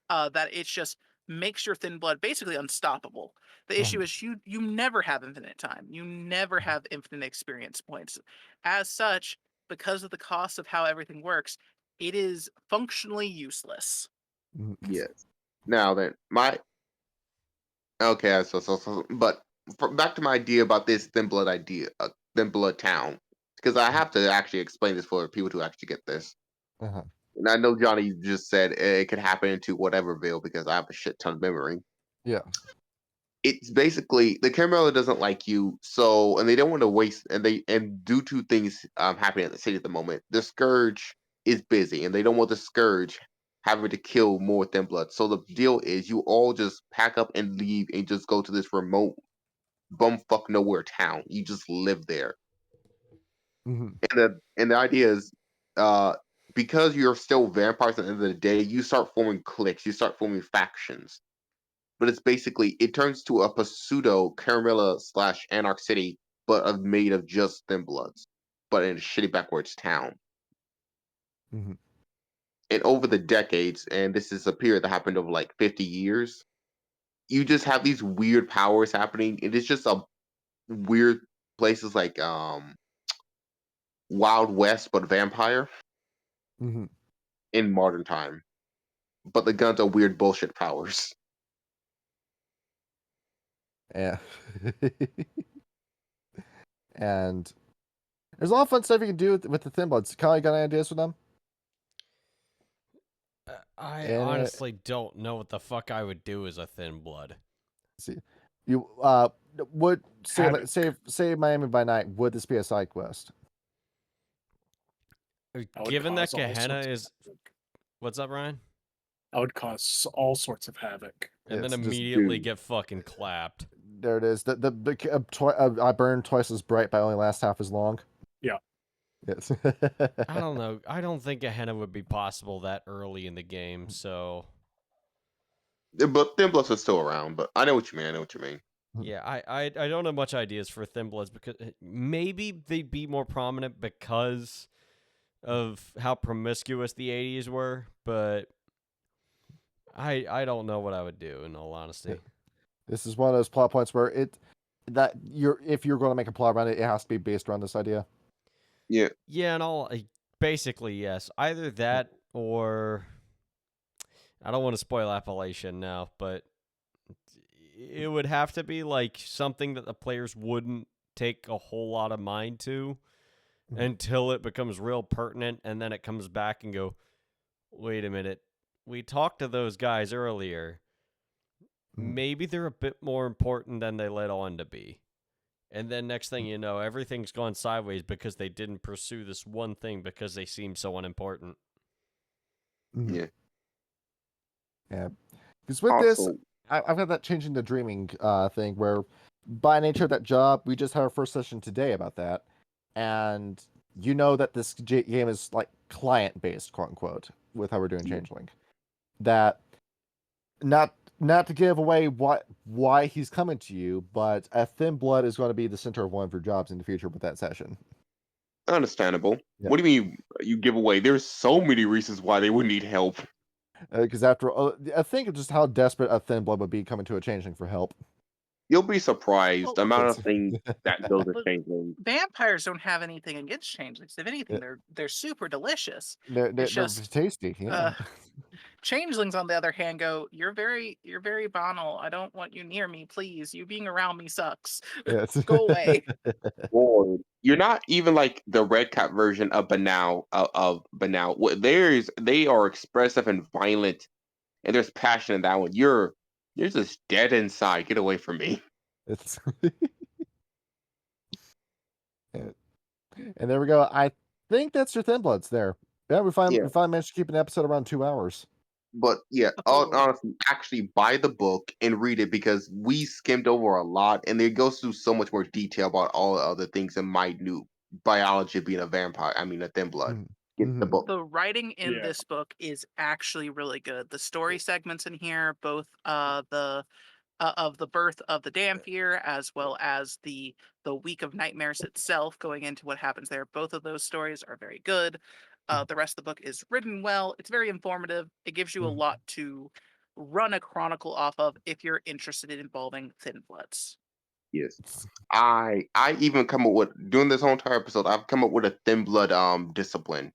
that it just makes your Thin Blood basically unstoppable. The issue is you never have infinite time. You never have infinite experience points. As such, because of the cost of how everything works, it is functionally useless. Yes. Now then, okay. But back to my idea about this Thin Blood Thin Blood town, because I have to actually explain this for people to actually get this. Uh-huh. And I know Johnny just said it could happen into whateverville because I have a shit ton of memory. Yeah. It's basically the Caramella doesn't like you, and they don't want to waste, and due to things happening at the city at the moment, the Scourge is busy, and they don't want the Scourge having to kill more Thin Blood. So the deal is, you all just pack up and leave, and just go to this remote bumfuck nowhere town. You just live there, Mm-hmm. and the idea is, because you're still vampires at the end of the day, you start forming cliques, you start forming factions. But it's basically, it turns to a pseudo Caramilla / Anarch City, but made of just Thin Bloods, but in a shitty backwards town. Mm-hmm. And over the decades, and this is a period that happened over like 50 years, you just have these weird powers happening. It is just a weird places like Wild West, but vampire Mm-hmm. in modern time. But the guns are weird bullshit powers. Yeah. And there's a lot of fun stuff you can do with the Thin Bloods. Kyle, you got any ideas for them? I And honestly don't know what the fuck I would do as a Thin Blood. see, you would Havoc. say Miami by Night. Would this be a side quest? I would Given that cause all Gehenna sorts of is, havoc. what's up, Ryan? I would cause all sorts of havoc. And then It's just- immediately dude. get fucking clapped. There it is. I burned twice as bright, but only last half as long. Yeah. Yes. I don't know. I don't think Gehenna would be possible that early in the game. So But Thin Bloods are still around, but I know what you mean. yeah, I don't have much ideas for Thin Bloods because maybe they'd be more prominent because of how promiscuous the 80s were, but I don't know what I would do in all honesty. This is one of those plot points where if you're going to make a plot around it, it has to be based around this idea. Yeah. Yeah, and all basically yes, either that or I don't want to spoil Appalachian now, but it would have to be like something that the players wouldn't take a whole lot of mind to until it becomes real pertinent, and then it comes back and go, wait a minute, we talked to those guys earlier. Maybe they're a bit more important than they let on to be. And then next thing you know, everything's gone sideways because they didn't pursue this one thing because they seem so unimportant. Yeah. Yeah. Because with this, Also, I've had that changing the dreaming thing where by nature of that job, we just had our first session today about that. And you know that this game is like client-based, quote unquote, with how we're doing Changeling. That not to give away why he's coming to you, but a Thin Blood is going to be the center of one of your jobs in the future with that session. understandable. Yeah. What do you mean you give away? There's so many reasons why they would need help. Because after all, I think of just how desperate a Thin Blood would be coming to a Changeling for help. You'll be surprised the Well, amount of things that goes to Look, Changeling. vampires don't have anything against changelings. If anything, Yeah. they're super delicious. They're It's just tasty. Yeah. changelings, on the other hand, go, you're very banal. I don't want you near me, please. You being around me sucks. Yes. Go away. Lord, you're not even like the red cap version of Banal of Banal. They are expressive and violent, and there's passion in that one. You're just dead inside. Get away from me. It's and there we go. I think that's your Thin Bloods there. Yeah, we Yeah. finally managed to keep an episode around 2 hours. But yeah, Oh. honestly, actually buy the book and read it because we skimmed over a lot, and it goes through so much more detail about all the other things and minute biology of being a vampire. I mean, a thin blood. Get the Mhm. book. The writing in Yeah. this book is actually really good. The story segments in here, both of the birth of the Dhampir as well as the week of nightmares itself, going into what happens there. Both of those stories are very good. The rest of the book is written well. It's very informative. It gives you a lot to run a chronicle off of if you're interested in involving thin bloods. Yes. I even come up with during this whole entire episode, I've come up with a thin blood discipline.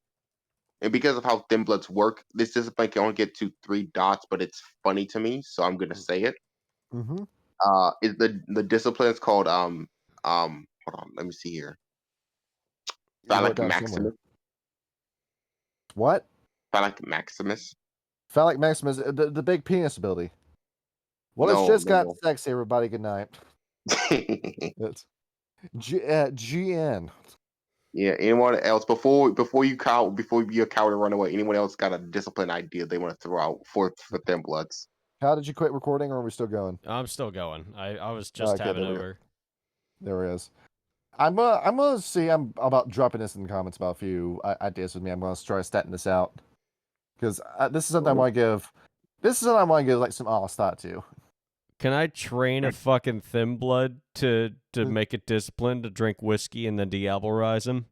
And because of how thin bloods work, this discipline can only get to 3 dots, but it's funny to me, so I'm gonna say it. Mhm. Is the discipline is called hold on, let me see here. You wrote it Phallic down somewhere. Maximus. What? Phallic Maximus. Phallic Maximus, the big penis ability. Well, it's No, just got no, sexy, everybody. Good night. no. It's GN. Yeah, anyone else before you be a coward and run away, anyone else got a discipline idea they want to throw out for thin bloods? How did you quit recording, or are we still going? I'm still going. I was just Okay, tabbing there we go. over. There it is. I'm gonna see. I'm about dropping this in the comments about a few ideas with me. I'm gonna try statting this out because this is something I want to give. This is something I want to give like some honest thought to. Can I train a fucking thin blood to make it disciplined to drink whiskey and then diabolize him?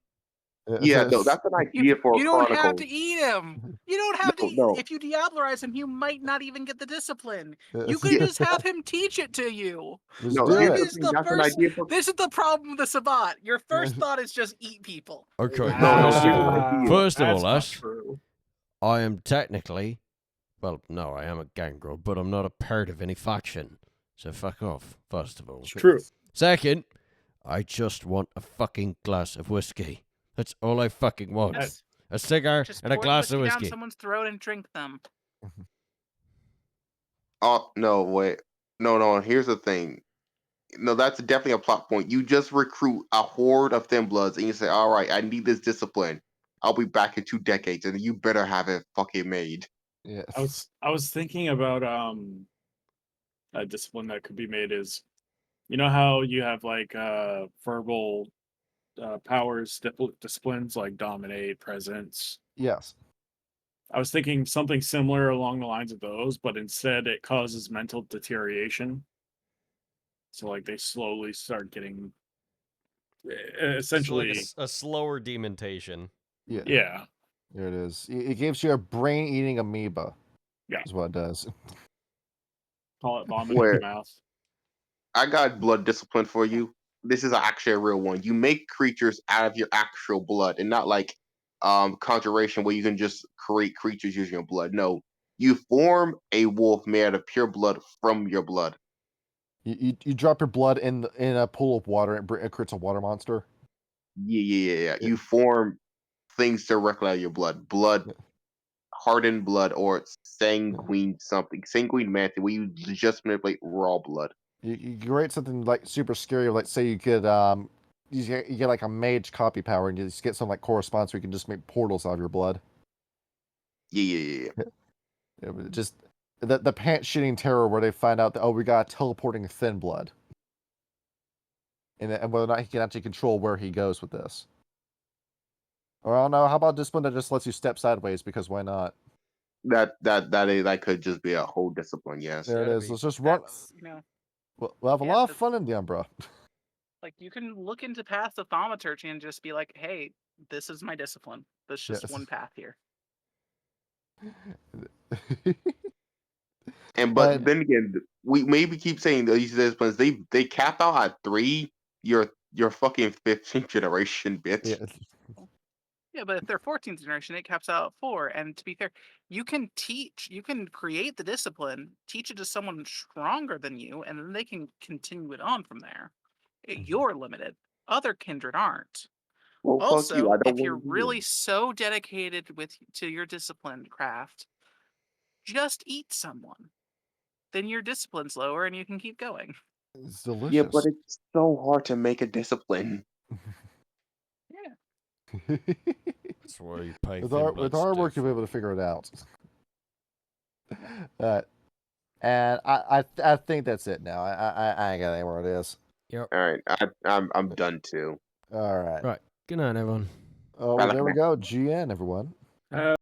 Yeah, no, that's an idea for a You don't have chronicle. to eat him. You don't have to. No. If you diabolarize him, you might not even get the discipline. You Yeah. could just have him teach it to you. Just No, do here's it. the Is thing, the that's an first. idea for This is the problem with the Sabat. Your first thought is just eat people. Okay. No, here's an idea. First of all, that's not us, true. I am technically, well, no, I am a gangrel, but I'm not a part of any faction. So fuck off, first of all. It's true. Second, I just want a fucking glass of whiskey. That's all I fucking want. Just, A cigar just and a pour the glass of whiskey down whiskey. someone's throat and drink them. Oh no, wait. No, here's the thing. No, that's definitely a plot point. You just recruit a horde of thin bloods and you say, all right, I need this discipline. I'll be back in 2 decades, and you better have it fucking made. Yeah. I was thinking about a discipline that could be made is, you know how you have like verbal powers disciplines like dominate, presence. Yes. I was thinking something similar along the lines of those, but instead it causes mental deterioration. So like they slowly start getting essentially It's like a slower demontation. Yeah. yeah. There it is. It gives you a brain-eating amoeba. Yeah. Is what it does. Call it vomit in Where your mouth. I got blood discipline for you. This is actually a real one. You make creatures out of your actual blood, and not like conjuration where you can just create creatures using your blood. No, you form a wolf made out of pure blood from your blood. You drop your blood in a pool of water, and it creates a water monster. Yeah. You form things directly out of your blood. Yeah. Hardened blood, or sanguine something. Sanguine mantis, where you just manipulate raw blood. You create something like super scary. Like say you get you get like a mage copy power, and you just get something like corresponds where you can just make portals out of your blood. Yeah. Yeah, but just the pants shitting terror where they find out that we got teleporting thin blood, and whether or not he can actually control where he goes with this. Or I don't know. How about discipline that just lets you step sideways? Because why not? That could just be a whole discipline. Yes. There it gotta is. be. Let's just run. That's, We'll have a Yeah, lot of that's- fun in the Umbra. like you can look into path of thaumaturgy and just be like, hey, this is my discipline. There's just Yes. one path here. But But- then again, we maybe keep saying these disciplines. They cap out at 3. You're fucking 15th generation, bitch. Yeah. Yeah, but if they're 14th generation, it caps out at 4. And to be fair, you can create the discipline, teach it to someone stronger than you, and then they can continue it on from there. You're limited. Other kindred aren't. Well, fuck Also, you. I don't if you're wanna do really that. so dedicated to your discipline craft, just eat someone. Then your discipline's lower and you can keep going. It's delicious. Yeah, but it's so hard to make a discipline. Yeah. That's where you pay With thin our blood work, stiff. you'll be able to figure it out. And I think that's it now. I ain't got any more ideas. Yep. All right, I'm done too. All right. Right. Good night, everyone. Oh, Bye, well, there we man. go. GN, everyone.